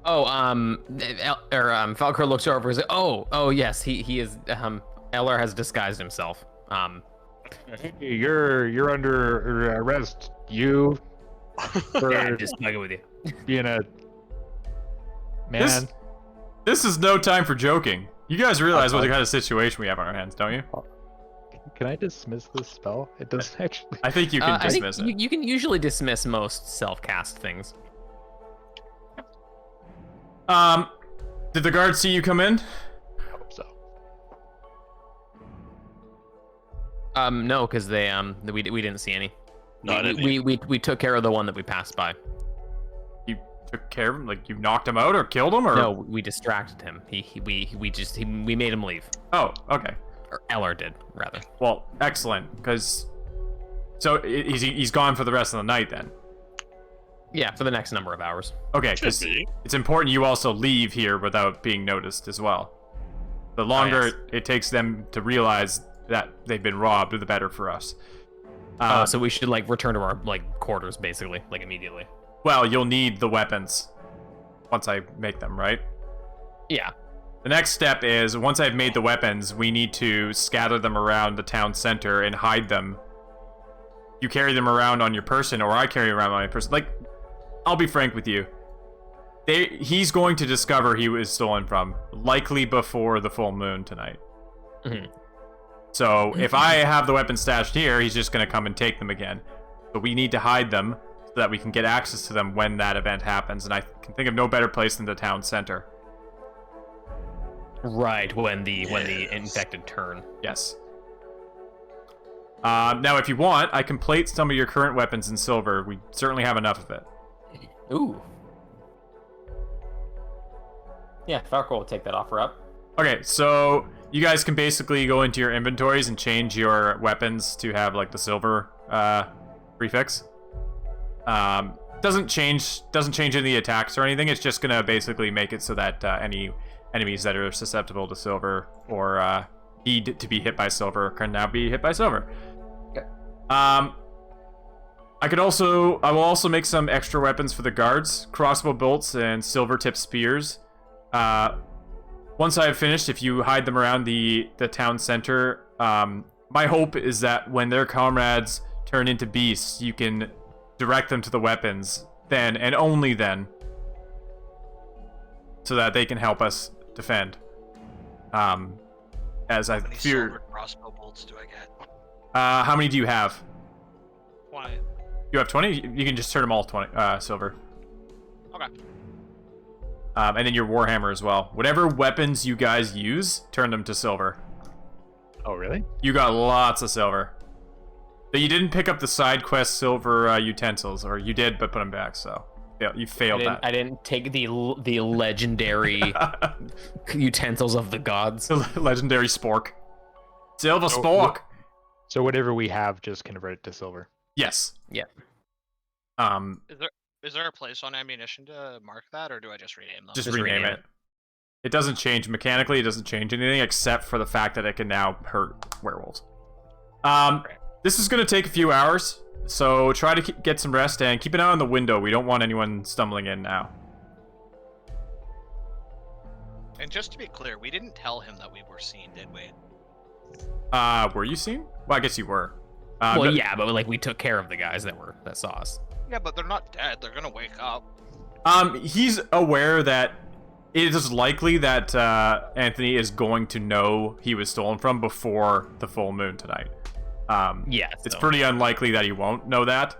Oh, Falcor looks over and says, "Oh, yes, he is. Eller has disguised himself. You're under arrest. You for Yeah, just fucking with you. being a man." This is no time for joking. You guys realize what kind of situation we have on our hands, don't you? Can I dismiss this spell? It doesn't actually. I think you can I think dismiss it. you can usually dismiss most self-cast things. Did the guard see you come in? I hope so. No, because they we didn't see any. No, I didn't We took care of the one that we passed by. You took care of him? Like, you knocked him out or killed him? Or No, we distracted him. We made him leave. Oh, okay. Or Eller did, rather. Well, excellent, because... So, he's gone for the rest of the night, then? Yeah, for the next number of hours. Okay, because it's important you also leave here without being noticed as well. The longer it takes them to realize that they've been robbed, the better for us. So we should like return to our like quarters basically, like immediately. Well, you'll need the weapons once I make them, right? Yeah. The next step is, once I've made the weapons, we need to scatter them around the town center and hide them. You carry them around on your person, or I carry around on my person. Like, I'll be frank with you. He's going to discover he was stolen from, likely before the full moon tonight. Mm-hmm. So, if I have the weapons stashed here, he's just going to come and take them again. But we need to hide them so that we can get access to them when that event happens. And I can think of no better place than the town center. Right, when the infected turn. Yes. Now, if you want, I can plate some of your current weapons in silver. We certainly have enough of it. Ooh. Yeah, Falco will take that offer up. Okay, so you guys can basically go into your inventories and change your weapons to have like the silver prefix. Doesn't change any attacks or anything. It's just gonna basically make it so that any enemies that are susceptible to silver or need to be hit by silver can now be hit by silver. Okay. I will also make some extra weapons for the guards, crossbow bolts and silver tipped spears. Once I have finished, if you hide them around the town center, my hope is that when their comrades turn into beasts, you can direct them to the weapons then and only then, so that they can help us defend. As I fear. Silver crossbow bolts do I get? How many do you have? 20. You have 20? You can just turn them all 20 silver. Okay. And then your warhammer as well. Whatever weapons you guys use, turn them to silver. Oh, really? You got lots of silver. But you didn't pick up the side quest silver utensils, or you did, but put them back. So yeah, you failed that. I didn't take the legendary utensils of the gods. The legendary spork. Silver spork. So whatever we have, just convert it to silver. Yes. Yeah. Is there a place on ammunition to mark that, or do I just rename them? Just rename it. It doesn't change mechanically. It doesn't change anything except for the fact that it can now hurt werewolves. This is going to take a few hours, so try to get some rest and keep an eye on the window. We don't want anyone stumbling in now. And just to be clear, we didn't tell him that we were seen, did we? Were you seen? Well, I guess you were. Well, yeah, but like we took care of the guys that saw us. Yeah, but they're not dead. They're gonna wake up. He's aware that it is likely that Anthony is going to know he was stolen from before the full moon tonight. Yeah, it's pretty unlikely that he won't know that.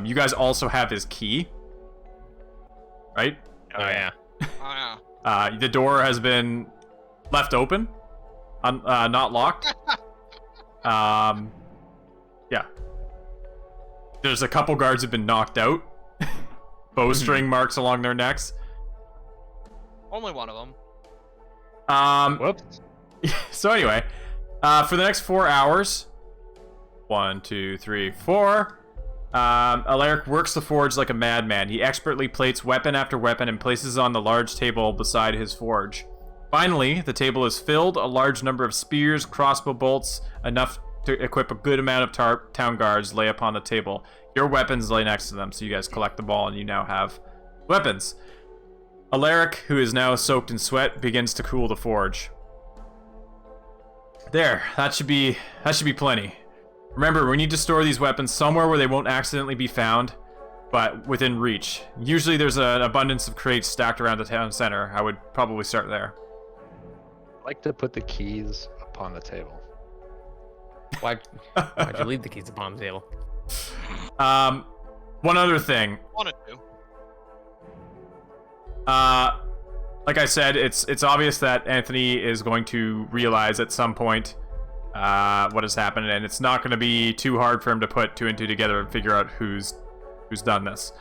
You guys also have his key, right? Oh yeah. Oh yeah. The door has been left open, not locked. Yeah. There's a couple guards have been knocked out. Bowstring marks along their necks. Only one of them. Whoops. So anyway, for the next 4 hours, 1, 2, 3, 4, Alaric works the forge like a madman. He expertly plates weapon after weapon and places it on the large table beside his forge. Finally, the table is filled. A large number of spears, crossbow bolts, enough to equip a good amount of town guards, lay upon the table. Your weapons lay next to them, so you guys collect the ball and you now have weapons. Alaric, who is now soaked in sweat, begins to cool the forge. There, that should be plenty. Remember, we need to store these weapons somewhere where they won't accidentally be found, but within reach. Usually there's an abundance of crates stacked around the town center. I would probably start there. I'd like to put the keys upon the table. Why'd you leave the keys upon the table? One other thing. Wanted to. Like I said, it's obvious that Anthony is going to realize at some point what has happened, and it's not going to be too hard for him to put 2 and 2 together and figure out who's done this.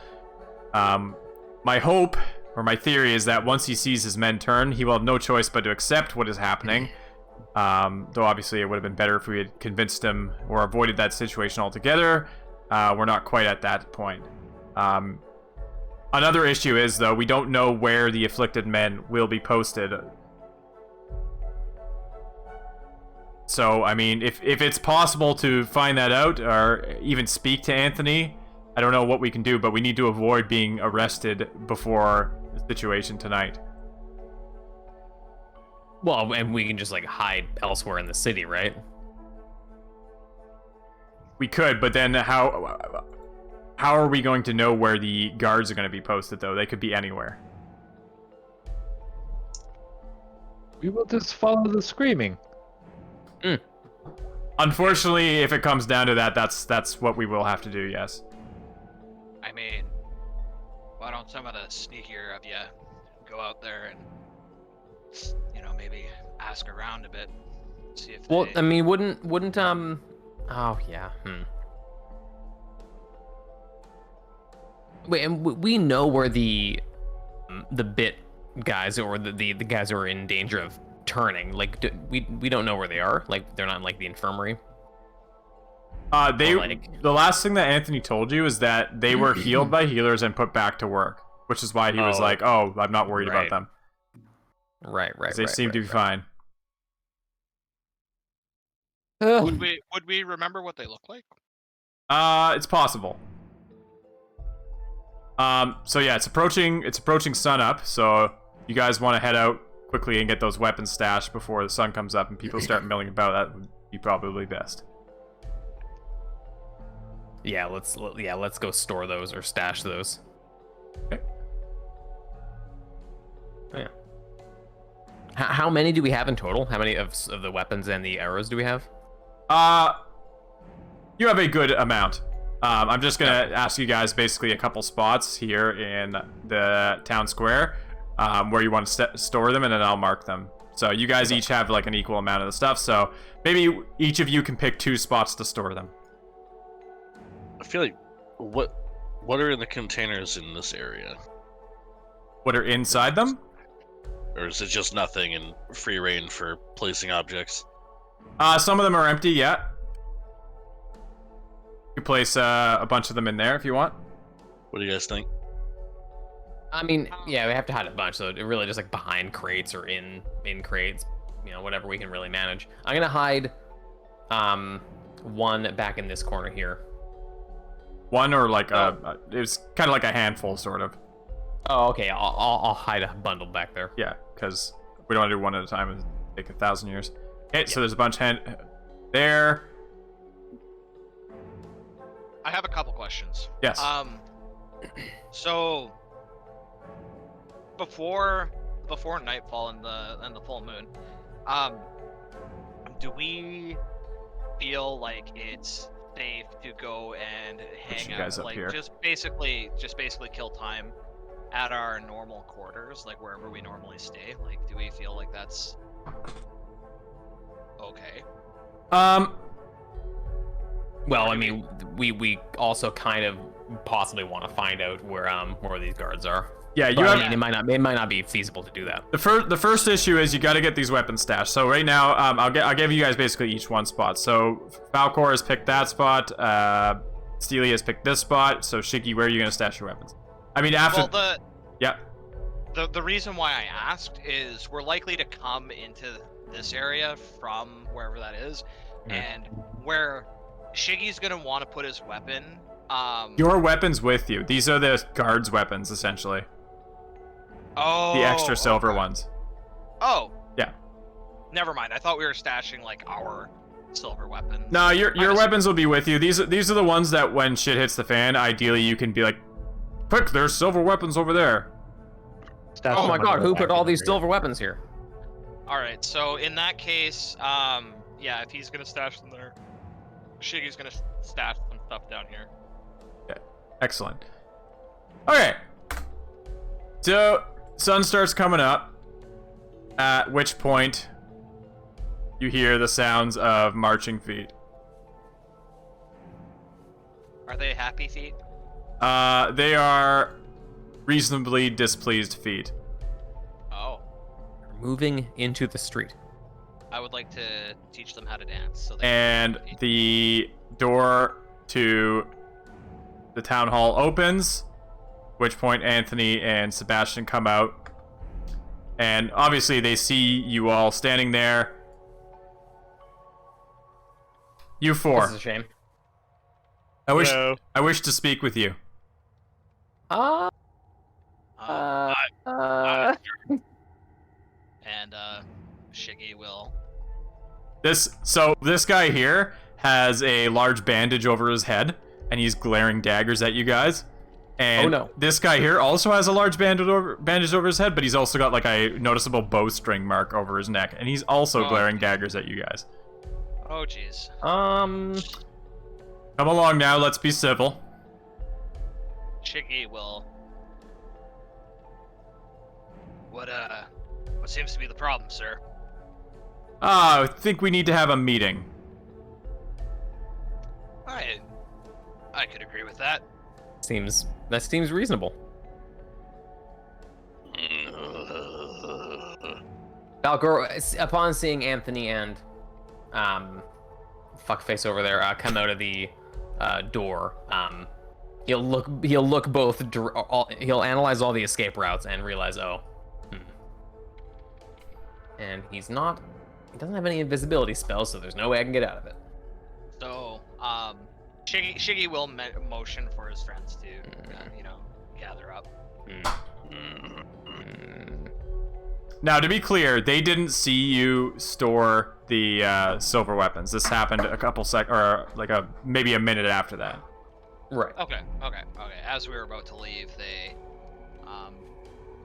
My hope, or my theory, is that once he sees his men turn, he will have no choice but to accept what is happening. Though obviously it would have been better if we had convinced him or avoided that situation altogether. We're not quite at that point. Another issue is, though, we don't know where the afflicted men will be posted. So, I mean, if it's possible to find that out, or even speak to Anthony, I don't know what we can do, but we need to avoid being arrested before the situation tonight. Well, and we can just, like, hide elsewhere in the city, right? We could, but then how are we going to know where the guards are going to be posted, though? They could be anywhere. We will just follow the screaming. Unfortunately, if it comes down to that, that's what we will have to do, yes. I mean, why don't some of the sneakier of you go out there and, you know, maybe ask around a bit, see if Well, they... I mean, wouldn't oh yeah. Wait, and we know where the bit guys or the guys who are in danger of turning. Like, we don't know where they are. Like, they're not in, like, the infirmary. The last thing that Anthony told you is that they were healed by healers and put back to work, which is why he was like, "Oh, I'm not worried about them." Right. They seem to be fine. Would we remember what they look like? It's possible. So yeah, it's approaching sun up, so you guys want to head out quickly and get those weapons stashed before the sun comes up and people start milling about. That would be probably best. Yeah, let's go store those or stash those. Okay. Yeah. How many do we have in total? How many of the weapons and the arrows do we have? You have a good amount. I'm just gonna ask you guys basically a couple spots here in the town square where you want to store them, and then I'll mark them. So you guys each have like an equal amount of the stuff. So maybe each of you can pick 2 spots to store them. I feel like what are in the containers in this area? What are inside them? Or is it just nothing and free reign for placing objects? Some of them are empty, yeah. You place a bunch of them in there if you want. What do you guys think? I mean, yeah, we have to hide a bunch, so it really just like behind crates or in crates, you know, whatever we can really manage. I'm gonna hide one back in this corner here. One or like it's kind of like a handful, sort of. Oh, okay. I'll hide a bundle back there. Yeah, because we don't want to do one at a time and take 1,000 years. Okay, so there's a bunch there. I have a couple questions. Yes. So before nightfall and the full moon, do we feel like it's safe to go and hang out, like here. just basically kill time at our normal quarters, like wherever we normally stay? Like, do we feel like that's okay? Well, I mean, we also kind of possibly want to find out where these guards are. Yeah, you But, have. I mean, it might not be feasible to do that. The first issue is you got to get these weapons stashed. So right now, I'll give you guys basically each one spot. So Falcor has picked that spot. Steely has picked this spot. So Shiggy, where are you gonna stash your weapons? I mean, after. Well, Yeah. The reason why I asked is we're likely to come into this area from wherever that is, and where Shiggy's gonna want to put his weapon. Your weapons with you. These are the guards' weapons, essentially. Oh. The extra silver ones. Oh. Yeah. Never mind. I thought we were stashing like our silver weapons. No, your weapons will be with you. These are the ones that when shit hits the fan, ideally you can be like, quick, there's silver weapons over there. Oh my god, who put all these silver weapons here? Alright, so in that case, yeah, if he's gonna stash them there, Shiggy's gonna stash some stuff down here. Okay, excellent. Okay. So, sun starts coming up, at which point you hear the sounds of marching feet. Are they happy feet? They are reasonably displeased feet. Oh. Moving into the street. I would like to teach them how to dance. So And the door to the town hall opens, which point Anthony and Sebastian come out. And obviously they see you all standing there. You four. This is a shame. I wish Hello. I wish to speak with you. And Shiggy will. This guy here has a large bandage over his head, and he's glaring daggers at you guys. And Oh, no. this guy here also has a large bandage over his head, but he's also got like a noticeable bowstring mark over his neck, and he's also glaring daggers at you guys. Oh jeez. Come along now, let's be civil. Shiggy will. What seems to be the problem, sir? I think we need to have a meeting. I could agree with that. Seems reasonable. Falcor, upon seeing Anthony and fuckface over there come out of the door, he'll look both. He'll analyze all the escape routes and realize, and he doesn't have any invisibility spells, so there's no way I can get out of it. So, Shiggy will motion for his friends to, gather up. Now, to be clear, they didn't see you store the silver weapons. This happened a couple maybe a minute after that. Right. Okay. As we were about to leave, they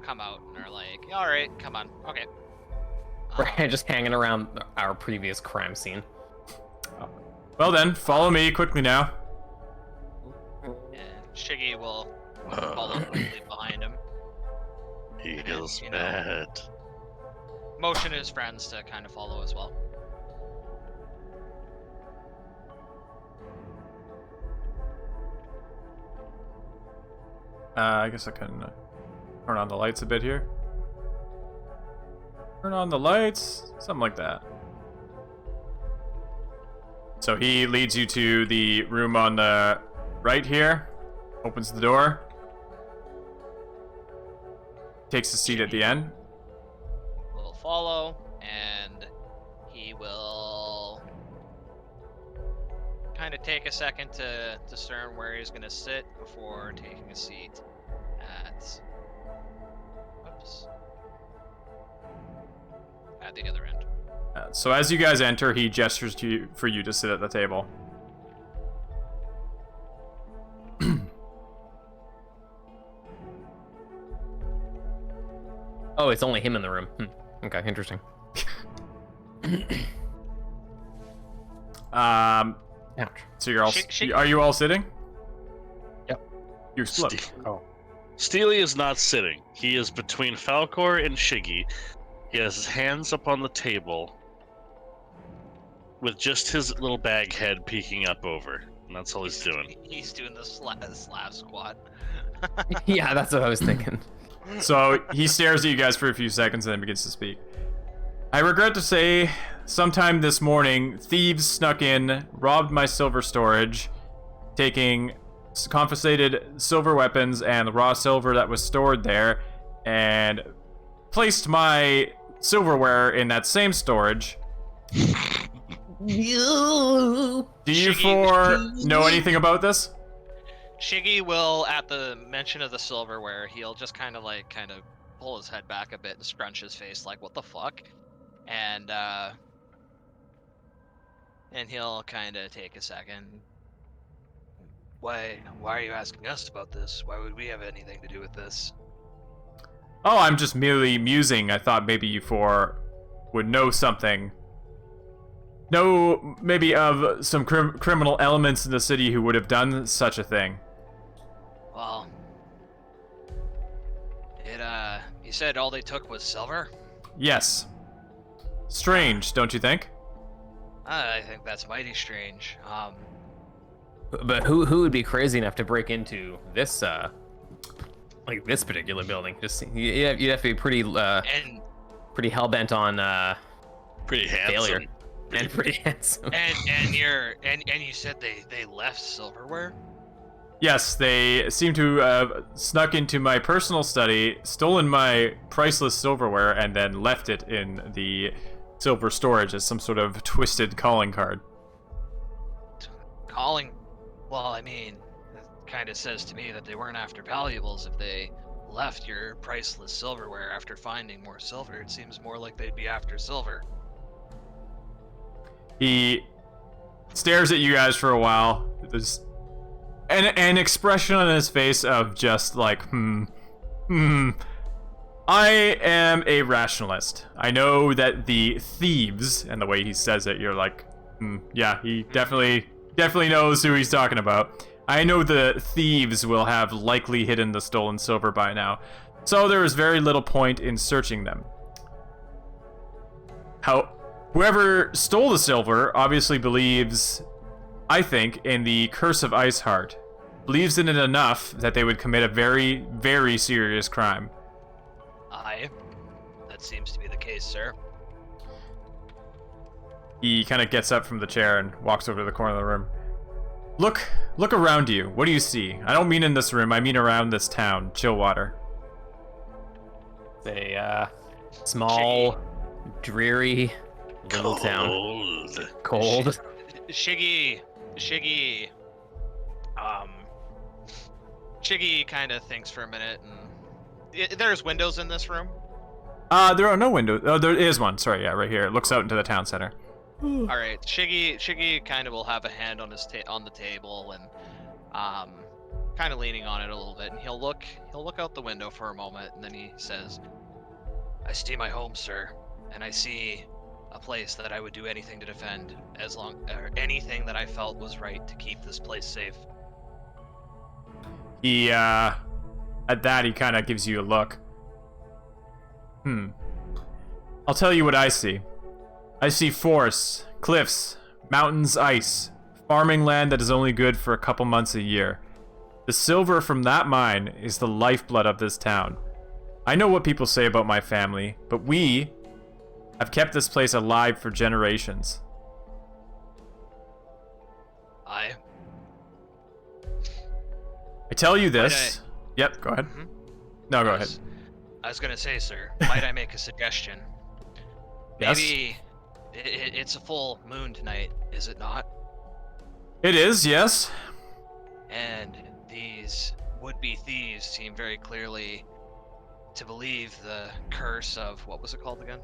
come out and are like, "All right, come on, okay." Right, just hanging around our previous crime scene. Well then, follow me quickly now. And Shiggy will follow quickly behind him. He feels you know. bad. Motion his friends to kind of follow as well. I guess I can turn on the lights a bit here. Turn on the lights, something like that. So he leads you to the room on the right here, opens the door, takes a seat at the end. Will follow, and he will kind of take a second to discern where he's going to sit before taking a seat at the other end. So as you guys enter, he gestures to you for you to sit at the table. Oh, it's only him in the room. Okay, interesting. Ouch. So you're all are you all sitting? Yep. You're split. Steely is not sitting. He is between Falcor and Shiggy. He has his hands up on the table with just his little bag head peeking up over. And that's all he's doing. He's doing the slab squat. Yeah, that's what I was thinking. So he stares at you guys for a few seconds and then begins to speak. I regret to say, sometime this morning, thieves snuck in, robbed my silver storage, taking confiscated silver weapons and the raw silver that was stored there, and placed my silverware in that same storage. Do you four know anything about this? Shiggy will, at the mention of the silverware, he'll just kind of pull his head back a bit and scrunch his face like, what the fuck? And he'll kind of take a second. Why are you asking us about this? Why would we have anything to do with this? Oh, I'm just merely musing. I thought maybe you four would know something. Know maybe of some criminal elements in the city who would have done such a thing. Well, you said all they took was silver? Yes. Strange, don't you think? I think that's mighty strange. But who would be crazy enough to break into this this particular building? Just you'd have to be pretty pretty hell bent on Pretty handsome. failure and pretty handsome. And you said they left silverware? Yes, they seem to have snuck into my personal study, stolen my priceless silverware, and then left it in the silver storage as some sort of twisted calling card. Calling? Well, I mean, it kind of says to me that they weren't after valuables if they left your priceless silverware after finding more silver. It seems more like they'd be after silver. He stares at you guys for a while. There's an expression on his face of just like, I am a rationalist. I know that the thieves, and the way he says it, you're like, yeah, he definitely knows who he's talking about. I know the thieves will have likely hidden the stolen silver by now, so there is very little point in searching them. Whoever stole the silver obviously believes, I think, in the Curse of Iceheart. Believes in it enough that they would commit a very, very serious crime. Aye. That seems to be the case, sir. He kind of gets up from the chair and walks over to the corner of the room. Look around you. What do you see? I don't mean in this room, I mean around this town, Chillwater. It's a small, dreary little town. Cold. Shiggy, Shiggy kind of thinks for a minute, and there's windows in this room. There are no windows. Oh, there is one. Sorry, yeah, right here. It looks out into the town center. All right, Shiggy kind of will have a hand on his on the table and kind of leaning on it a little bit, and he'll look out the window for a moment, and then he says, "I see my home, sir, and I see a place that I would do anything to defend, or anything that I felt was right to keep this place safe." He at that he kind of gives you a look. I'll tell you what I see. I see forests, cliffs, mountains, ice, farming land that is only good for a couple months a year. The silver from that mine is the lifeblood of this town. I know what people say about my family, but we have kept this place alive for generations. I tell you this. Yep, go ahead. No, go ahead. I was gonna say, sir, might I make a suggestion? Yes? Maybe it's a full moon tonight, is it not? It is, yes. And these would-be thieves seem very clearly to believe the curse of, what was it called again?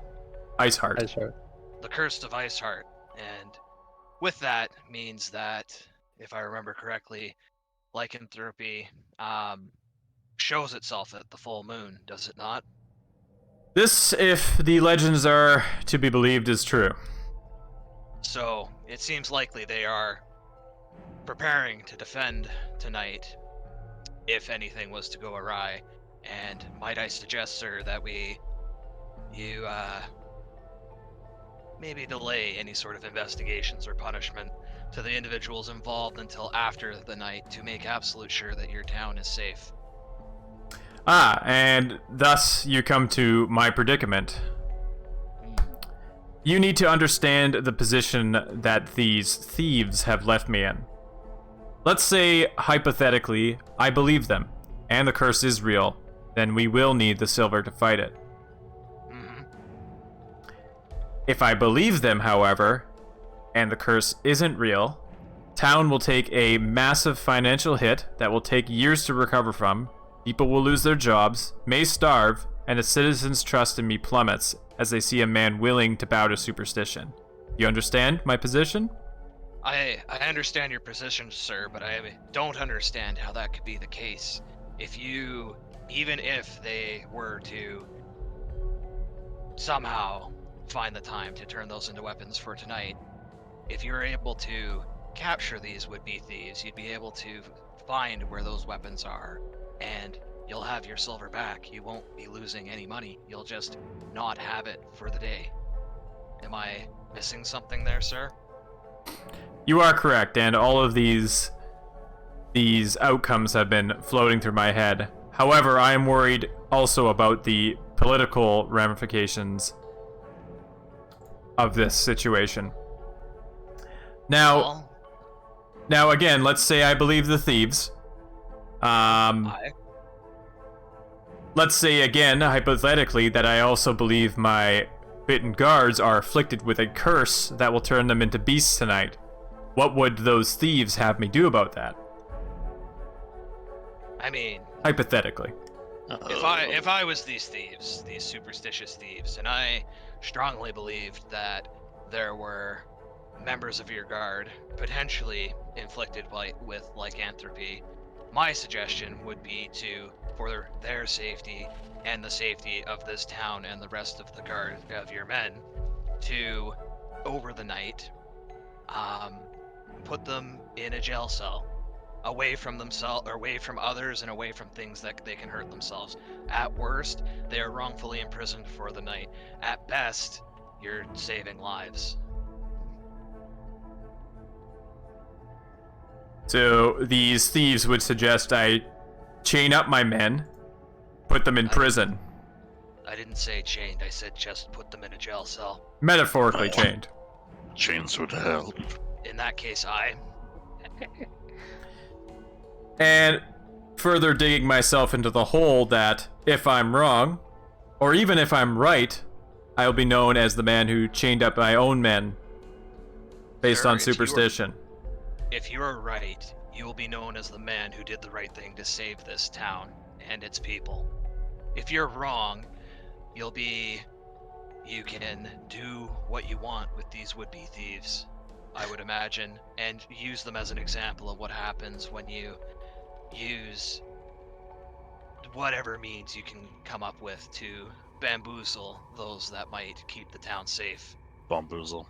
Iceheart. The curse of Iceheart. And with that means that, if I remember correctly, lycanthropy shows itself at the full moon, does it not? This, if the legends are to be believed, is true. So, it seems likely they are preparing to defend tonight if anything was to go awry. And might I suggest, sir, that you maybe delay any sort of investigations or punishment to the individuals involved until after the night to make absolute sure that your town is safe. And thus you come to my predicament. You need to understand the position that these thieves have left me in. Let's say, hypothetically, I believe them, and the curse is real, then we will need the silver to fight it. If I believe them, however, and the curse isn't real, town will take a massive financial hit that will take years to recover from. People will lose their jobs, may starve, and the citizens' trust in me plummets as they see a man willing to bow to superstition. You understand my position? I understand your position, sir, but I don't understand how that could be the case. Even if they were to somehow find the time to turn those into weapons for tonight, if you're able to capture these would-be thieves, you'd be able to find where those weapons are, and you'll have your silver back. You won't be losing any money. You'll just not have it for the day. Am I missing something there, sir? You are correct, and all of these outcomes have been floating through my head. However, I am worried also about the political ramifications of this situation. Now again, let's say I believe the thieves. Aye. Let's say again, hypothetically, that I also believe my bitten guards are afflicted with a curse that will turn them into beasts tonight. What would those thieves have me do about that? I mean, hypothetically. If I was these thieves, these superstitious thieves, and I strongly believed that there were members of your guard potentially inflicted with lycanthropy, my suggestion would be for their safety and the safety of this town and the rest of the guard of your men, to, over the night, put them in a jail cell, away from themselves, or away from others, and away from things that they can hurt themselves. At worst, they are wrongfully imprisoned for the night. At best, you're saving lives. So these thieves would suggest I chain up my men, put them in prison. I didn't say chained, I said just put them in a jail cell. Metaphorically chained. Chains would help. In that case, I... And further digging myself into the hole that if I'm wrong, or even if I'm right, I'll be known as the man who chained up my own men based on superstition. If you are right, you will be known as the man who did the right thing to save this town and its people. If you're wrong, you can do what you want with these would-be thieves, I would imagine, and use them as an example of what happens when you use whatever means you can come up with to bamboozle those that might keep the town safe. Bamboozle.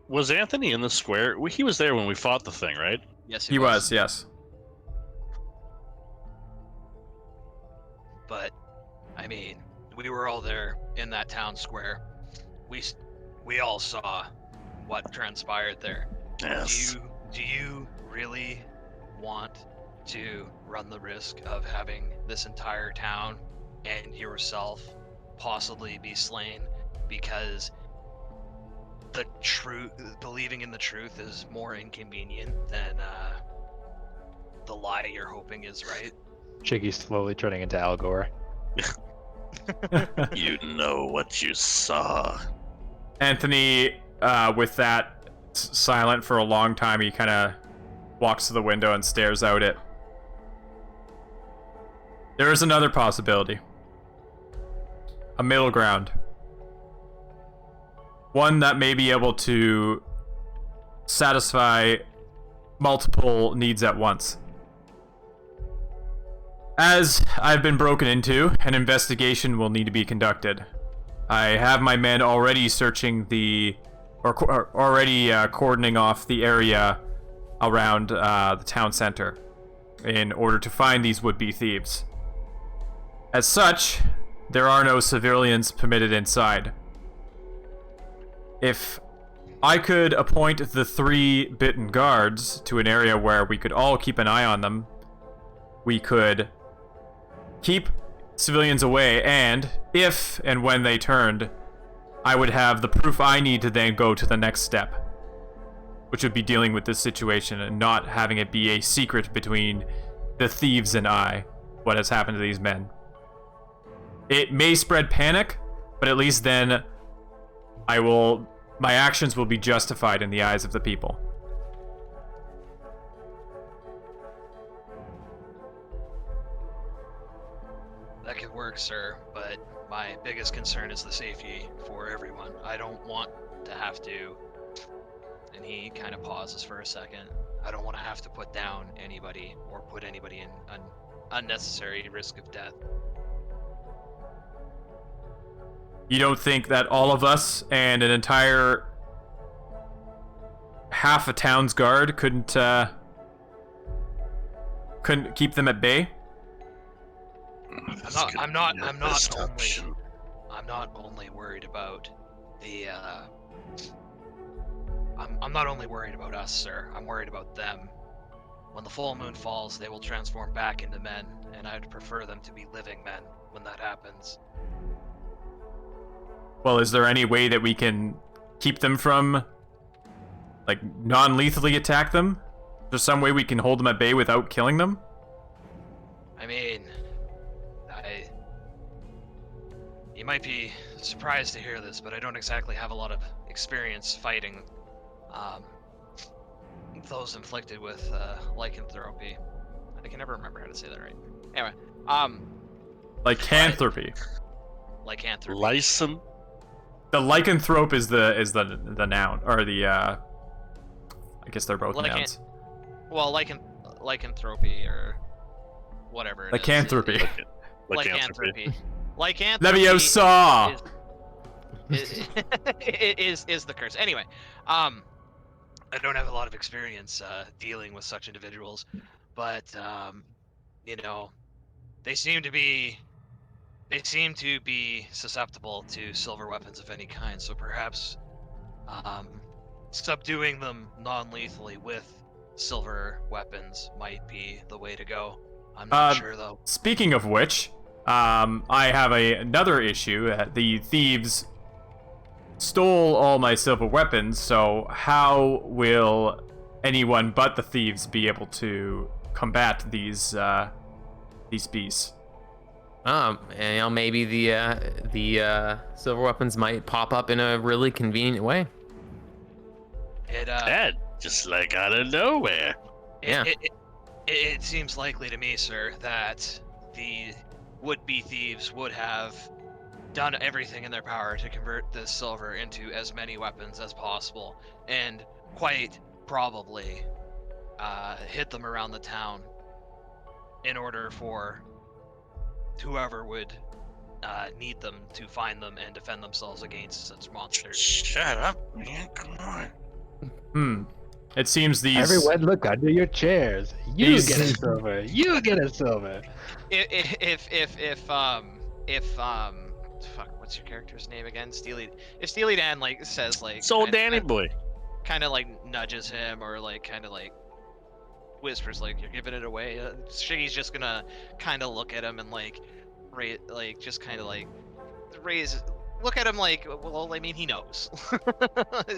Was Anthony in the square? He was there when we fought the thing, right? Yes, he was. Yes. But, I mean, we were all there in that town square. We all saw what transpired there. Yes. Do you really want to run the risk of having this entire town and yourself possibly be slain because believing in the truth is more inconvenient than the lie you're hoping is right? Chiggy's slowly turning into Al Gore. You know what you saw. Anthony, with that silent for a long time, he kind of walks to the window and stares out it. There is another possibility. A middle ground. One that may be able to satisfy multiple needs at once. As I've been broken into, an investigation will need to be conducted. I have my men already searching already cordoning off the area around the town center in order to find these would-be thieves. As such, there are no civilians permitted inside. If I could appoint the 3 bitten guards to an area where we could all keep an eye on them, we could keep civilians away, and if and when they turned, I would have the proof I need to then go to the next step, which would be dealing with this situation and not having it be a secret between the thieves and I, what has happened to these men. It may spread panic, but at least then my actions will be justified in the eyes of the people. That could work, sir, but my biggest concern is the safety for everyone. I don't want to have to, and he kind of pauses for a second, I don't want to have to put down anybody or put anybody in an unnecessary risk of death. You don't think that all of us and an entire half a town's guard couldn't keep them at bay? I'm not only worried about the I'm not only worried about us, sir. I'm worried about them. When the full moon falls, they will transform back into men, and I'd prefer them to be living men when that happens. Well, is there any way that we can keep them from, like, non-lethally attack them? there some way we can hold them at bay without killing them? I mean, you might be surprised to hear this, but I don't exactly have a lot of experience fighting those inflicted with lycanthropy. I can never remember how to say that right. Anyway, Lycanthropy. Lycanthropy. Lycan? The lycanthrope is the noun, or the I guess they're both nouns. Well, lycanthropy or whatever. Lycanthropy. Lycanthropy. Lycanthropy. Leviosa. Is the curse. Anyway, I don't have a lot of experience dealing with such individuals, but you know, they seem to be susceptible to silver weapons of any kind. So perhaps subduing them non-lethally with silver weapons might be the way to go. I'm not sure though. Speaking of which, I have another issue. The thieves stole all my silver weapons, so how will anyone but the thieves be able to combat these beasts? Maybe the silver weapons might pop up in a really convenient way. That just like out of nowhere. It seems likely to me, sir, that the would-be thieves would have done everything in their power to convert this silver into as many weapons as possible, and quite probably hit them around the town in order for whoever would need them to find them and defend themselves against such monsters. Shut up, man. Come on. It seems these... Everyone look under your chairs. You get a silver. You get a silver. Fuck, what's your character's name again? If Steely Dan says So Danny boy. kind of nudges him or kind of whispers you're giving it away, Shiggy's just gonna kind of look at him and just kind of raise, look at him well, I mean, he knows.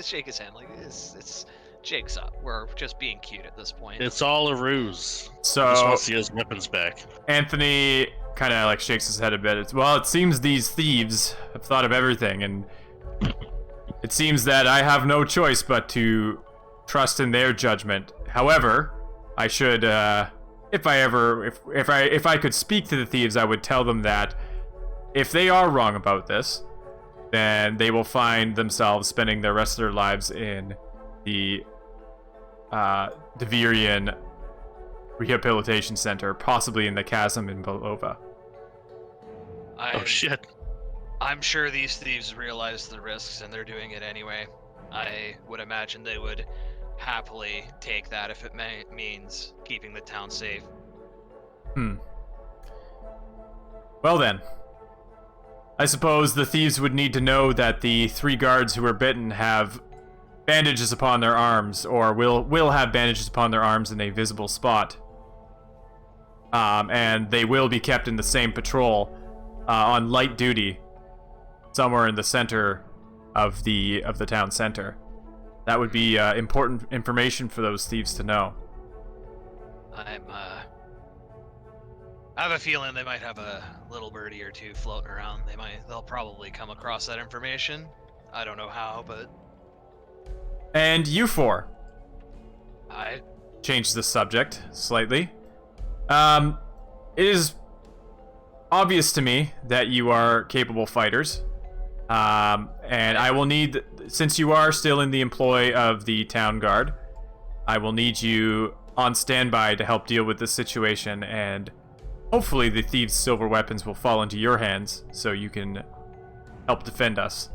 Shake his hand it's jig's up. We're just being cute at this point. It's all a ruse. So He just wants to get his weapons back. Anthony kind of shakes his head a bit. Well, it seems these thieves have thought of everything, and it seems that I have no choice but to trust in their judgment. However, I should, if I could speak to the thieves, I would tell them that if they are wrong about this, then they will find themselves spending the rest of their lives in the Devirian Rehabilitation Center, possibly in the chasm in Belova. Oh shit. I'm sure these thieves realize the risks and they're doing it anyway. I would imagine they would happily take that if it means keeping the town safe. Well then, I suppose the thieves would need to know that the 3 guards who were bitten have bandages upon their arms, or will have bandages upon their arms in a visible spot. And they will be kept in the same patrol on light duty somewhere in the center of the town center. That would be important information for those thieves to know. I have a feeling they might have a little birdie or two floating around. They'll probably come across that information. I don't know how, but... And you 4. I changed the subject slightly. It is obvious to me that you are capable fighters. And I will need, since you are still in the employ of the town guard, I will need you on standby to help deal with this situation, and hopefully the thieves' silver weapons will fall into your hands so you can help defend us.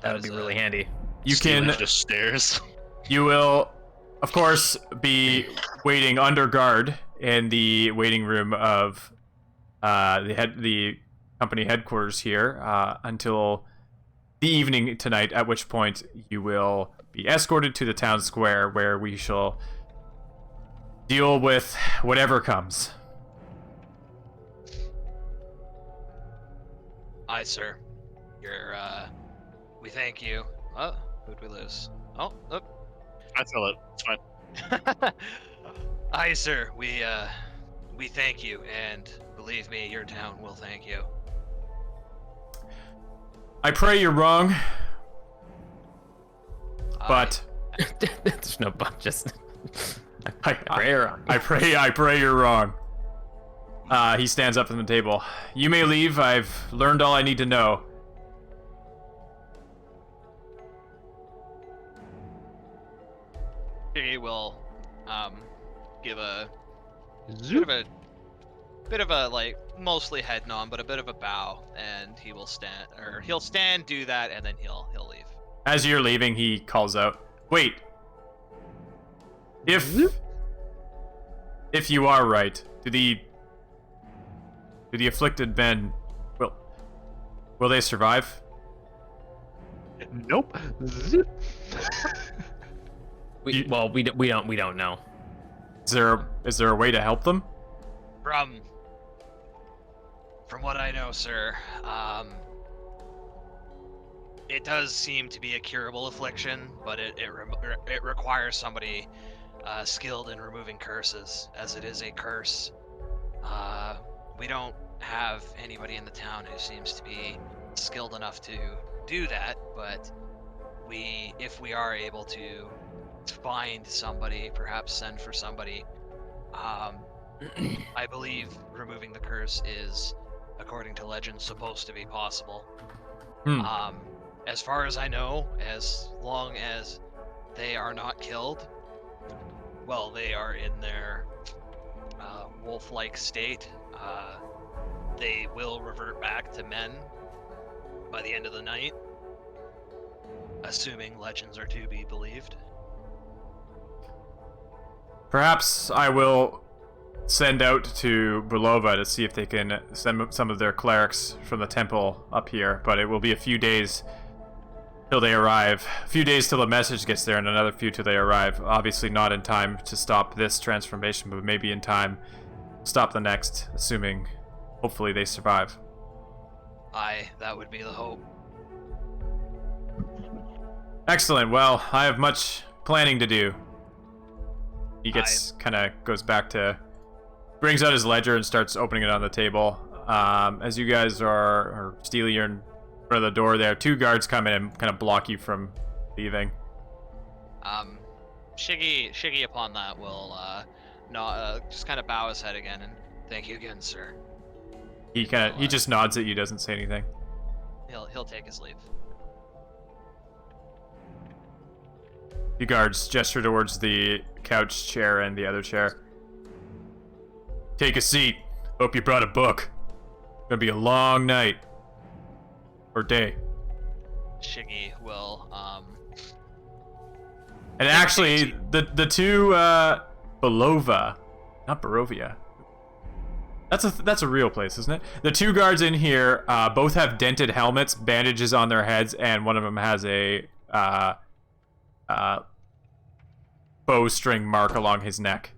That would be really handy. You can just stairs. You will, of course, be waiting under guard in the waiting room of the company headquarters here until the evening tonight, at which point you will be escorted to the town square where we shall deal with whatever comes. Aye, sir. We thank you. Oh, who'd we lose? Oh, oh. I feel it. It's fine. Aye, sir. We thank you, and believe me, your town will thank you. I pray you're wrong, but There's no but. Just I pray you're wrong. I pray you're wrong. He stands up from the table. You may leave. I've learned all I need to know. He will give a bit of a like mostly head nod, but a bit of a bow, and he'll stand, do that, and then he'll leave. As you're leaving, he calls out, "Wait. If you are right, do the afflicted men will they survive?" Nope. Zip. we don't know. Is there a way to help them? From what I know, sir, it does seem to be a curable affliction, but it requires somebody skilled in removing curses, as it is a curse. We don't have anybody in the town who seems to be skilled enough to do that, but if we are able to find somebody, perhaps send for somebody, I believe removing the curse is, according to legend, supposed to be possible. As far as I know, as long as they are not killed, well, they are in their wolf-like state, they will revert back to men by the end of the night, assuming legends are to be believed. Perhaps I will send out to Bulova to see if they can send some of their clerics from the temple up here, but it will be a few days till they arrive. A few days till the message gets there, and another few till they arrive. Obviously not in time to stop this transformation, but maybe in time to stop the next, assuming, hopefully, they survive. Aye, that would be the hope. Excellent. Well, I have much planning to do. He goes back to, brings out his ledger and starts opening it on the table. As you guys or Steely, you're in front of the door there. 2 guards come in and kind of block you from leaving. Shiggy upon that will just kind of bow his head again and thank you again, sir. He just nods at you, doesn't say anything. He'll take his leave. The guards gesture towards the couch chair and the other chair. Take a seat. Hope you brought a book. Gonna be a long night. Or day. Shiggy will, And actually, the two, Belova, not Barovia. That's a real place, isn't it? The 2 guards in here, both have dented helmets, bandages on their heads, and one of them has a, bowstring mark along his neck.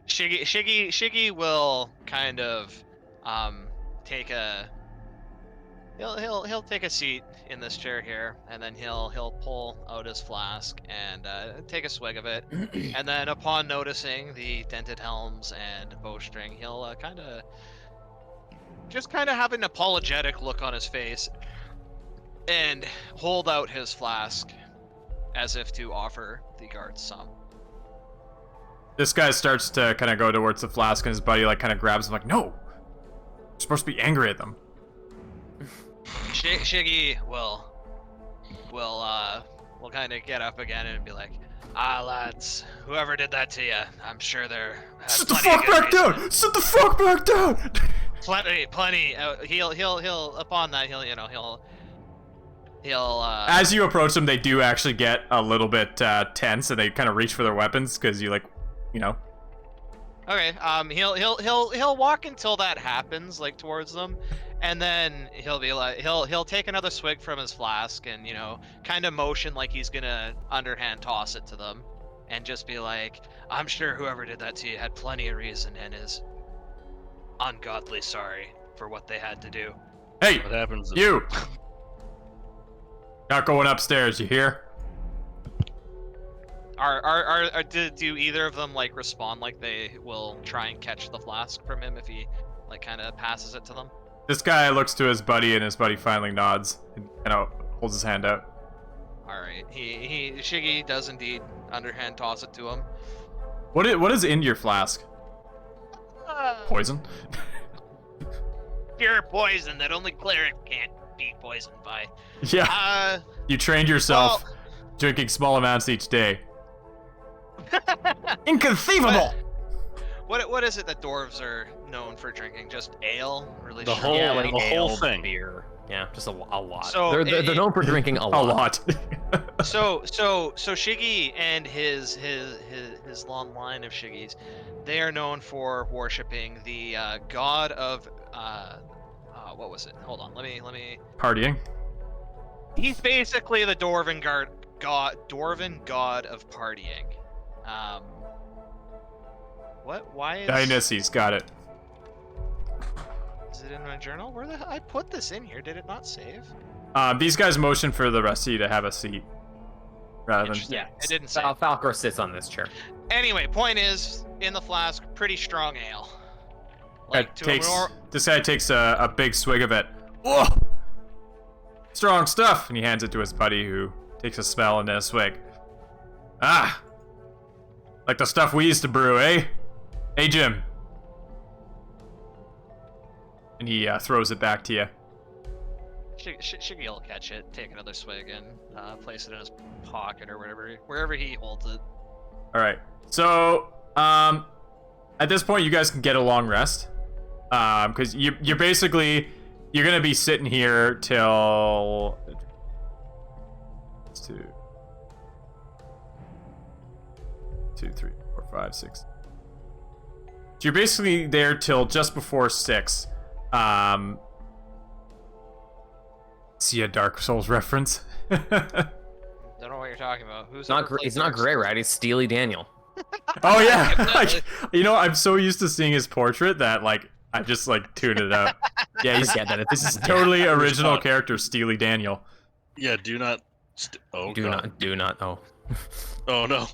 Shiggy will kind of take a he'll take a seat in this chair here, and then he'll pull out his flask and take a swig of it, and then upon noticing the dented helms and bowstring, he'll kind of have an apologetic look on his face and hold out his flask as if to offer the guards some. This guy starts to kind of go towards the flask, and his buddy kind of grabs him like, "No, you're supposed to be angry at them." Shiggy will kind of get up again and be like, lads, whoever did that to you, I'm sure they're sit the fuck back down. Sit the fuck back down. Plenty. He'll upon that he'll as you approach them, they do actually get a little bit tense, and they kind of reach for their weapons because you Okay. He'll walk until that happens, towards them, and then he'll be like, he'll take another swig from his flask and kind of motion like he's gonna underhand toss it to them, and just be like, I'm sure whoever did that to you had plenty of reason and is ungodly sorry for what they had to do. Hey, What happens? You. Not going upstairs, you hear? Do either of them like respond like they will try and catch the flask from him if he like kind of passes it to them? This guy looks to his buddy, and his buddy finally nods and kind of holds his hand out. All right, Shiggy does indeed underhand toss it to him. What is in your flask? Poison? Pure poison that only cleric can't be poisoned by. Yeah. You trained yourself drinking small amounts each day. Inconceivable! What is it that dwarves are known for drinking? Just ale? Really? The strong whole, ale? the whole thing. Beer. Yeah, just a lot. So they're known for drinking a lot. So Shiggy and his long line of Shiggies, they are known for worshiping the god of what was it? Hold on, let me. Partying. He's basically the dwarven god of partying. What? Why is Dionysus, got it. Is it in my journal? Where the hell? I put this in here. Did it not save? These guys motion for the rest of you to have a seat. Rather than... Yeah, it didn't save. Falcor sits on this chair. Anyway, point is, in the flask, pretty strong ale. This guy takes a big swig of it. Whoa! Strong stuff! And he hands it to his buddy, who takes a smell and then a swig. Ah! Like the stuff we used to brew, eh? Hey, Jim. And he throws it back to you. Shiggy will catch it, take another swig, and place it in his pocket or wherever he holds it. Alright. So, at this point, you guys can get a long rest. Because you're basically... You're gonna be sitting here till... 2, 3, 4, 5, 6. So you're basically there till just before 6. See a Dark Souls reference? Don't know what you're talking about. He's not Gray Rat, he's Steely Daniel. Oh yeah! Like, you know, I'm so used to seeing his portrait that like I just like tuned it out. Yeah, he's this is totally original character, Steely Daniel. Yeah, do not. Do not. Oh. Oh no.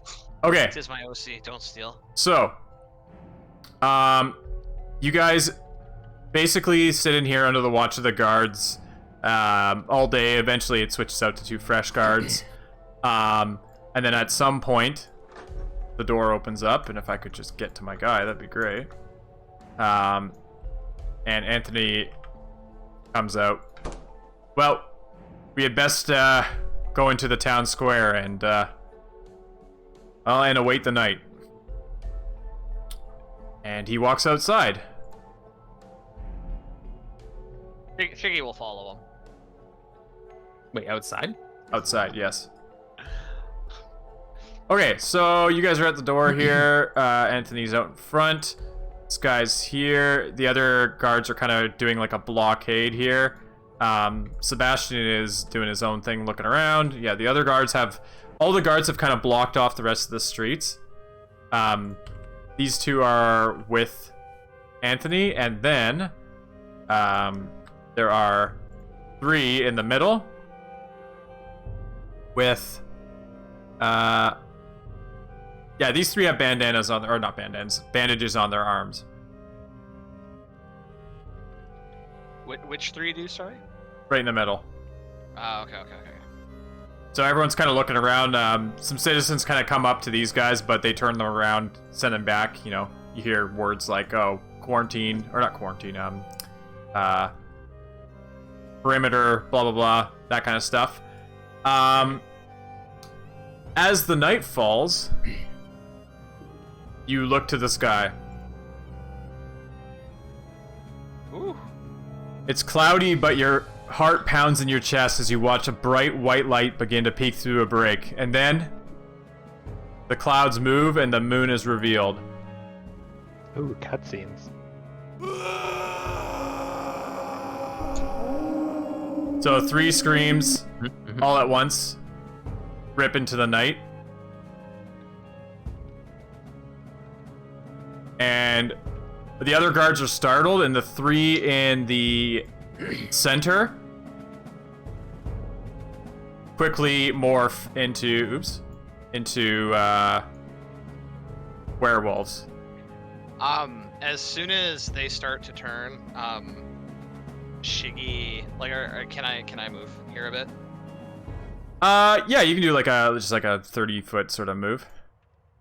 Okay. This is my OC. Don't steal. So, you guys basically sit in here under the watch of the guards all day. Eventually, it switches out to 2 fresh guards, and then at some point, the door opens up. And if I could just get to my guy, that'd be great. And Anthony comes out. Well, we had best go into the town square and await the night. And he walks outside. Shiggy will follow him. Wait, outside? Outside, yes. Okay, so you guys are at the door here. Anthony's out in front. This guy's here. The other guards are kind of doing like a blockade here. Sebastian is doing his own thing, looking around. Yeah, the other guards have... All the guards have kind of blocked off the rest of the streets. These 2 are with Anthony, and then there are 3 in the middle with yeah, these 3 have bandanas on, or not bandanas, bandages on their arms. Which 3 do, sorry? Right in the middle. Oh, okay. So everyone's kind of looking around. Some citizens kind of come up to these guys, but they turn them around, send them back. You know, you hear words like, oh, quarantine, or not quarantine, perimeter, blah, blah, blah, that kind of stuff. As the night falls, you look to the sky. Ooh. It's cloudy, but your heart pounds in your chest as you watch a bright white light begin to peek through a break. And then the clouds move and the moon is revealed. Ooh, cutscenes. So 3 screams all at once rip into the night. And the other guards are startled, and the 3 in the center quickly morph into werewolves. As soon as they start to turn, Shiggy, like, can I move here a bit? Yeah, you can do just like a 30-foot sort of move.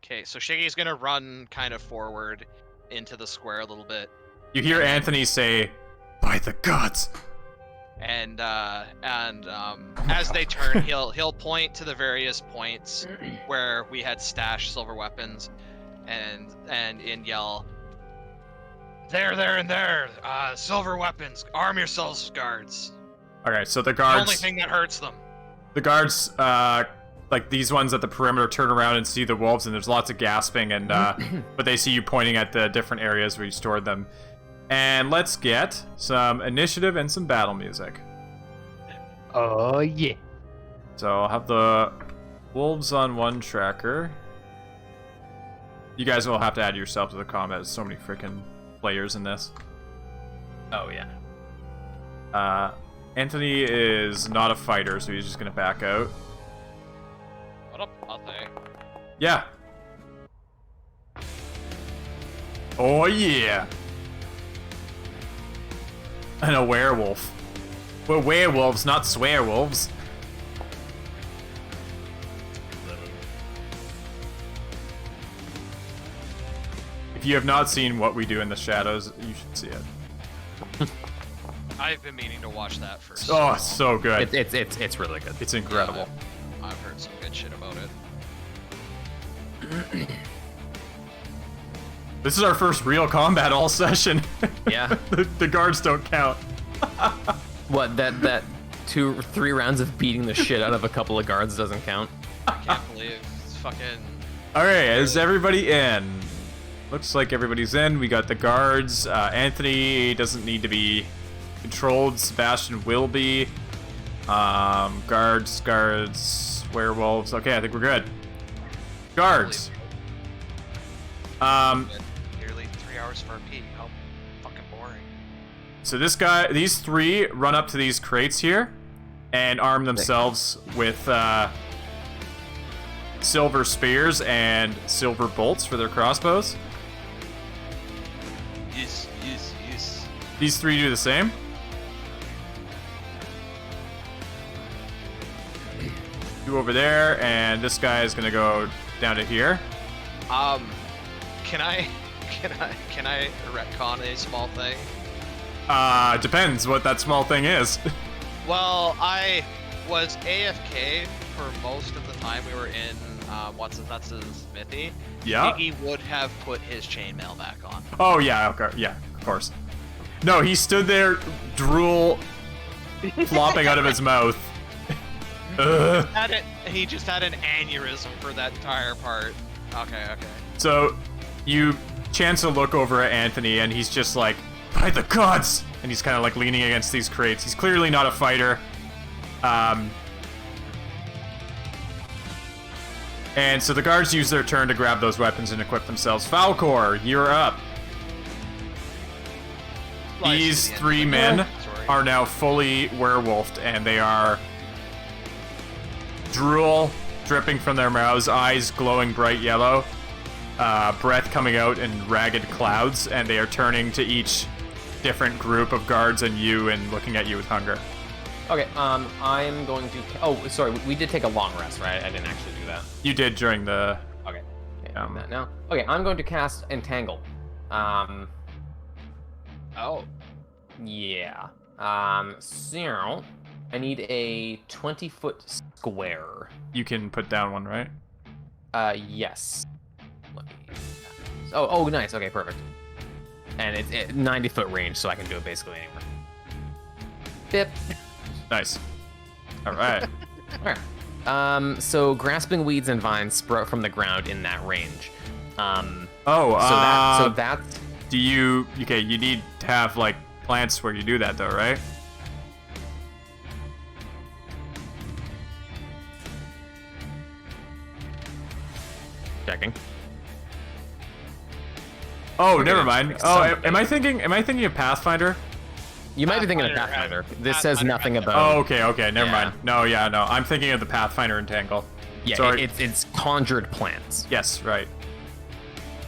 Okay, so Shiggy's gonna run kind of forward into the square a little bit. You hear Anthony say, "By the gods!" And as they turn, he'll point to the various points where we had stashed silver weapons, and yell, "There, and there! Silver weapons! Arm yourselves, guards!" Okay, so the The guards. only thing that hurts them. The guards, like these ones at the perimeter, turn around and see the wolves, and there's lots of gasping, and but they see you pointing at the different areas where you stored them. And let's get some initiative and some battle music. Oh yeah. So I'll have the wolves on one tracker. You guys will have to add yourself to the combat. There's so many freaking players in this. Oh yeah. Anthony is not a fighter, so he's just gonna back out. What up, Pate? Yeah. Oh yeah. And a werewolf. We're werewolves, not swearwolves. If you have not seen What We Do in the Shadows, you should see it. I've been meaning to watch that for. Oh, so good. It's really good. It's incredible. I've heard some good shit about it. This is our first real combat all session. Yeah. the guards don't count. What, that 2-3 rounds of beating the shit out of a couple of guards doesn't count? I can't believe it's fucking. Alright, is everybody in? Looks like everybody's in. We got the guards. Anthony doesn't need to be controlled. Sebastian will be. Guards, werewolves. Okay, I think we're good. Guards. Nearly 3 hours for a pee. How fucking boring. So these three run up to these crates here and arm themselves with silver spears and silver bolts for their crossbows. Yes. These three do the same. You over there, and this guy is gonna go down to here. Can I retcon a small thing? Depends what that small thing is. Well, I was AFK for most of the time we were in What's His Nuts' Smithy. Yeah. Iggy would have put his chainmail back on. Oh yeah, okay, yeah, of course. No, he stood there, drool flopping out of his mouth. Ugh. He just had an aneurysm for that entire part. Okay. So, you chance to look over at Anthony, and he's just like, "By the gods!" And he's kind of like leaning against these crates. He's clearly not a fighter. And so the guards use their turn to grab those weapons and equip themselves. Falcor, you're up. These three men are now fully werewolfed, and they are drool dripping from their mouths, eyes glowing bright yellow, breath coming out in ragged clouds, and they are turning to each different group of guards and you and looking at you with hunger. Okay, I'm going to... Oh, sorry, we did take a long rest, right? I didn't actually do that. You did during the... Okay, doing that now. Okay, I'm going to cast Entangle. Oh. Yeah. So, I need a 20-foot square. You can put down one, right? Yes. Let me... Oh, nice. Okay, perfect. And it's 90-foot range, so I can do it basically anywhere. Bip. Nice. All right. Alright. So grasping weeds and vines sprout from the ground in that range. So that's... Do you... Okay, you need to have, like, plants where you do that, though, right? Checking. Oh, never mind. Oh, am I thinking of Pathfinder? You might be thinking of Pathfinder. This says nothing about. Oh, okay, never mind. No, I'm thinking of the Pathfinder Entangle. Yeah, Sorry. it's conjured plants. Yes, right.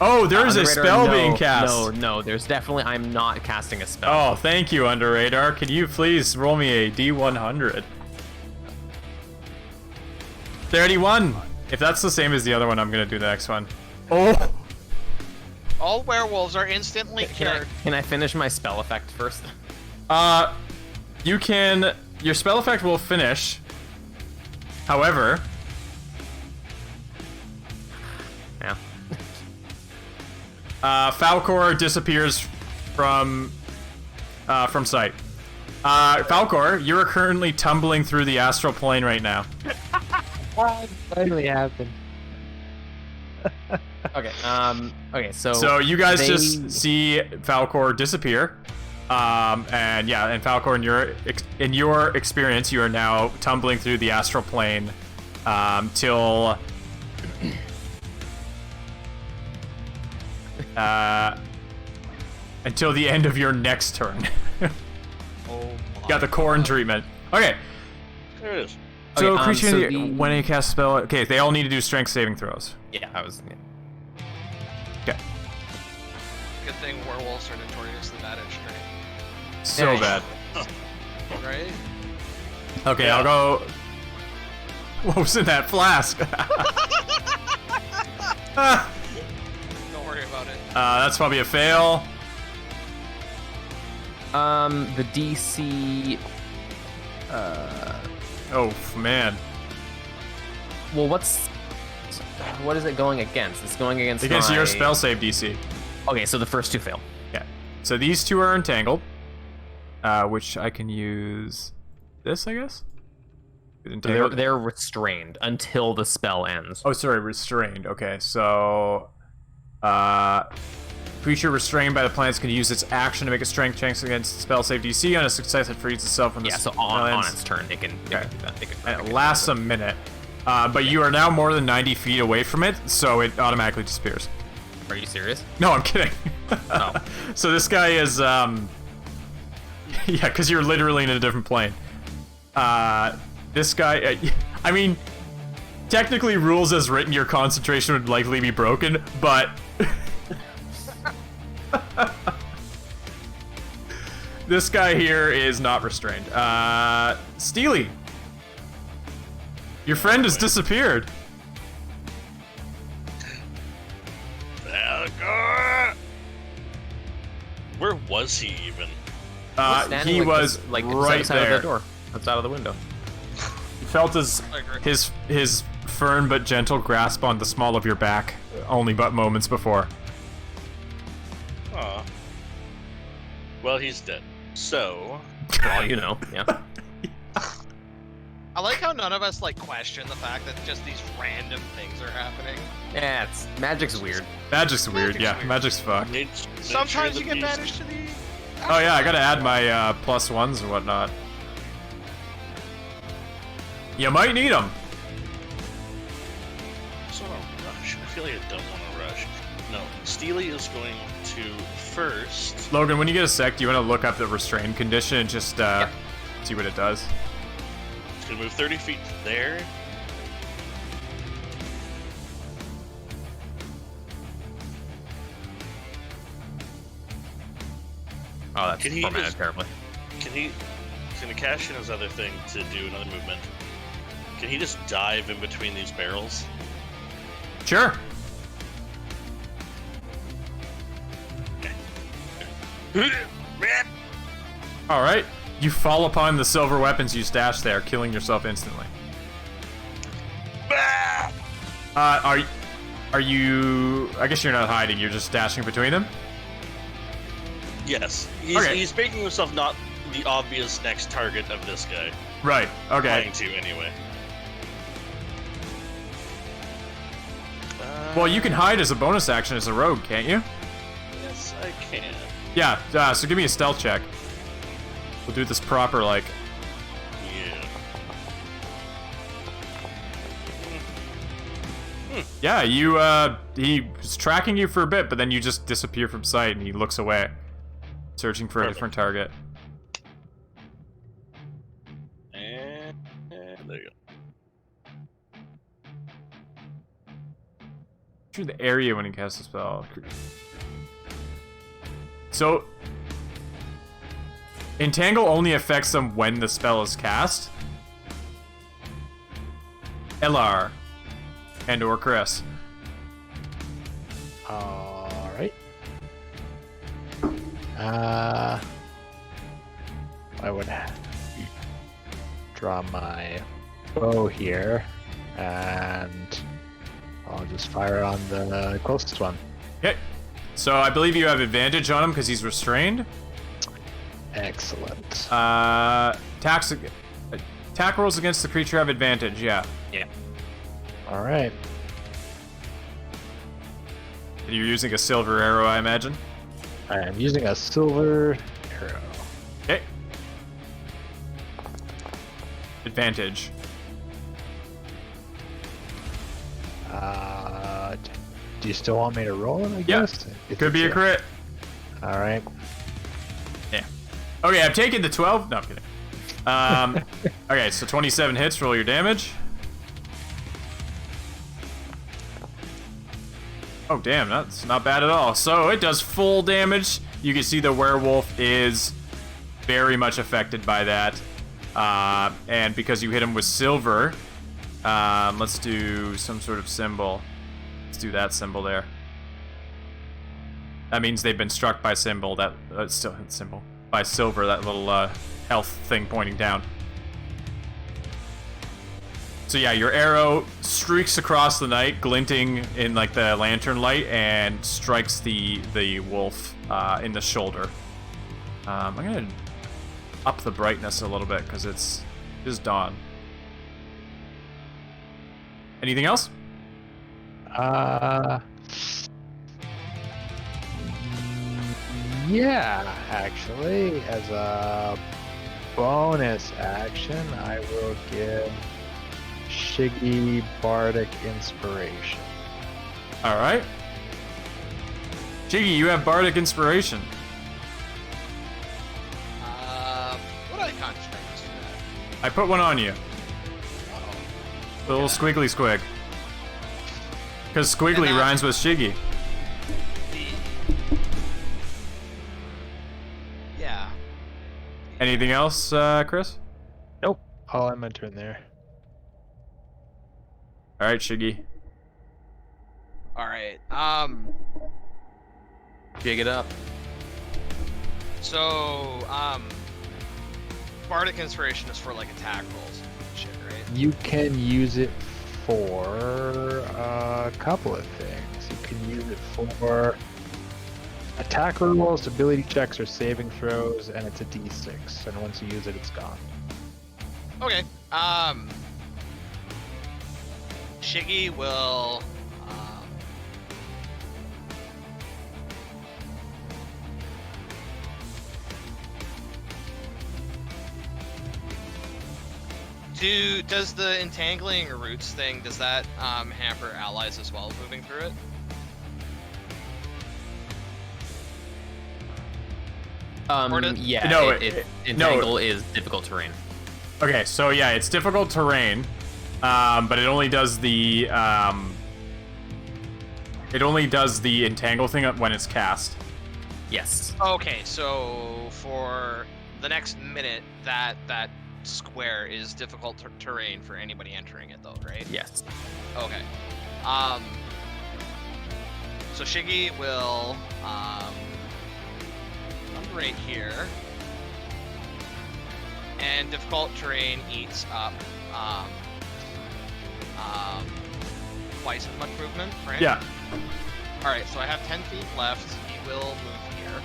Oh, there's a spell being cast. No, there's definitely. I'm not casting a spell. Oh, thank you, Under Radar. Can you please roll me a D100? 31. If that's the same as the other one, I'm gonna do the next one. Oh. All werewolves are instantly cured. Can I finish my spell effect first? You can. Your spell effect will finish. However. Yeah. Falcor disappears from sight. Falcor, you are currently tumbling through the astral plane right now. What finally happened? Okay. Okay. So you guys just see Falcor disappear. And Falcor, in your experience, you are now tumbling through the astral plane till until the end of your next turn. Got the corn treatment. Okay. There it is. So, Okay, creature, so when you cast a spell, okay, they all need to do strength saving throws. Yeah, I was. Yeah. Okay. Good thing werewolves are notoriously bad at strength. So bad. Right? Okay, I'll go. What was in that flask? Don't worry about it. That's probably a fail. The DC. Oh man. Well, what is it going against? It's going against Your spell save DC. Okay, so the first two fail. Yeah. So these two are entangled, which I can use. This, I guess. They're restrained until the spell ends. Oh, sorry, restrained. Okay, so creature restrained by the plants can use its action to make a strength check against spell save DC. On a success, it frees itself from the so on its turn, they can do that. And it lasts a minute. But you are now more than 90 feet away from it, so it automatically disappears. Are you serious? No, I'm kidding. Oh. So this guy is, yeah, because you're literally in a different plane. This guy, I mean, technically rules as written, your concentration would likely be broken, but... This guy here is not restrained. Steely. Your friend has disappeared. Where was he even? He was like right outside there. of the door, outside of the window. You felt his firm but gentle grasp on the small of your back only but moments before. Aw. Well, he's dead. So... Well, you know, yeah. I like how none of us like question the fact that just these random things are happening. Yeah, magic's weird. Magic's weird, yeah. weird. Magic's fucked. Sometimes you get banished to the... Oh yeah, I gotta add my +1s and whatnot. You might need them. I just want to rush. I feel like I don't want to rush. No, Steely is going to first... Logan, when you get a sec, do you want to look up the restrained condition and just see what it does? It's going to move 30 feet there. Oh, that's Can he formatted just- terribly. He's going to cash in his other thing to do another movement. Can he just dive in between these barrels? Sure. Alright. You fall upon the silver weapons you stashed there, killing yourself instantly. Are you... I guess you're not hiding, you're just dashing between them? Yes. Okay. He's making himself not the obvious next target of this guy. Right, okay. Trying to, anyway. Well, you can hide as a bonus action as a rogue, can't you? Yes, I can. Yeah, so give me a stealth check. We'll do this proper, like... Yeah. Yeah, he was tracking you for a bit, but then you just disappear from sight and he looks away. Searching for a different target. Through the area when he casts a spell. So, Entangle only affects them when the spell is cast. LR and or Chris. All right. I would draw my bow here, and I'll just fire on the closest one. Okay. So I believe you have advantage on him because he's restrained. Excellent. Attack rolls against the creature have advantage, yeah. Yeah. All right. You're using a silver arrow, I imagine? I am using a silver arrow. Okay. Advantage. Do you still want me to roll it, I Yeah. guess? It could be a crit. All right. Yeah. Okay, I'm taking the 12. No, I'm kidding. Okay, so 27 hits, roll your damage. Oh, damn, that's not bad at all. So it does full damage. You can see the werewolf is very much affected by that. And because you hit him with silver, let's do some sort of symbol. Let's do that symbol there. That means they've been struck by symbol. That still symbol by silver. That little health thing pointing down. So yeah, your arrow streaks across the night, glinting in like the lantern light, and strikes the wolf in the shoulder. I'm gonna up the brightness a little bit because it's dawn. Anything else? Yeah, actually, as a bonus action, I will give Shiggy Bardic Inspiration. All right. Jiggy, you have Bardic Inspiration. What are the constraints for that? I put one on you. The little squiggly squig. Because squiggly And, rhymes with Shiggy. Yeah. Anything else, Chris? Nope. I'll end my turn there. All right, Shiggy. All right. Jig it up. So, Bardic Inspiration is for like attack rolls and shit, right? You can use it for a couple of things. You can use it for attack rolls, ability checks, or saving throws, and it's a D6. And once you use it, it's gone. Okay. Shiggy will. Does the entangling roots thing, does that hamper allies as well moving through it? Yeah, No, Entangle is difficult terrain. Okay, so yeah, it's difficult terrain, but it only does the entangle thing when it's cast. Yes. Okay, so for the next minute, that square is difficult terrain for anybody entering it, though, right? Yes. Okay. So Shiggy will come right here, and difficult terrain eats up twice as much movement, right? Yeah. All right, so I have 10 feet left. He will move here.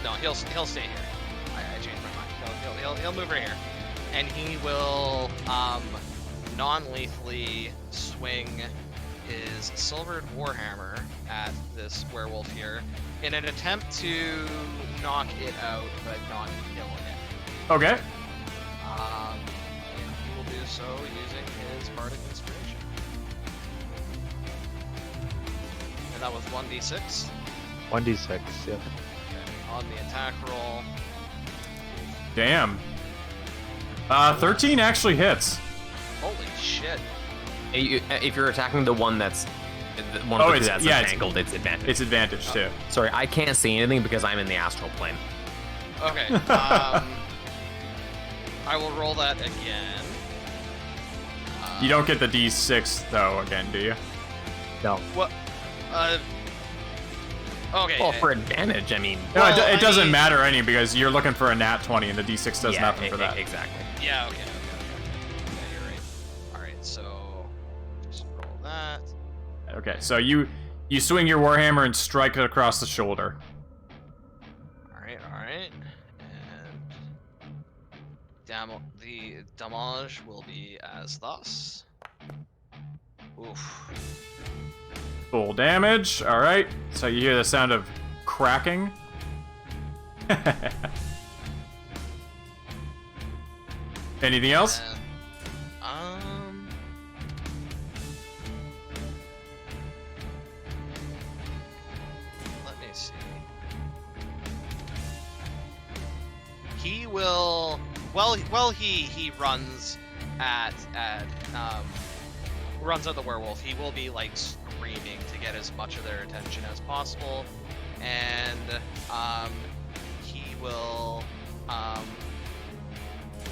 No, he'll stay here. I changed my mind. He'll move right here, and he will non-lethally swing his silvered warhammer at this werewolf here in an attempt to knock it out, but not kill it. Okay. And he will do so using his Bardic Inspiration. And that was 1d6. 1d6, yeah. Okay. On the attack roll. Damn. 13 actually hits. Holy shit. If you're attacking the one that's one of the two that's entangled, it's advantage. It's advantage too. Sorry, I can't see anything because I'm in the astral plane. Okay. I will roll that again. You don't get the D6 though again, do you? No. What? Okay. Well, for advantage, I mean. No, Well, it doesn't matter any because you're looking for a nat 20 and the D6 does nothing for that. Exactly. Yeah. Okay. Yeah, you're right. All right. So just roll that. Okay, so you swing your warhammer and strike it across the shoulder. All right. And the damage will be as thus. Oof. Full damage. All right. So you hear the sound of cracking. Anything else? Let me see. He will. Well, he runs at the werewolf. He will be like screaming to get as much of their attention as possible, and he will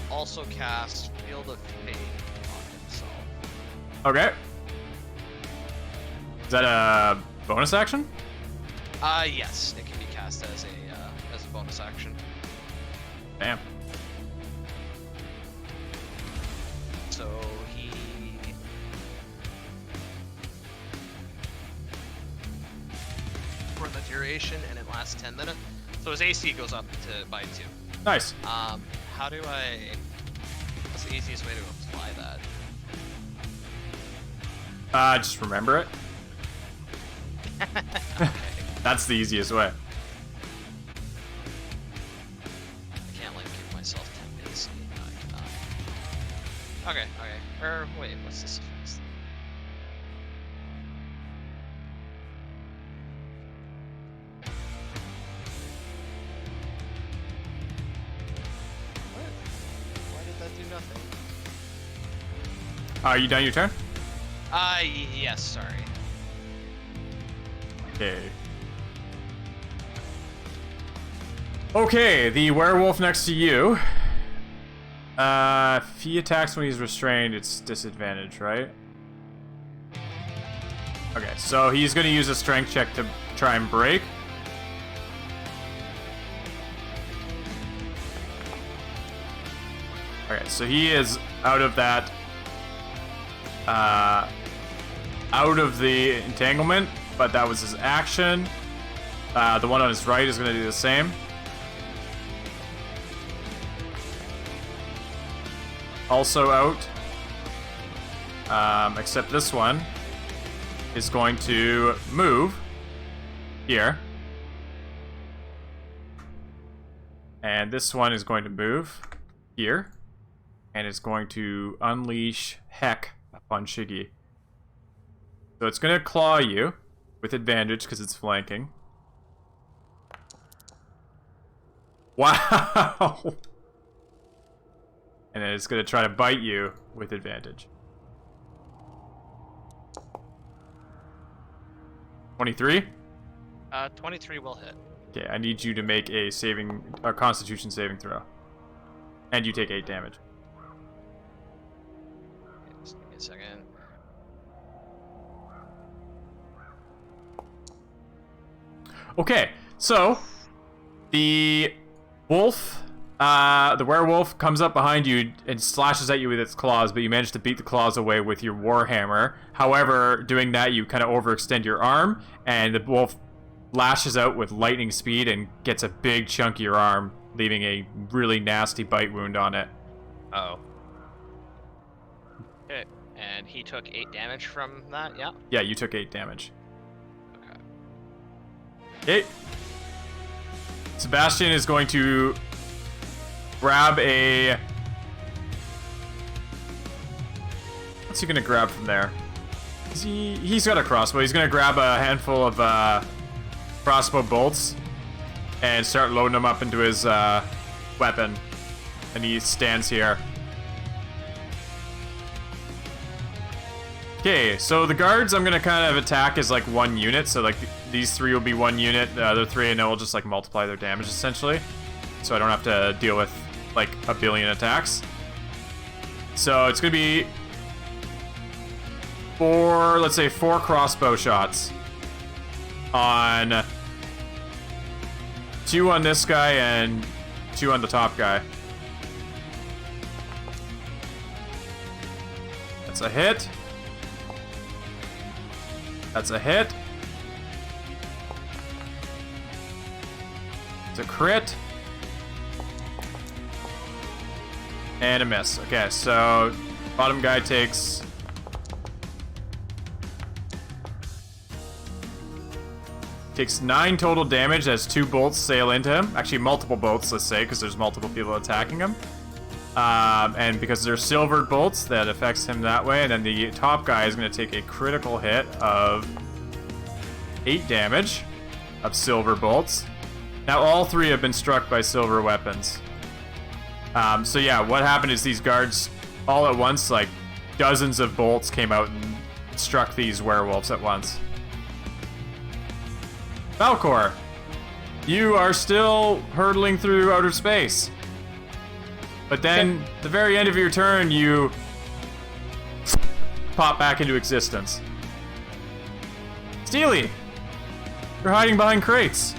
also cast Field of Fate on himself. Okay. Is that a bonus action? Yes, it can be cast as a bonus action. Damn. So he for the duration, and it lasts 10 minutes. So his AC goes up by 2. Nice. How do I? What's the easiest way to apply that? Just remember it. Okay. That's the easiest way. I can't like give myself 10 AC. No, I cannot. Okay. Wait, what's this effect? What? Why did that do nothing? Are you done your turn? Yes, sorry. Okay. Okay, the werewolf next to you. If he attacks when he's restrained, it's disadvantage, right? Okay, so he's gonna use a strength check to try and break. Okay, so he is out of that, out of the entanglement, but that was his action. The one on his right is gonna do the same. Also out, except this one is going to move here, and this one is going to move here, and it's going to unleash Heck upon Shiggy. So it's going to claw you with advantage because it's flanking. Wow! And then it's going to try to bite you with advantage. 23? 23 will hit. Okay, I need you to make a Constitution saving throw. And you take 8 damage. Okay, just give me a second. Okay, so the wolf, the werewolf comes up behind you and slashes at you with its claws, but you manage to beat the claws away with your warhammer. However, doing that, you kind of overextend your arm, and the wolf lashes out with lightning speed and gets a big chunk of your arm, leaving a really nasty bite wound on it. Uh-oh. Okay, and he took 8 damage from that, yeah? Yeah, you took 8 damage. Okay. Okay. Sebastian is going to grab a... What's he going to grab from there? He's got a crossbow. He's going to grab a handful of crossbow bolts and start loading them up into his weapon. And he stands here. Okay, so the guards I'm gonna kind of attack as like one unit. So like these 3 will be one unit. The other 3 I know will just like multiply their damage essentially. So I don't have to deal with like a billion attacks. So it's gonna be 4, let's say 4 crossbow shots on 2 on this guy and 2 on the top guy. That's a hit. That's a hit. It's a crit. And a miss. Okay, so bottom guy takes... Takes 9 total damage as 2 bolts sail into him. Actually, multiple bolts, let's say, because there's multiple people attacking him. And because they're silvered bolts, that affects him that way. And then the top guy is going to take a critical hit of 8 damage of silver bolts. Now all 3 have been struck by silver weapons. So yeah, what happened is these guards, all at once, like dozens of bolts came out and struck these werewolves at once. Falcor, you are still hurtling through outer space. But then, at the very end of your turn, you pop back into existence. Steely, you're hiding behind crates.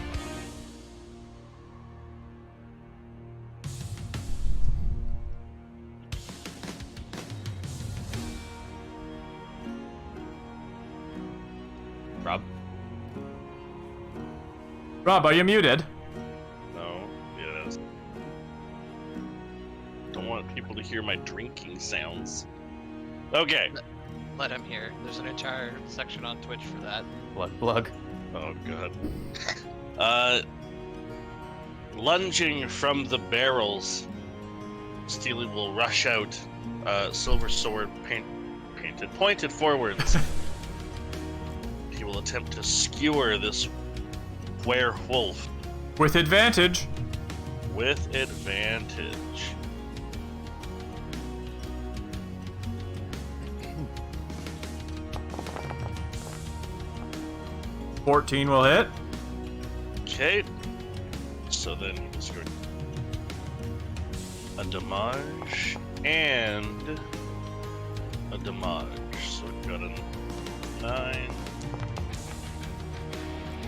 Rob, are you muted? No, yes. Don't want people to hear my drinking sounds. Okay. Let him hear. There's an entire section on Twitch for that. Plug. Oh god. Lunging from the barrels, Steely will rush out, silver sword pointed forwards. He will attempt to skewer this werewolf. With advantage. With advantage. $14 will hit. Okay. So then he was going a damage and a damage. So we've got a 9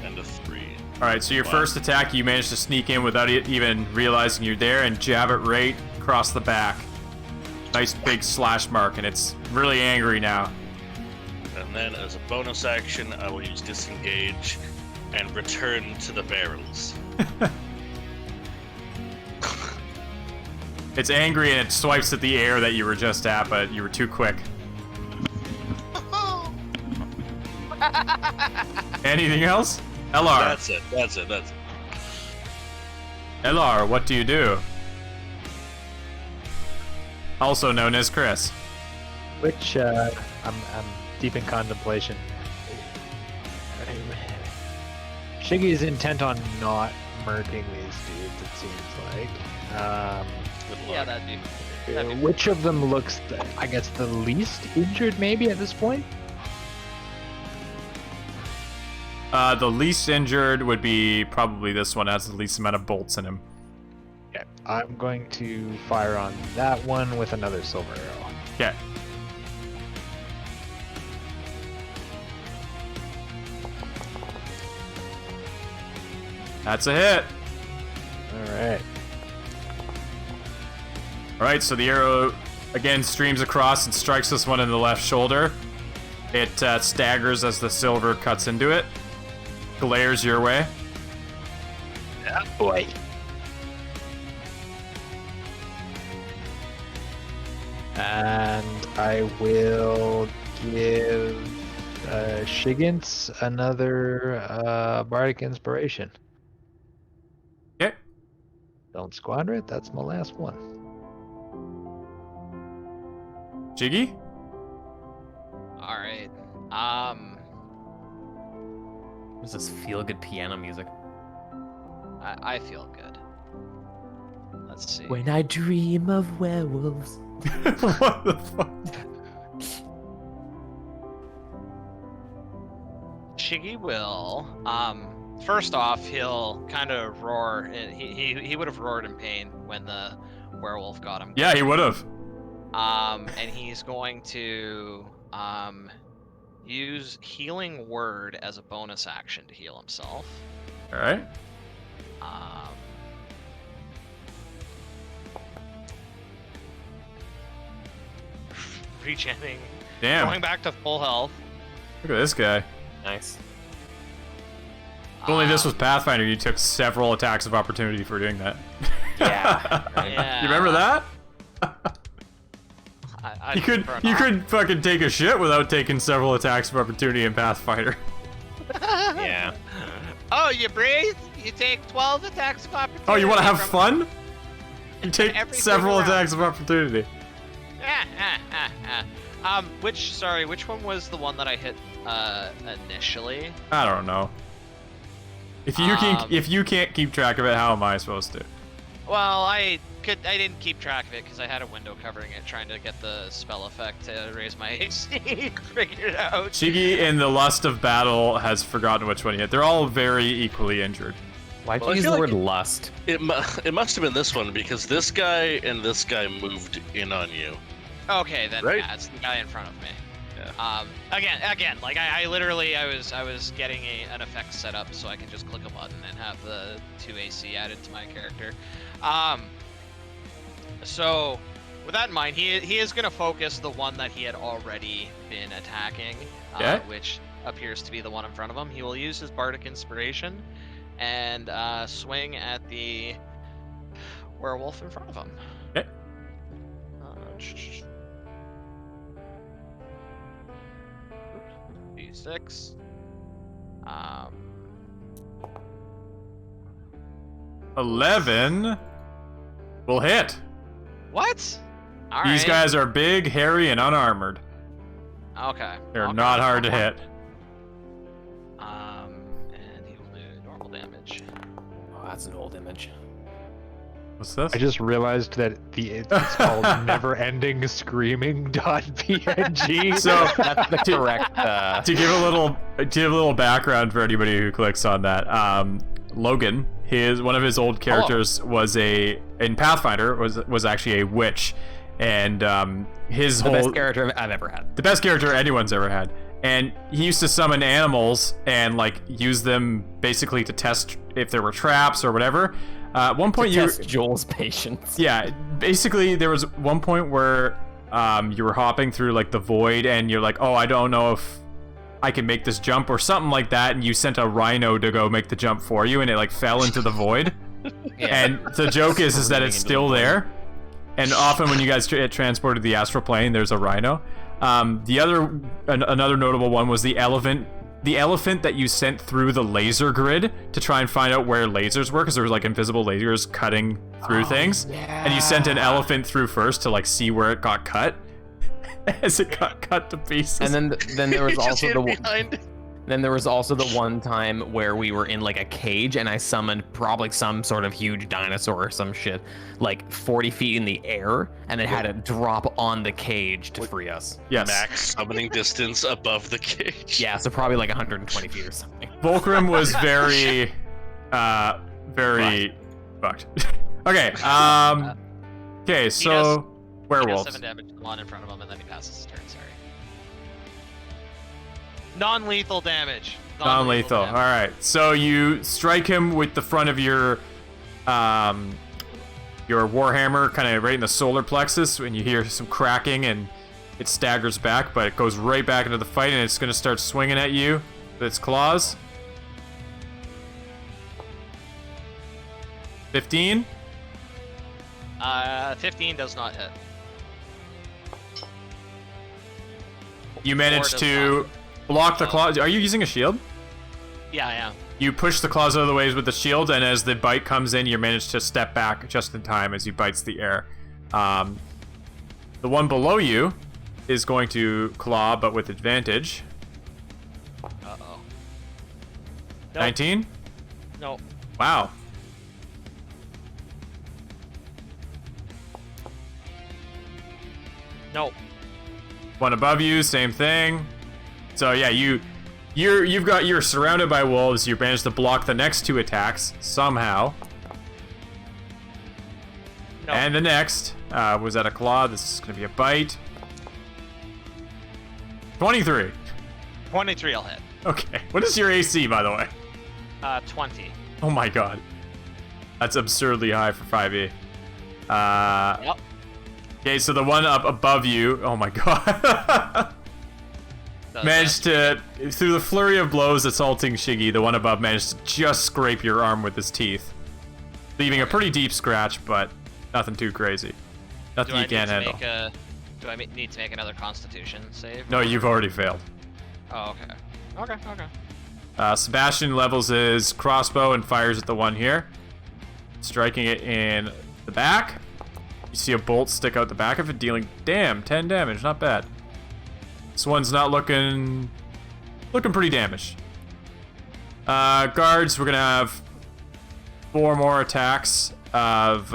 and a 3. Alright, so your first attack, you managed to sneak in without even realizing you're there and jab it right across the back. Nice big slash mark, and it's really angry now. And then as a bonus action, I will use disengage and return to the barrels. It's angry and it swipes at the air that you were just at, but you were too quick. Anything else? LR. That's it. LR, what do you do? Also known as Chris. Which, I'm deep in contemplation. Shiggy is intent on not murking these dudes, it seems like. Yeah, that'd be Which of them looks, I guess, the least injured, maybe, at this point? The least injured would be probably this one, has the least amount of bolts in him. Okay, I'm going to fire on that one with another silver arrow. Okay. That's a hit. Alright. Alright, so the arrow again streams across and strikes this one in the left shoulder. It staggers as the silver cuts into it. Glares your way. Yeah, boy. And I will give Shiggins another Bardic Inspiration. Okay. Don't squander it, that's my last one. Jiggy? Alright. What's this feel-good piano music? I feel good. Let's see. When I dream of werewolves. What the fuck? Shiggy will. First off, he'll kind of roar. And he would have roared in pain when the werewolf got him. Yeah, he would have. And he's going to use Healing Word as a bonus action to heal himself. All right. Regenning. Damn. Going back to full health. Look at this guy. Nice. If only this was Pathfinder, you took several attacks of opportunity for doing that. Yeah. Yeah. You remember that? I You could fucking take a shit without taking several attacks of opportunity in Pathfinder. Yeah. Oh, you breathe? You take 12 attacks of opportunity. Oh, you want to have from- fun? You take Every several single round. attacks of opportunity. Which one was the one that I hit initially? I don't know. If you can't keep track of it, how am I supposed to? Well, I didn't keep track of it because I had a window covering it, trying to get the spell effect to raise my AC. Figured it out. Shiggy in the lust of battle has forgotten which one he hit. They're all very equally injured. Why'd Well, you I use the feel word like lust? It must have been this one because this guy and this guy moved in on you. Okay, then Right? yeah, it's the guy in front of me. Yeah. Again, like I literally I was getting an effect set up so I can just click a button and have the 2 AC added to my character. So with that in mind, he is gonna focus the one that he had already been attacking, Okay. which appears to be the one in front of him. He will use his bardic inspiration and swing at the werewolf in front of him. Okay. D6. 11 will hit. What? All These right. guys are big, hairy, and unarmored. Okay. They're okay. not hard to hit. And he will do normal damage. Oh, that's an old image. What's this? I just realized that it's called never-ending screaming.png. So That's the correct. to give a little background for anybody who clicks on that, Logan, one of his old characters was in Pathfinder was actually a witch, and his the whole best character I've ever had. the best character anyone's ever had. And he used to summon animals and like use them basically to test if there were traps or whatever. At one point, Test Joel's patience. yeah, basically there was one point where you were hopping through like the void, and you're like, oh, I don't know if I can make this jump or something like that, and you sent a rhino to go make the jump for you, and it like fell into the void. Yeah. And the joke is that it's still there. And often when you guys get transported to the astral plane, there's a rhino. Another notable one was the elephant that you sent through the laser grid to try and find out where lasers were, because there was like invisible lasers cutting through things. Yeah. And you sent an elephant through first to like see where it got cut as it got cut to pieces. And then there was Just also hid the behind. Then there was also the one time where we were in like a cage and I summoned probably some sort of huge dinosaur or some shit, like 40 feet in the air, and it had to drop on the cage to free us. Yes. Max summoning distance above the cage. Yeah, so probably like 120 feet or something. Volcrum was very fucked. Okay, okay, so He does werewolves. 7 damage to the one in front of him, and then he passes his turn. Sorry. Non-lethal damage. Non-lethal. All damage. right. So you strike him with the front of your warhammer, kind of right in the solar plexus, and you hear some cracking, and it staggers back, but it goes right back into the fight, and it's going to start swinging at you with its claws. 15. 15 does not hit. You 4 manage does to not. block the claws. Are you using a shield? Yeah, I am. You push the claws out of the way with the shield, and as the bite comes in, you manage to step back just in time as he bites the air. The one below you is going to claw, but with advantage. Uh-oh. Nope. 19? No. Wow. No. One above you, same thing. So yeah, you You're surrounded by wolves. You managed to block the next 2 attacks somehow. No. And the next was that a claw? This is gonna be a bite. 23. 23 will hit. Okay. What is your AC, by the way? 20. Oh my god. That's absurdly high for 5e. Yep. Okay, so the one up above you, oh my god. Managed to, through the flurry of blows assaulting Shiggy, the one above managed to just scrape your arm with his teeth. Leaving a pretty deep scratch, but nothing too crazy. Nothing you can't handle. Do I need to make another Constitution save? No, you've already failed. Oh, okay. Okay. Sebastian levels his crossbow and fires at the one here, striking it in the back. You see a bolt stick out the back of it, dealing 10 damage. Not bad. This one's not looking pretty damaged. Guards, we're gonna have 4 more attacks of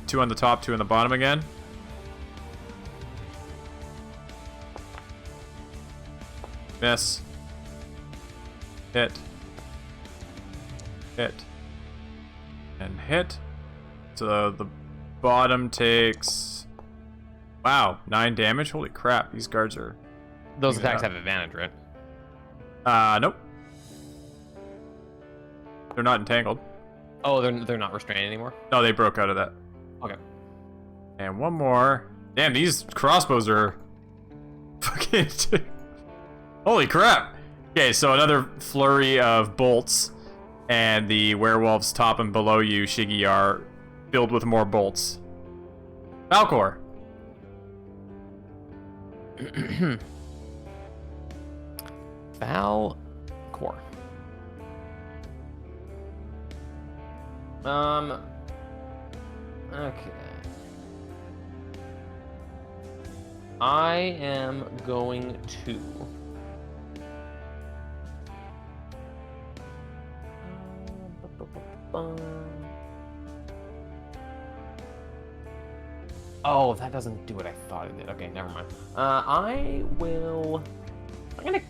2 on the top, 2 on the bottom again. Miss. Hit. Hit. And hit. So the bottom takes... Wow, 9 damage? Holy crap, these guards are... Those attacks have advantage, right? Nope. They're not entangled. Oh, they're not restrained anymore? No, they broke out of that. Okay. And one more. Damn, these crossbows are... fucking... Holy crap! Okay, so another flurry of bolts, and the werewolves top and below you, Shiggy, are filled with more bolts. Falcor. Falcor. Okay. I am going to... Oh, that doesn't do what I thought it did. Okay, never mind. I'm gonna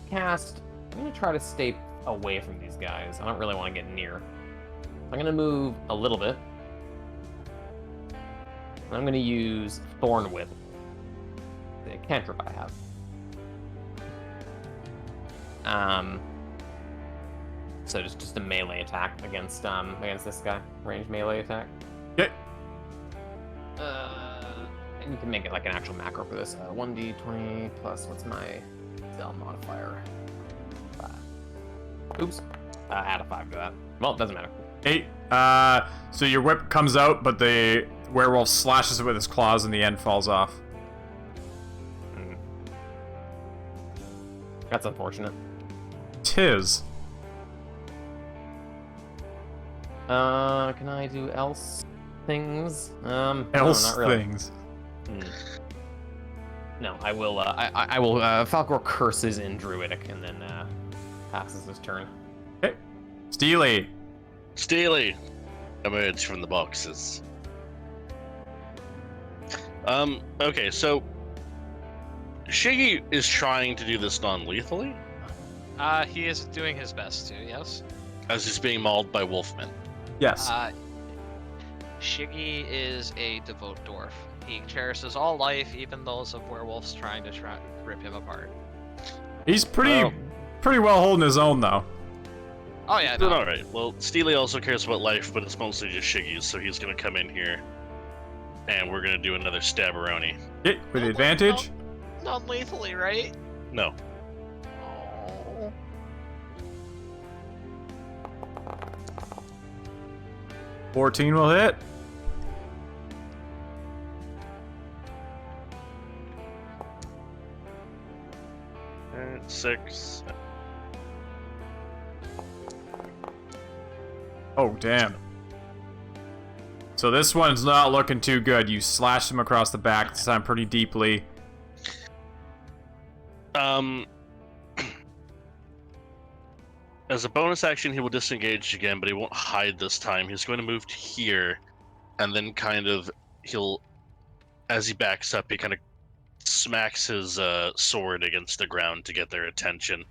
try to stay away from these guys. I don't really want to get near. I'm gonna move a little bit. I'm gonna use Thorn Whip, the cantrip I have. So just a melee attack against this guy. Ranged melee attack. Okay. And you can make it like an actual macro for this. 1d20 plus, what's my spell modifier? 5. Oops. Add a 5 to that. Well, it doesn't matter. 8. So your whip comes out, but the werewolf slashes it with his claws and the end falls off. That's unfortunate. 'Tis. Can I do else things? Else no, not really. things. No, I will, I will, Falcor curses in Druidic and then, passes his turn. Okay. Steely. Steely emerge from the boxes. Okay, so Shiggy is trying to do this non-lethally. He is doing his best to, yes. As he's being mauled by wolfmen. Yes. Shiggy is a devout dwarf. He cherishes all life, even those of werewolves trying to rip him apart. He's pretty well holding his own, though. Oh yeah, Doing no. alright. Well, Steely also cares about life, but it's mostly just Shiggy's, so he's gonna come in here, and we're gonna do another stabberoni. Okay, with advantage. Non-lethally, right? No. Oh. 14 will hit. And 6. Oh, damn. So this one's not looking too good. You slashed him across the back, this time pretty deeply. As a bonus action, he will disengage again, but he won't hide this time. He's going to move to here, and then as he backs up, he kind of smacks his sword against the ground to get their attention.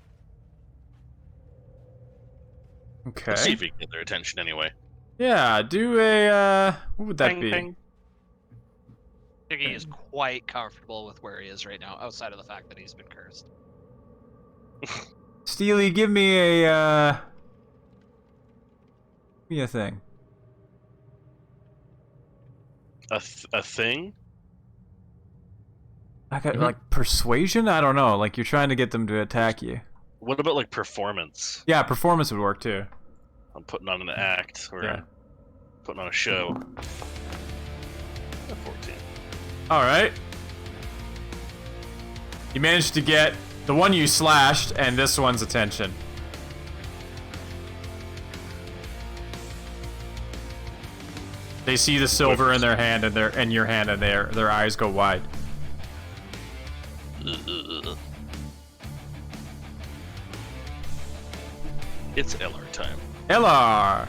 Okay. Let's see if we can get their attention anyway. Yeah, do a, what would that Ping, be? ping. Shiggy is quite comfortable with where he is right now, outside of the fact that he's been cursed. Steely, give me a thing. A thing? I got, like, persuasion? I don't know. Like, you're trying to get them to attack you. What about, like, performance? Yeah, performance would work, too. I'm putting on an act, or Yeah. putting on a show. 14. Alright. You managed to get the one you slashed and this one's attention. They see the silver in their hand and in your hand, and their eyes go wide. It's LR time. LR!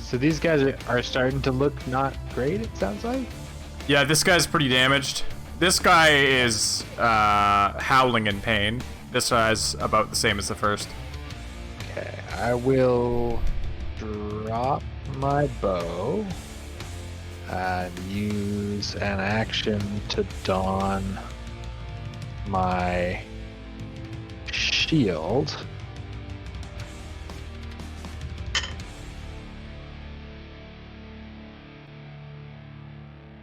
So these guys are starting to look not great, it sounds like? Yeah, this guy's pretty damaged. This guy is howling in pain. This guy's about the same as the first. Okay, I will drop my bow and use an action to don my shield.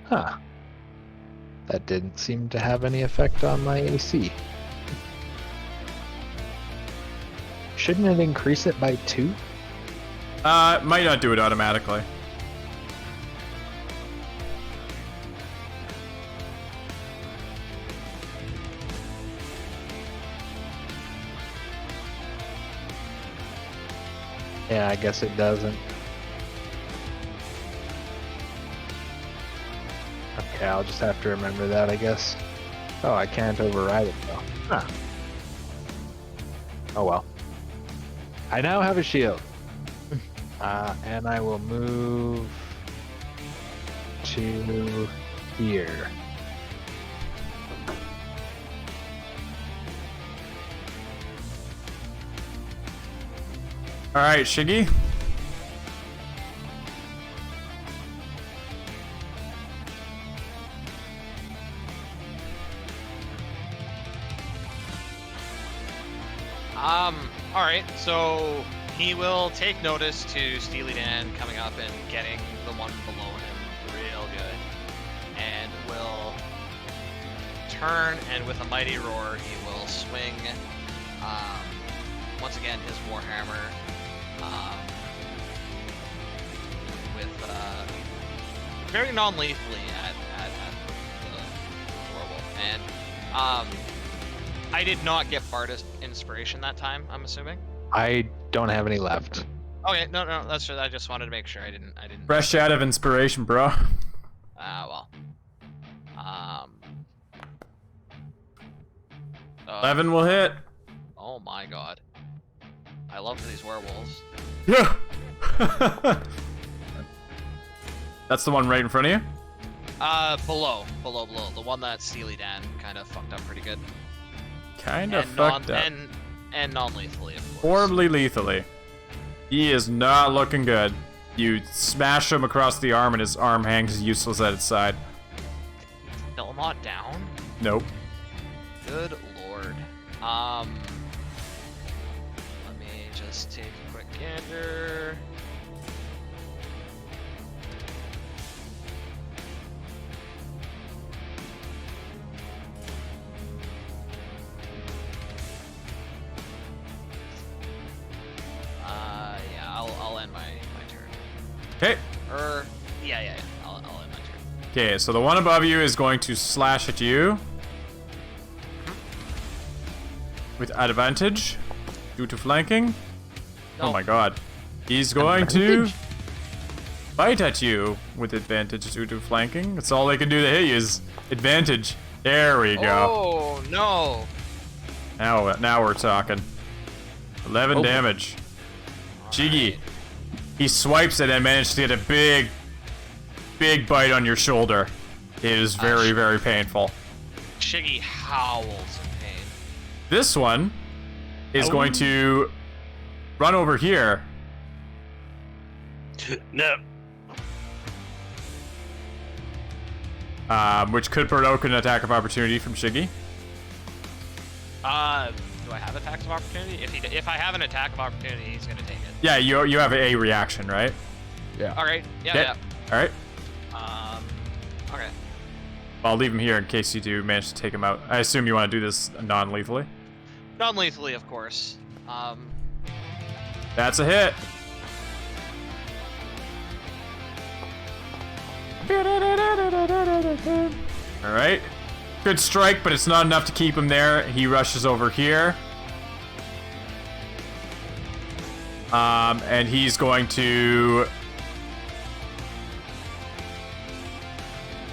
Huh. That didn't seem to have any effect on my AC. Shouldn't it increase it by 2? Might not do it automatically. Yeah, I guess it doesn't. Okay, I'll just have to remember that, I guess. Oh, I can't override it though. Huh. Oh well. I now have a shield. And I will move to here. Alright, Shiggy. Alright, so he will take notice to Steely Dan coming up and getting the one below him real good. And will turn, and with a mighty roar, he will swing, once again, his Warhammer, with, very non-lethally at the werewolf. And, I did not get Bardist inspiration that time, I'm assuming. I don't have any left. Okay, no, that's just, I just wanted to make sure I didn't. Fresh out of inspiration, bro. Well. 11 will hit. Oh my god. I love these werewolves. Yeah. That's the one right in front of you? Below. The one that Steely Dan kind of fucked up pretty good. Kinda fucked up. And non-lethally, of course. Horribly lethally. He is not looking good. You smash him across the arm and his arm hangs useless at its side. Still not down? Nope. Good lord. Let me just take a quick gander. Yeah, I'll end my turn. Okay. Yeah. I'll end my turn. Okay, so the one above you is going to slash at you. With advantage. Due to flanking. No. Oh my god. He's going to bite at you with advantage due to flanking. That's all they can do to hit you is advantage. There we go. Oh, no. Now we're talking. 11 damage. Jiggy. He swipes it and manages to get a big bite on your shoulder. It is very, very painful. Shiggy howls in pain. This one is going to run over here. No. Which could provoke an attack of opportunity from Shiggy. Do I have attacks of opportunity? If I have an attack of opportunity, he's gonna take it. Yeah, you have a reaction, right? Yeah. All right. Yeah. Okay. All right. Okay. I'll leave him here in case you do manage to take him out. I assume you want to do this non-lethally. Non-lethally, of course. That's a hit. All right. Good strike, but it's not enough to keep him there. He rushes over here. And he's going to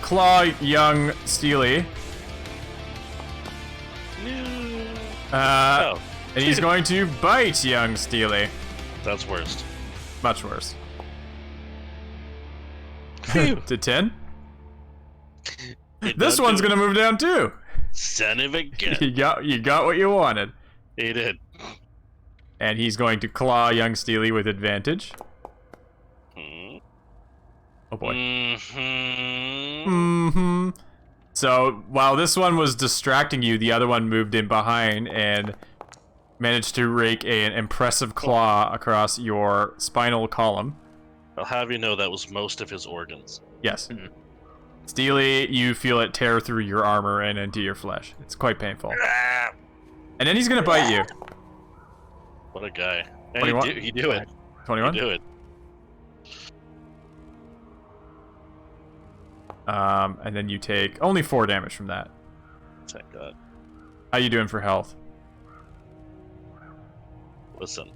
claw young Steely. And he's going to bite young Steely. That's worst. Much worse. To 10? This one's gonna move down too. Son of a gun. You got what you wanted. He did. And he's going to claw young Steely with advantage. Oh boy. So while this one was distracting you, the other one moved in behind and managed to rake an impressive claw across your spinal column. I'll have you know that was most of his organs. Yes. Steely, you feel it tear through your armor and into your flesh. It's quite painful. And then he's gonna bite you. What a guy. And 21? he do it. 21? He do it. And then you take only 4 damage from that. Thank God. How you doing for health? Listen,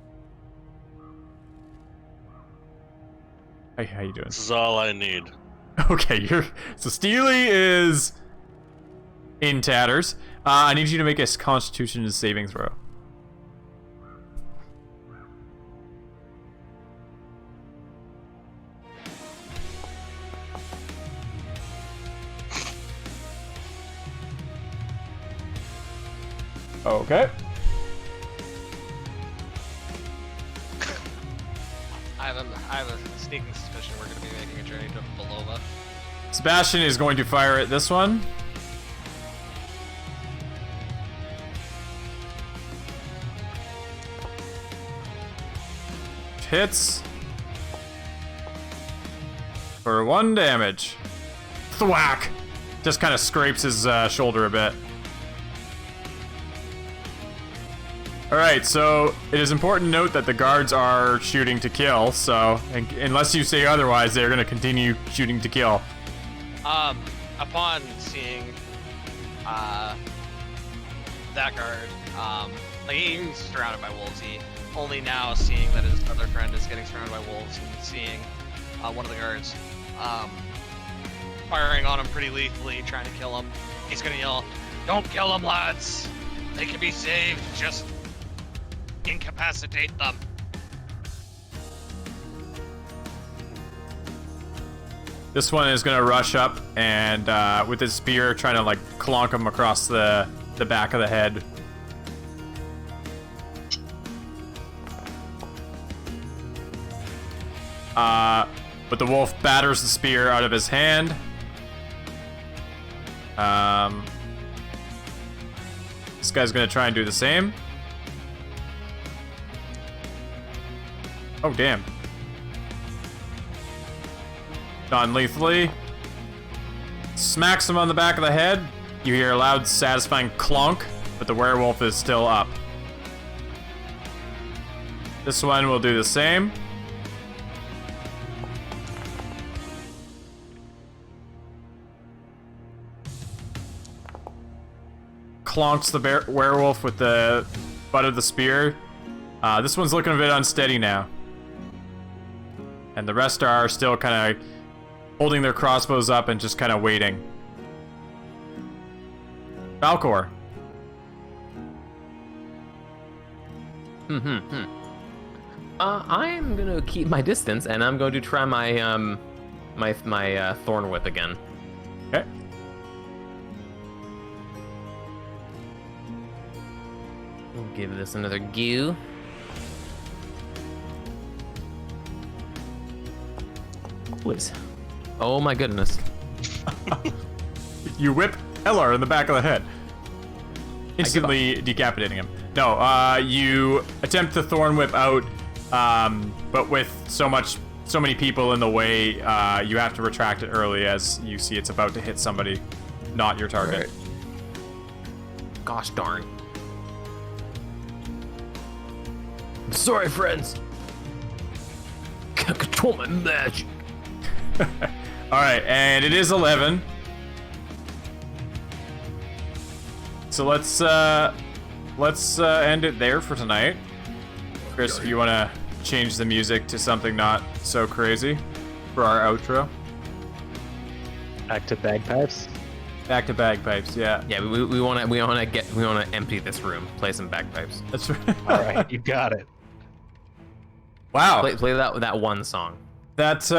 How you doing? this is all I need. Okay, so Steely is in tatters. I need you to make a Constitution saving throw. Okay. I have a sneaking suspicion we're gonna be making a journey to Belova. Sebastian is going to fire at this one. Hits. For 1 damage. Thwack! Just kind of scrapes his shoulder a bit. Alright, so it is important to note that the guards are shooting to kill, so unless you say otherwise, they're going to continue shooting to kill. Upon seeing that guard, like he's surrounded by wolves, he only now seeing that his other friend is getting surrounded by wolves and seeing one of the guards firing on him pretty lethally, trying to kill him. He's gonna yell, "Don't kill them, lads! They can be saved, just incapacitate them." This one is gonna rush up and with his spear trying to like clonk him across the back of the head. But the wolf batters the spear out of his hand. This guy's gonna try and do the same. Oh damn. Non-lethally. Smacks him on the back of the head. You hear a loud, satisfying clonk, but the werewolf is still up. This one will do the same. Clonks the werewolf with the butt of the spear. This one's looking a bit unsteady now. And the rest are still kind of holding their crossbows up and just kind of waiting. Falcor. I'm gonna keep my distance, and I'm going to try my my thorn whip again. Okay. We'll give this another goo. Please. Oh my goodness. You whip Ellar in the back of the head, instantly decapitating him. No, you attempt the thorn whip out, but with so many people in the way, you have to retract it early as you see it's about to hit somebody, not your target. Right. Gosh darn. I'm sorry, friends. Can't control my magic. All right, and it is 11. So let's end it there for tonight. Chris, if you want to change the music to something not so crazy for our outro. Back to bagpipes. Back to bagpipes, yeah. Yeah, we want to empty this room. Play some bagpipes. That's right. All right, you got it. Wow. Play that one song. That's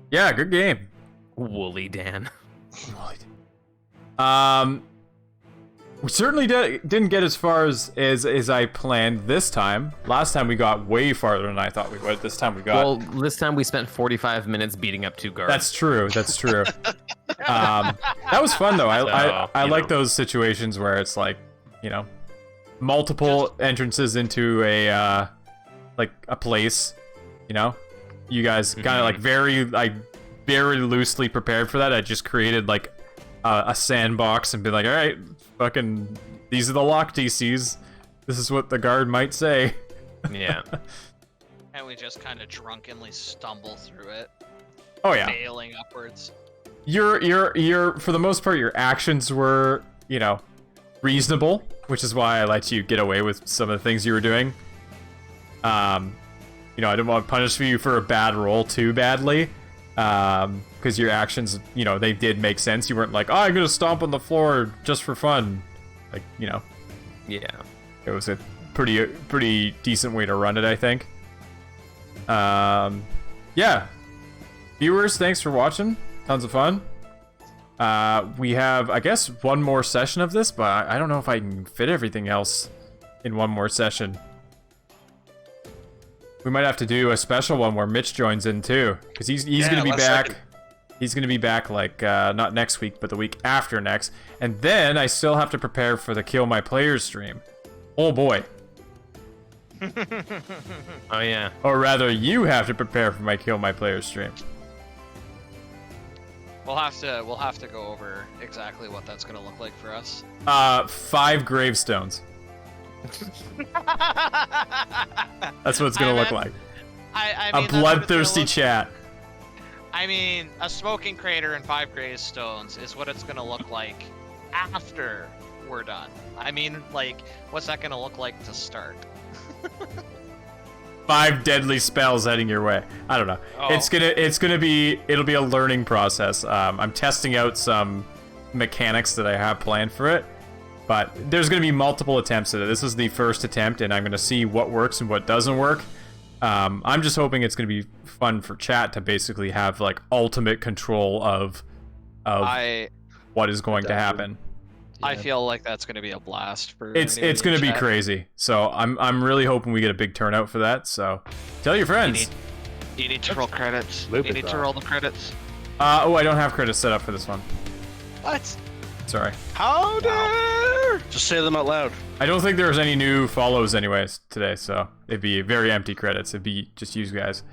yeah, good game. Woolly Dan. We certainly didn't get as far as I planned this time. Last time we got way farther than I thought we would. This time we got... Well, this time we spent 45 minutes beating up 2 guards. That's true. That was fun, though. I like those situations where it's like, you know, multiple entrances into a place, you know? You guys kind of very loosely prepared for that. I just created like a sandbox and been like, all right, fucking, these are the lock DCs. This is what the guard might say. Yeah. And we just kind of drunkenly stumble through it. Oh yeah. Failing upwards. Your for the most part, your actions were, you know, reasonable, which is why I let you get away with some of the things you were doing. You know, I didn't want to punish you for a bad roll too badly. Because your actions, you know, they did make sense. You weren't like, oh, I'm gonna stomp on the floor just for fun. Like, you know. Yeah. It was a pretty decent way to run it, I think. Yeah. Viewers, thanks for watching. Tons of fun. We have, I guess, one more session of this, but I don't know if I can fit everything else in one more session. We might have to do a special one where Mitch joins in too, because he's gonna be back. He's gonna be back like not next week, but the week after next, and then I still have to prepare for the Kill My Players stream. Oh boy. Oh yeah. Or rather, you have to prepare for my Kill My Players stream. We'll have to go over exactly what that's gonna look like for us. 5 gravestones. That's what it's gonna look like. I mean, a bloodthirsty chat. I mean, a smoking crater and 5 gravestones is what it's gonna look like after we're done. I mean, like, what's that gonna look like to start? 5 deadly spells heading your way. I don't know. Oh. It'll be a learning process. I'm testing out some mechanics that I have planned for it. But there's going to be multiple attempts at it. This is the first attempt, and I'm going to see what works and what doesn't work. I'm just hoping it's going to be fun for chat to basically have like ultimate control of what is going to happen. I feel like that's going to be a blast for. It's going to be crazy. So I'm really hoping we get a big turnout for that. So tell your friends. You need to roll credits. You need to roll the credits. Oh, I don't have credits set up for this one. What? Sorry. How dare! Just say them out loud. I don't think there's any new follows anyways today, so it'd be very empty credits. It'd be just you guys.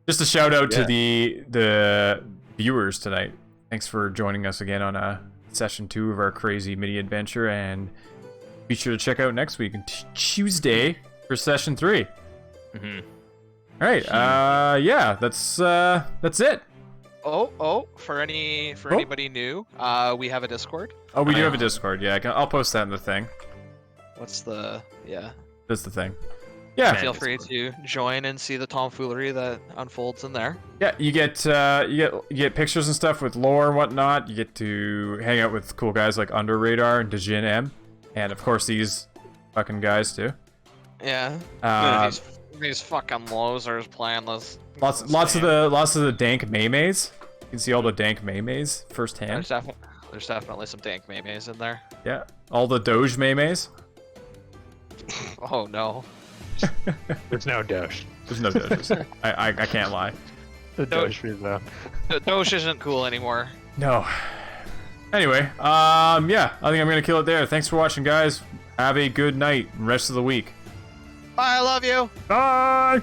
Just a shout out to the viewers tonight. Thanks for joining us again on session 2 of our crazy mini adventure, and be sure to check out next week Tuesday for session 3. Mm-hmm. All right. Yeah, that's it. For anybody new, we have a Discord. Oh, we do have a Discord. Yeah, I'll post that in the thing. What's the That's the thing. Yeah. Feel free to join and see the tomfoolery that unfolds in there. Yeah, you get pictures and stuff with lore and whatnot. You get to hang out with cool guys like Under Radar and Dejin M, and of course these fucking guys too. Yeah. These fucking losers playing this. Lots of the dank maymays. You can see all the dank maymays firsthand. There's definitely some dank maymays in there. Yeah, all the Doge maymays. Oh no. There's no doge. There's no doges. I can't lie. The doge free zone. The Doge isn't cool anymore. No. Anyway, yeah, I think I'm gonna kill it there. Thanks for watching, guys. Have a good night and rest of the week. Bye, I love you. Bye.